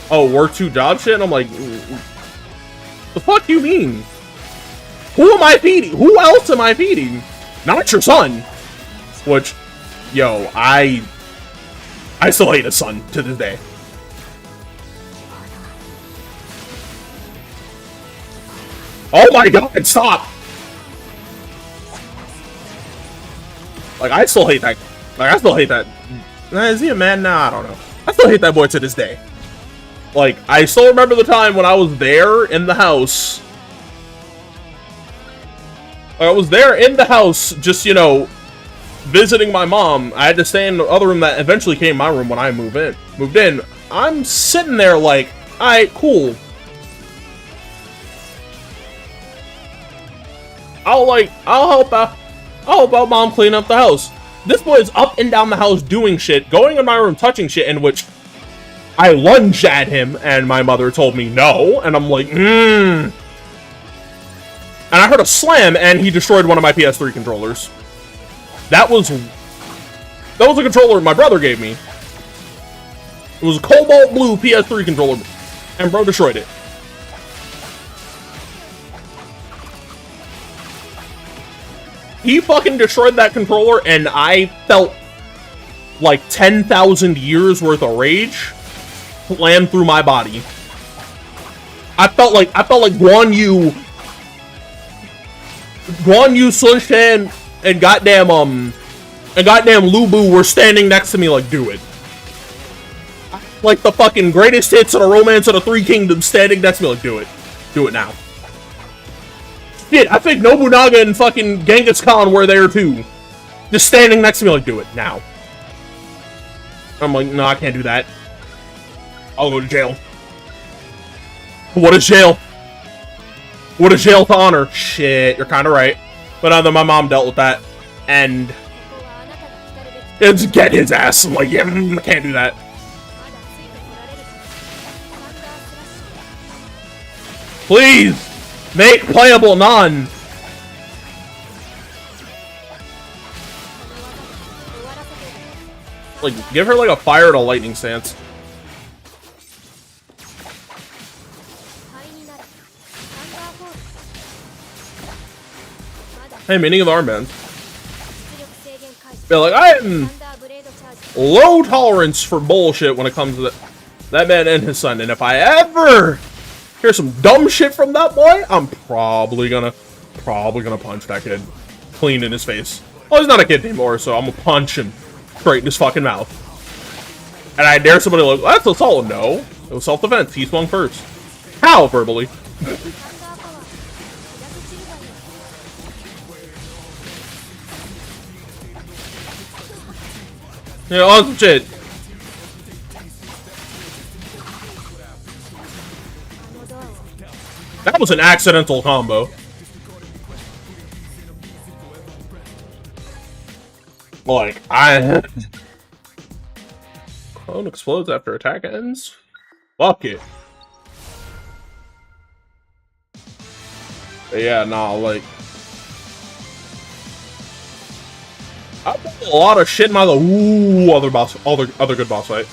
oh, work 2 job shit, and I'm like, the fuck you mean? Who am I feeding? Who else am I feeding? Not your son. Which, yo, I still hate his son to this day. Oh my god, stop! Like, I still hate that. Like, I still hate that. Is he a man? Nah, I don't know. I still hate that boy to this day. Like, I still remember the time when I was there in the house. I was there in the house, just, you know, visiting my mom. I had to stay in the other room that eventually became my room when I moved in. I'm sitting there like, alright, cool. I'll help out mom clean up the house. This boy is up and down the house doing shit, going in my room, touching shit, in which I lunged at him, and my mother told me no, and I'm like, And I heard a slam, and he destroyed one of my PS3 controllers. That was a controller my brother gave me. It was a cobalt blue PS3 controller, and bro destroyed it. He fucking destroyed that controller, and I felt like 10,000 years worth of rage land through my body. I felt like Guan Yu, Sun Shan, and goddamn Lu Bu were standing next to me like, do it. Like the fucking greatest hits of the Romance of the Three Kingdoms standing next to me like, do it. Do it now. Shit, I think Nobunaga and fucking Genghis Khan were there too. Just standing next to me like, do it now. I'm like, no, I can't do that. I'll go to jail. What is jail? What is jail to honor? Shit, you're kind of right. But then my mom dealt with that. And it's get his ass. I'm like, yeah, I can't do that. Please! Make playable none! Like, give her like a fire to lightning stance. Hey, meaning of the armband. Yeah, like, I am low tolerance for bullshit when it comes to that man and his son. And if I ever hear some dumb shit from that boy, I'm probably gonna punch that kid clean in his face. Well, he's not a kid anymore, so I'm gonna punch him straight in his fucking mouth. And I dare somebody like, that's assault. No, it was self-defense. He swung first. How? Verbally. Yeah, awesome shit. That was an accidental combo. Like, clone explodes after attack ends? Fuck it. But yeah, nah, like, I put a lot of shit in my other good boss fight.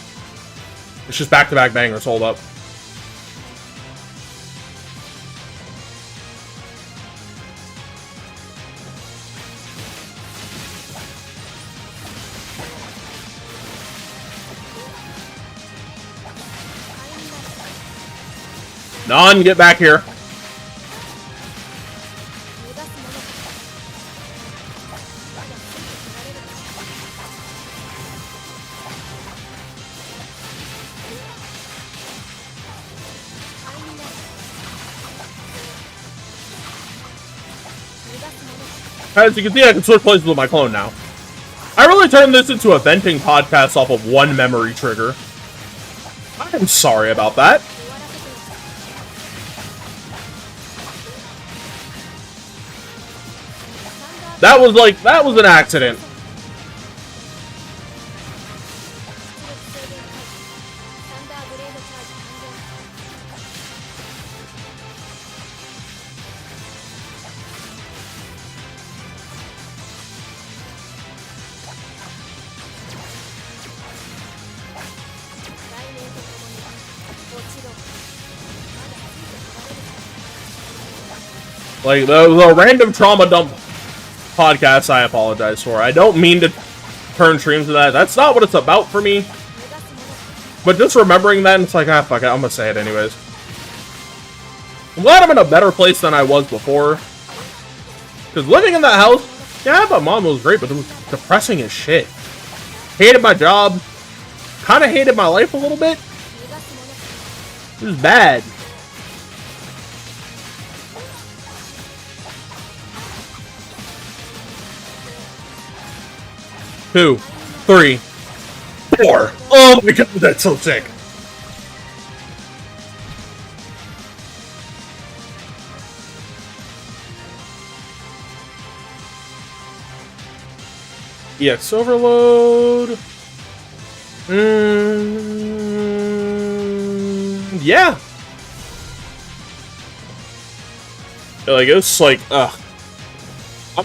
It's just back-to-back bangers, hold up. None, get back here. As you can see, I can switch places with my clone now. I really turned this into a venting podcast off of one memory trigger. I'm sorry about that. That was an accident. Like, the random trauma dump podcast, I apologize for. I don't mean to turn streams to that. That's not what it's about for me. But just remembering that, it's like, ah, fuck it, I'm gonna say it anyways. I'm glad I'm in a better place than I was before. Because living in that house, yeah, my mom was great, but it was depressing as shit. Hated my job. Kind of hated my life a little bit. It was bad. 2, 3, 4. Oh my god, that's so sick. EX overload. Yeah. Like, it's like, I'm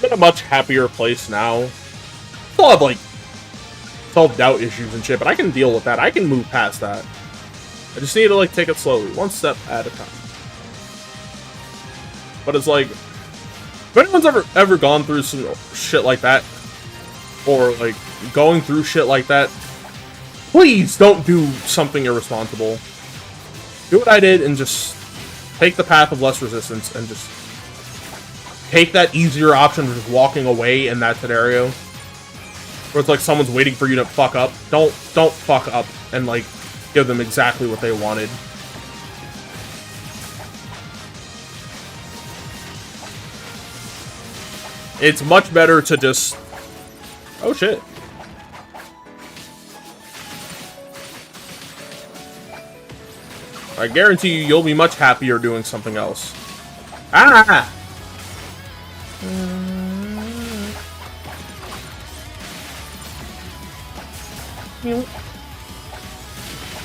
in a much happier place now. Still have, like, self-doubt issues and shit, but I can deal with that. I can move past that. I just need to, like, take it slowly, one step at a time. But it's like, if anyone's ever gone through some shit like that, or, like, going through shit like that, please don't do something irresponsible. Do what I did and just take the path of less resistance and just take that easier option of just walking away in that scenario. Where it's like someone's waiting for you to fuck up. Don't fuck up and, like, give them exactly what they wanted. It's much better to just... Oh, shit. I guarantee you, you'll be much happier doing something else. Ah!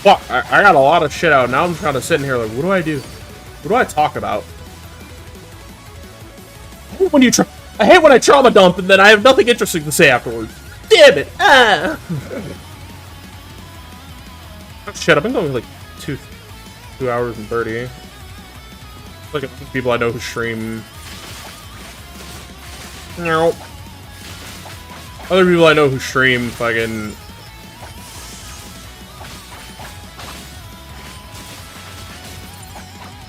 Fuck, I got a lot of shit out. Now I'm kind of sitting here like, what do I do? What do I talk about? I hate when I trauma dump and then I have nothing interesting to say afterwards. Damn it! Ah! Oh, shit, I've been going like 2 hours and 30. Look at people I know who stream. No. Other people I know who stream fucking...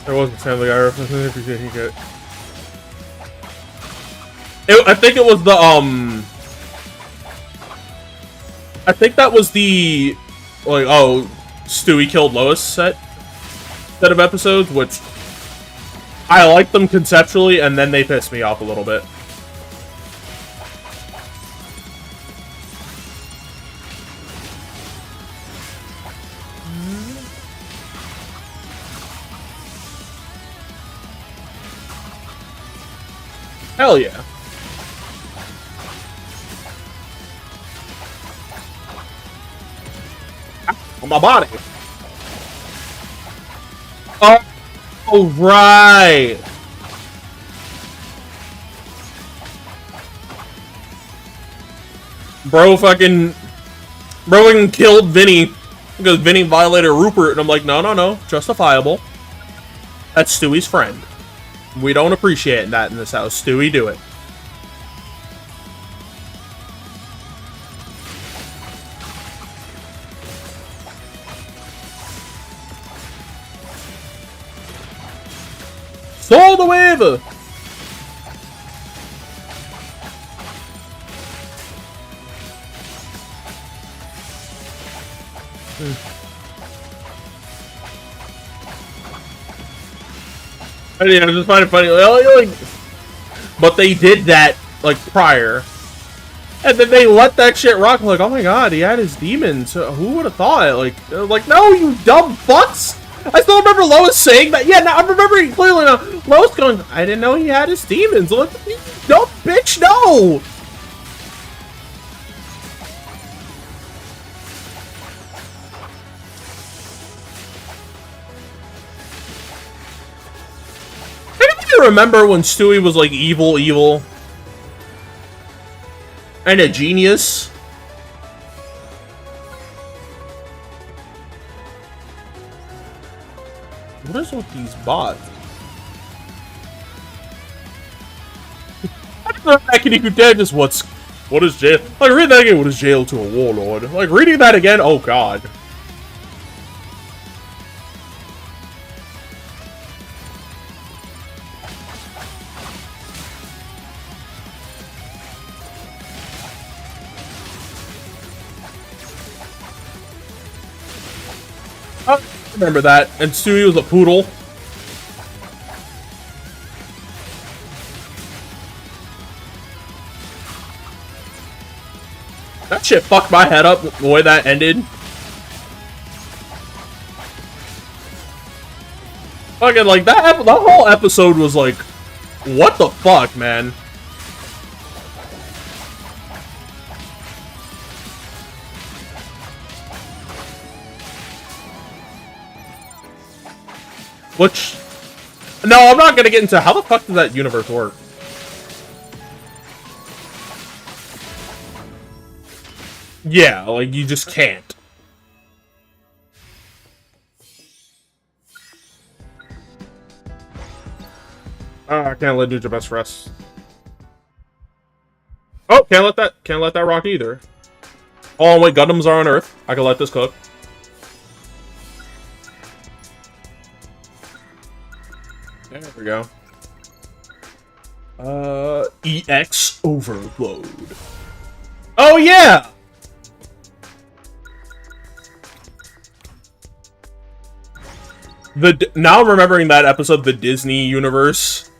There was a Family Guy reference. I think it was the, I think that was the, like, oh, Stewie killed Lois set of episodes, which I like them conceptually, and then they pissed me off a little bit. Hell yeah. On my body. Oh, right. Bro fucking killed Vinny because Vinny violated Rupert, and I'm like, no, justifiable. That's Stewie's friend. We don't appreciate that in this house. Stewie, do it. Soul the wave! I just find it funny. Like, but they did that, like, prior. And then they let that shit rock. I'm like, oh my god, he had his demons. Who would have thought? Like, no, you dumb fucks! I still remember Lois saying that. Yeah, now I'm remembering clearly now. Lois going, I didn't know he had his demons. I'm like, you dumb bitch, no! I remember when Stewie was like evil and a genius. What is with these bots? Back in you dead is what is jail? Like, read that again. What is jail to a warlord? Like, reading that again. Oh god. I remember that. And Stewie was a poodle. That shit fucked my head up the way that ended. Fucking, like, that whole episode was like, what the fuck, man? Which, no, I'm not gonna get into how the fuck does that universe work. Yeah, like, you just can't. I can't let Ninja Best rest. Oh, can't let that rock either. Oh wait, Gundams are on Earth. I can let this cook. There we go. EX Overload. Oh yeah! Now I'm remembering that episode, the Disney universe.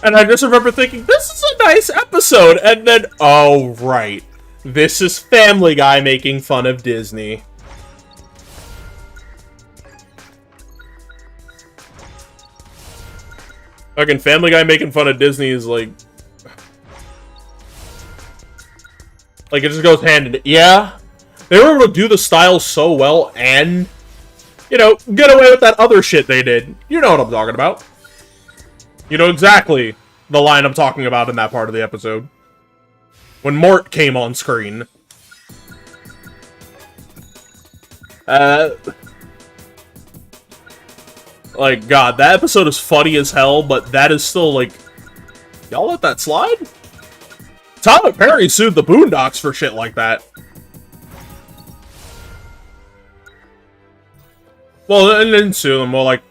And I just remember thinking, this is a nice episode. And then, oh, right. This is Family Guy making fun of Disney. Fucking Family Guy making fun of Disney is like... Like, it just goes hand in... Yeah. They were able to do the style so well and, you know, get away with that other shit they did. You know what I'm talking about. You know exactly the line I'm talking about in that part of the episode. When Mort came on screen. Like, God, that episode is funny as hell, but that is still, like... Y'all let that slide? Tyler Perry sued the Boondocks for shit like that. Well, and didn't sue them, well, like...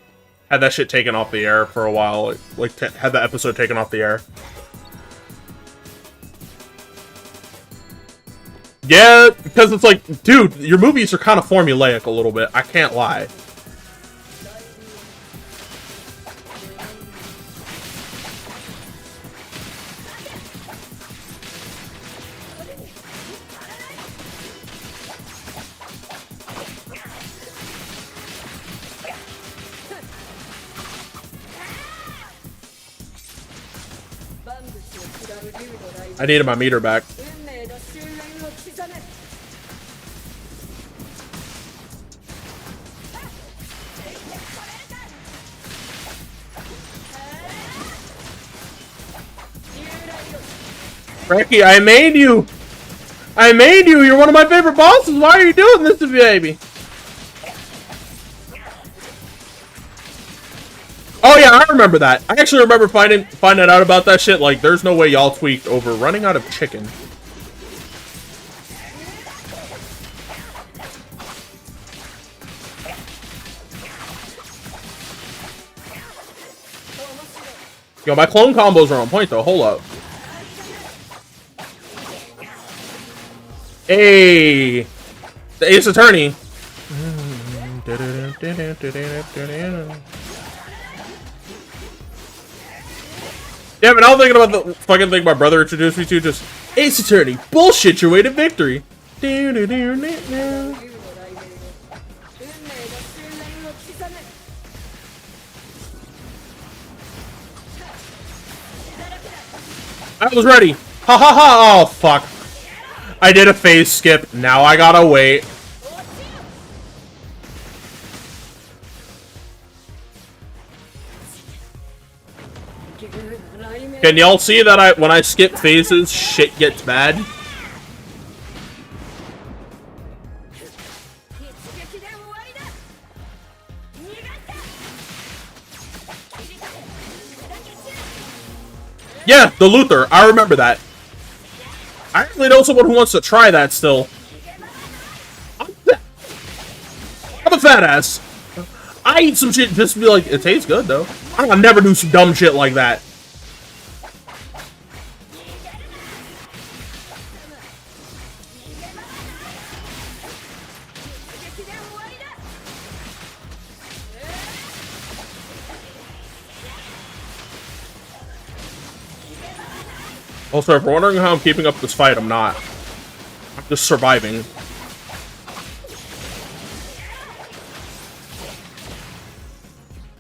Had that shit taken off the air for a while. Like had that episode taken off the air. Yeah, because it's like, dude, your movies are kind of formulaic a little bit. I can't lie. I needed my meter back. Frankie, I made you! I made you! You're one of my favorite bosses! Why are you doing this to me, baby? Oh yeah, I remember that. I actually remember finding out about that shit. Like, there's no way y'all tweaked over running out of chicken. Yo, my clone combos are on point though. Hold up. Hey, the Ace Attorney. Yeah, but now I'm thinking about the fucking thing my brother introduced me to, just Ace Attorney, bullshit your way to victory. I was ready. Ha ha ha! Oh fuck! I did a phase skip. Now I gotta wait. Can y'all see that when I skip phases, shit gets bad? Yeah, the Luther. I remember that. I actually know someone who wants to try that still. I'm a fat ass. I eat some shit just to be like, it tastes good though. I'll never do some dumb shit like that. Also, if you're wondering how I'm keeping up this fight, I'm not. I'm Just surviving.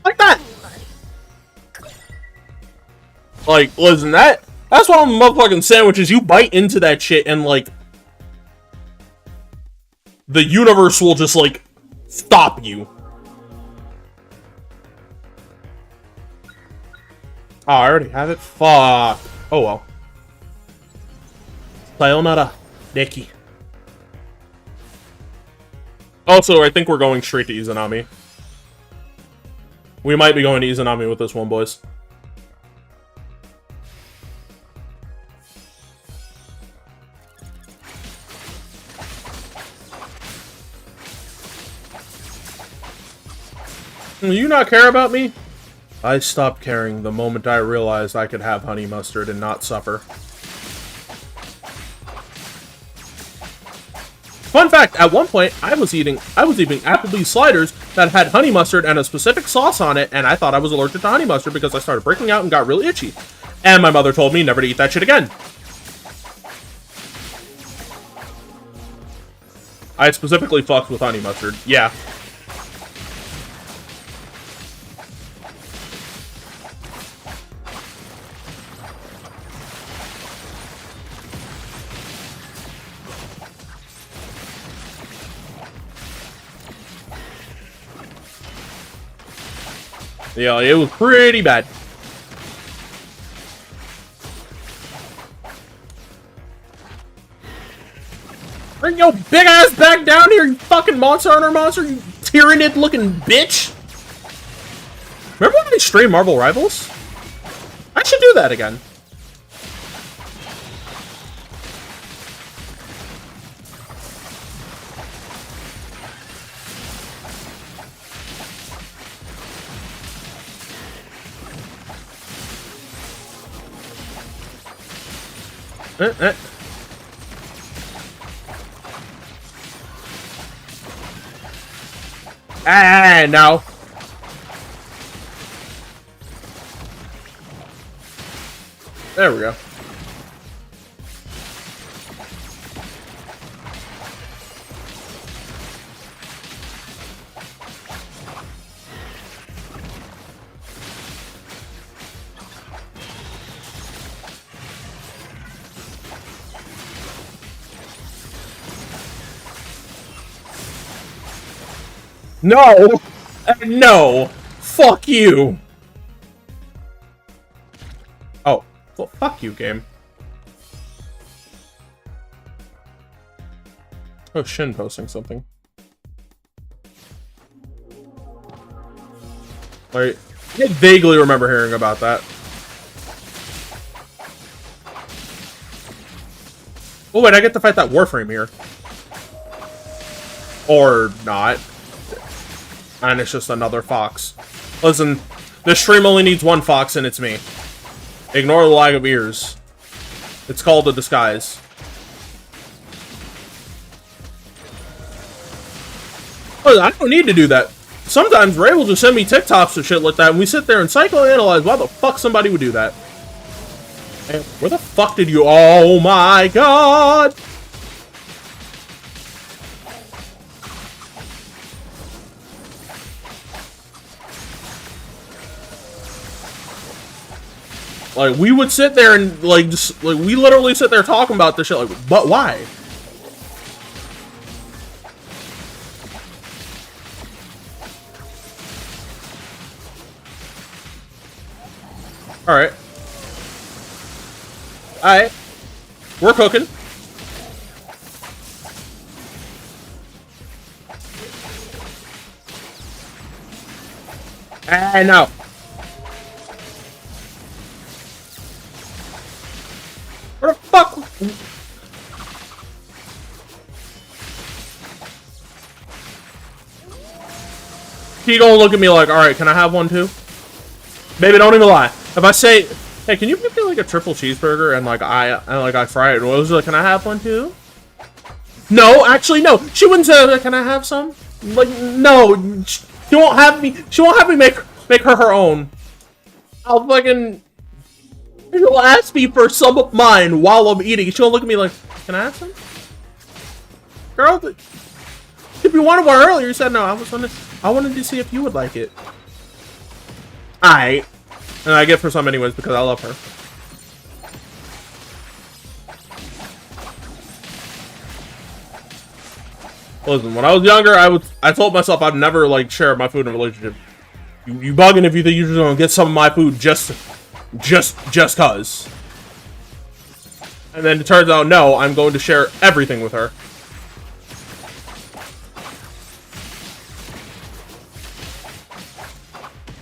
Like that! Like, listen, that's one of the motherfucking sandwiches. You bite into that shit and, like, the universe will just, like, stop you. Oh, I already have it? Fuck. Oh, well. Sayonara, Neki. Also, I think we're going straight to Izanami. We might be going to Izanami with this one, boys. Do you not care about me? I stopped caring the moment I realized I could have honey mustard and not suffer. Fun fact, at one point, I was eating Applebee's sliders that had honey mustard and a specific sauce on it, and I thought I was allergic to honey mustard because I started breaking out and got really itchy. And my mother told me never to eat that shit again. I specifically fucked with honey mustard. Yeah. Yeah, it was pretty bad. Bring your big ass back down here, you fucking Monster Hunter monster, you tyrannid looking bitch! Remember when they streamed Marvel Rivals? I should do that again. No. There we go. No! No! Fuck you! Oh. Well, fuck you, game. Oh, Shin posting something. Like, I vaguely remember hearing about that. Oh, wait, I get to fight that Warframe here. Or not. And it's just another fox. Listen, this stream only needs one fox, and it's me. Ignore the lag of ears. It's called a disguise. Oh, I don't need to do that. Sometimes Ray will just send me TikToks or shit like that, and we sit there and psychoanalyze why the fuck somebody would do that. And where the fuck did you... Oh my god! Like, we would sit there and, like, just, like, we literally sit there talking about this shit, like, but why? Alright. Alright. We're cooking. And no. Where the fuck? He gonna look at me like, alright, can I have one too? Baby, don't even lie. If I say, hey, can you make me like a triple cheeseburger and like I fry it in oil, like, can I have one too? No, actually no. She wouldn't say, like, can I have some? Like, no. She won't have me make her own. I'll fucking... She'll ask me for some of mine while I'm eating. She'll look at me like, can I have some? Girl, if you wanted one earlier, you said no. I wanted to see if you would like it. Alright. And I get for some anyways because I love her. Listen, when I was younger, I told myself I'd never like share my food in a relationship. You bugging if you think you're just gonna get some of my food just cause. And then it turns out no, I'm going to share everything with her.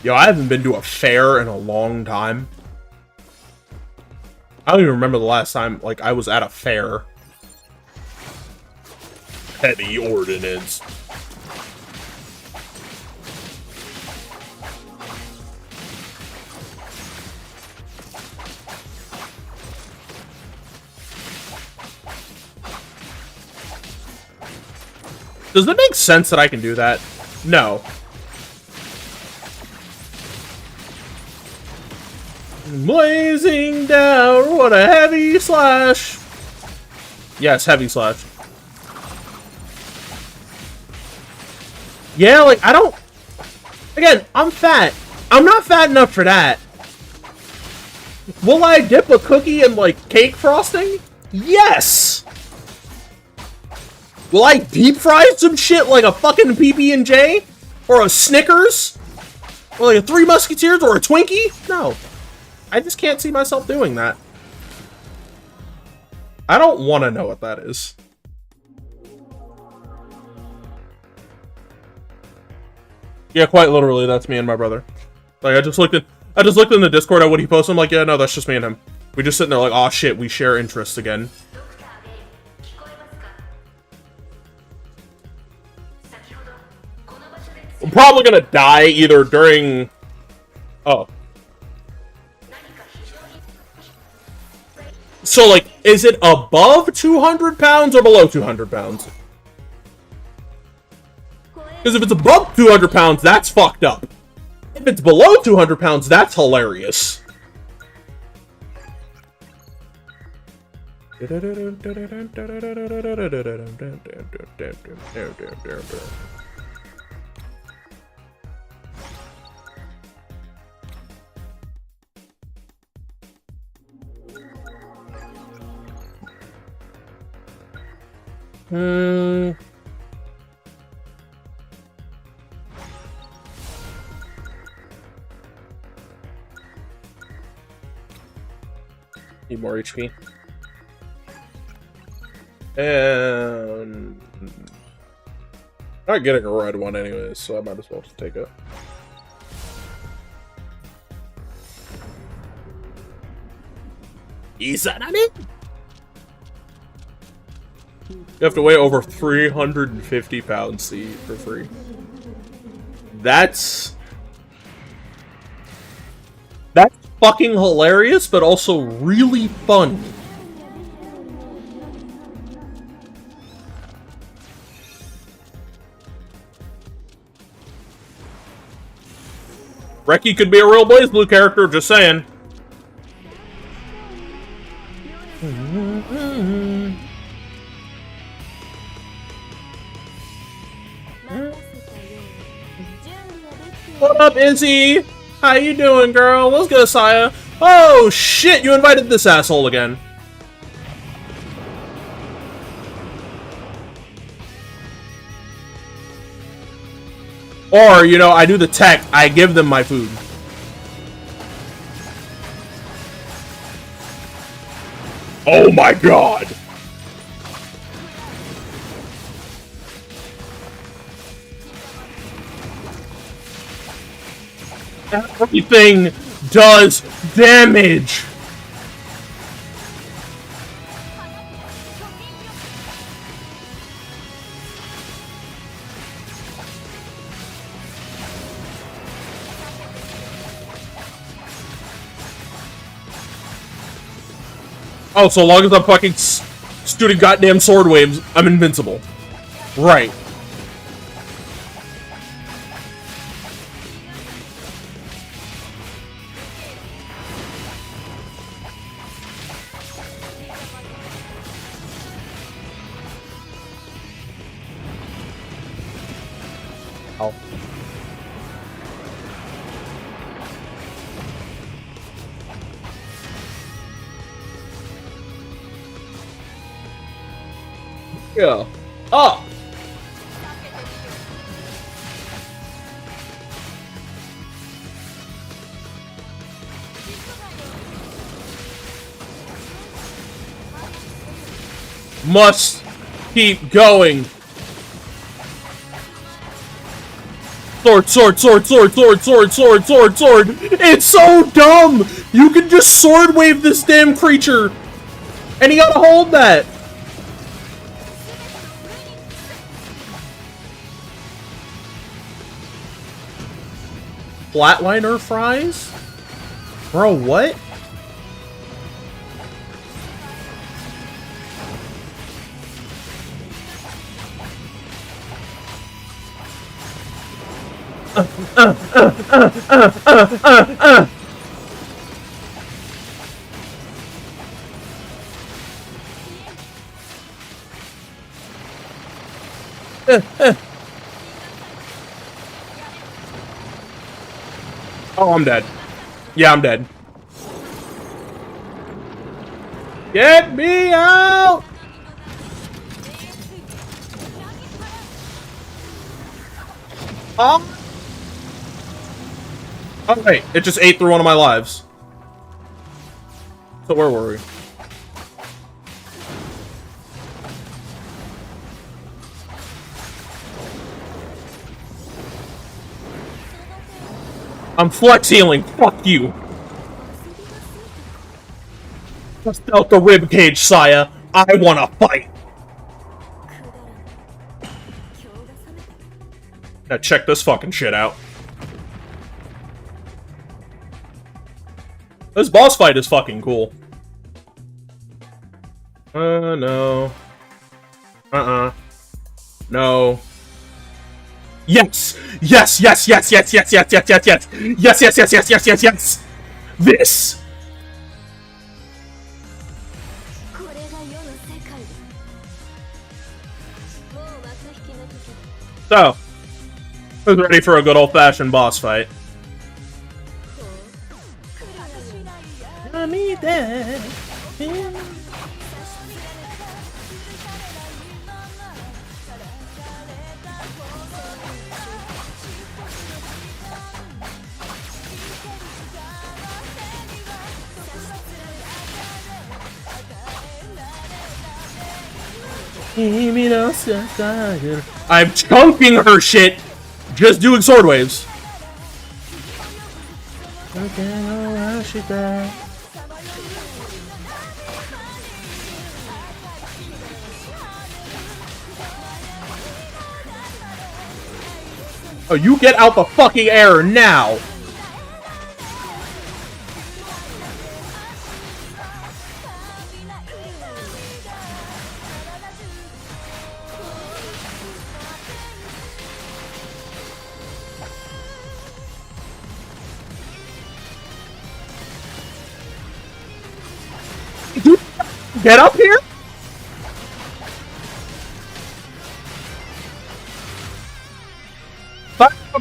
Yo, I haven't been to a fair in a long time. I don't even remember the last time, like, I was at a fair. Heavy ordnance. Does it make sense that I can do that? No. Blazing down, what a heavy slash. Yes, heavy slash. Yeah, like, I don't... Again, I'm fat. I'm not fat enough for that. Will I dip a cookie in, like, cake frosting? Yes! Will I deep fry some shit like a fucking PB&J? Or a Snickers? Or like a Three Musketeers or a Twinkie? No. I just can't see myself doing that. I don't want to know what that is. Yeah, quite literally, that's me and my brother. Like, I just looked in the Discord at what he posted. I'm like, yeah, no, that's just me and him. We just sitting there like, oh shit, we share interests again. I'm probably gonna die either during... Oh. So, like, is it above 200 pounds or below 200 pounds? Because if it's above 200 pounds, that's fucked up. If it's below 200 pounds, that's hilarious. Need more HP. And... I'm not getting a red one anyways, so I might as well just take it. Izanami? You have to weigh over 350 pounds to eat for free. That's fucking hilarious, but also really fun. Reki could be a real BlazBlue character, just saying. What up, Izzy? How you doing, girl? What's good, Saya? Oh, shit, you invited this asshole again. Or, you know, I do the tech, I give them my food. Oh my god! Everything does damage! Oh, so long as I'm fucking shooting goddamn sword waves, I'm invincible. Right. Ow. Yeah. Up! Must keep going. Sword, sword, sword, sword, sword, sword, sword, sword, sword. It's so dumb! You can just sword wave this damn creature. And you gotta hold that. Flatliner fries? Bro, what? Oh, I'm dead. Yeah, I'm dead. Get me out! Oh, wait, it just ate through one of my lives. So where were we? I'm flex healing. Fuck you. Bust out the ribcage, Saya. I wanna fight. Now check this fucking shit out. This boss fight is fucking cool. No. No. Yes! Yes, yes, yes, yes, yes, yes, yes, yes, yes! Yes, yes, yes, yes, yes, yes, yes! This! So, who's ready for a good old-fashioned boss fight? I need that. I'm chunking her shit! Just doing sword waves. Oh, you get out the fucking air now! Get up here?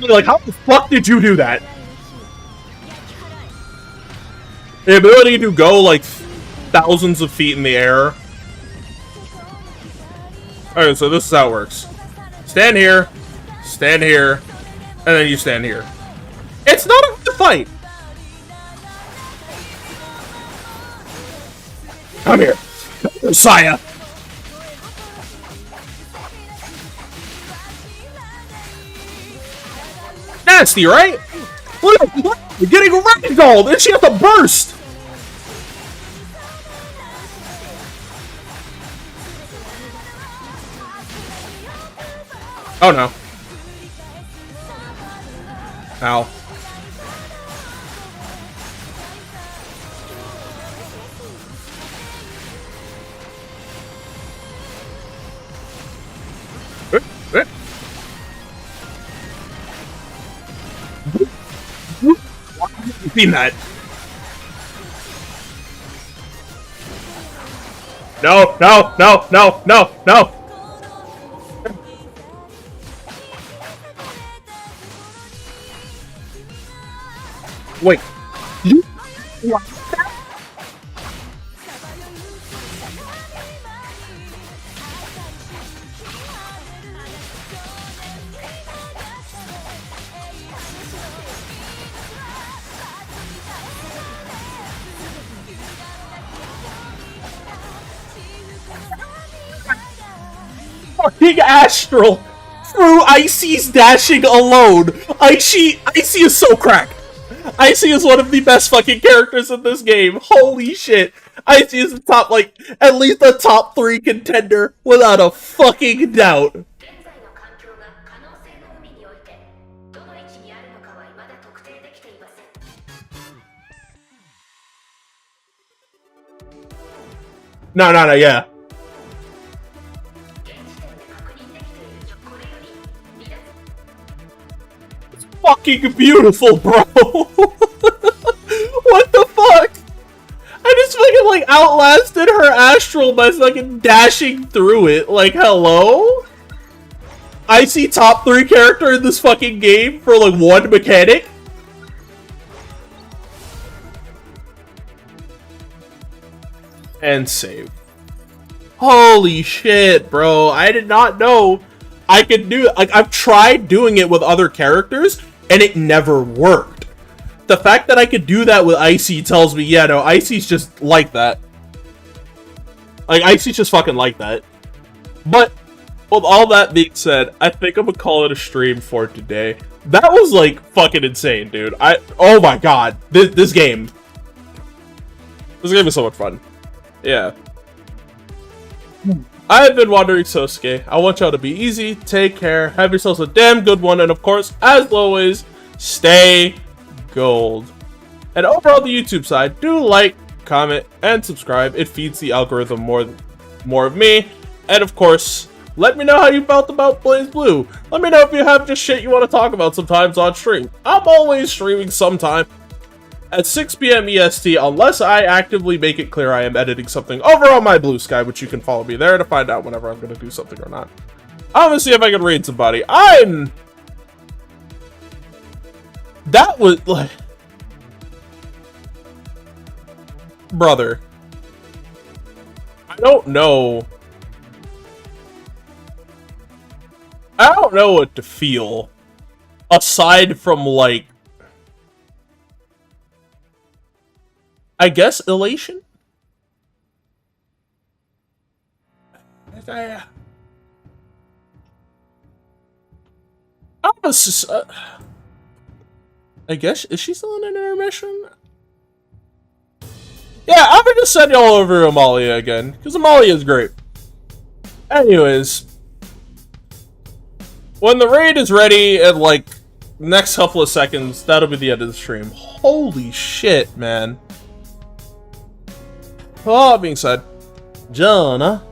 Like, how the fuck did you do that? The ability to go, like, thousands of feet in the air. Alright, so this is how it works. Stand here, and then you stand here. It's not a good fight! Come here, Saya! Nasty, right? Look, you're getting ragdolled, and she has to burst! Oh no. Ow. You've seen that. No, no, no, no, no, no! Wait. You like that? Fucking Astral through Icy's dashing alone. Icy is so cracked. Icy is one of the best fucking characters in this game. Holy shit. Icy is the top, like, at least a top 3 contender without a fucking doubt. No, yeah. It's fucking beautiful, bro. What the fuck? I just fucking, like, outlasted her Astral by fucking dashing through it. Like, hello? Icy top 3 character in this fucking game for, like, one mechanic? And save. Holy shit, bro. I did not know I could do it. Like, I've tried doing it with other characters, and it never worked. The fact that I could do that with Icy tells me, yeah, no, Icy's just like that. Like, Icy's just fucking like that. But, with all that being said, I think I'm gonna call it a stream for today. That was, like, fucking insane, dude. Oh my god. This game. This game is so much fun. Yeah. I have been Wandering Sosuke. I want y'all to be easy, take care, have yourselves a damn good one, and of course, as always, stay gold. And over on the YouTube side, do like, comment, and subscribe. It feeds the algorithm more of me. And of course, let me know how you felt about BlazBlue. Let me know if you have just shit you want to talk about sometimes on stream. I'm always streaming sometime at 6 p.m. EST, unless I actively make it clear I am editing something over on my Blue Sky, which you can follow me there to find out whenever I'm going to do something or not. I'm going to see if I can raid somebody. That was, like... Brother. I don't know what to feel. Aside from, like... I guess elation? I guess, is she still in an intermission? Yeah, I'm gonna just send y'all over to Amalia again, because Amalia is great. Anyways, when the raid is ready in, like, next couple of seconds, that'll be the end of the stream. Holy shit, man. All that being said, Jonah.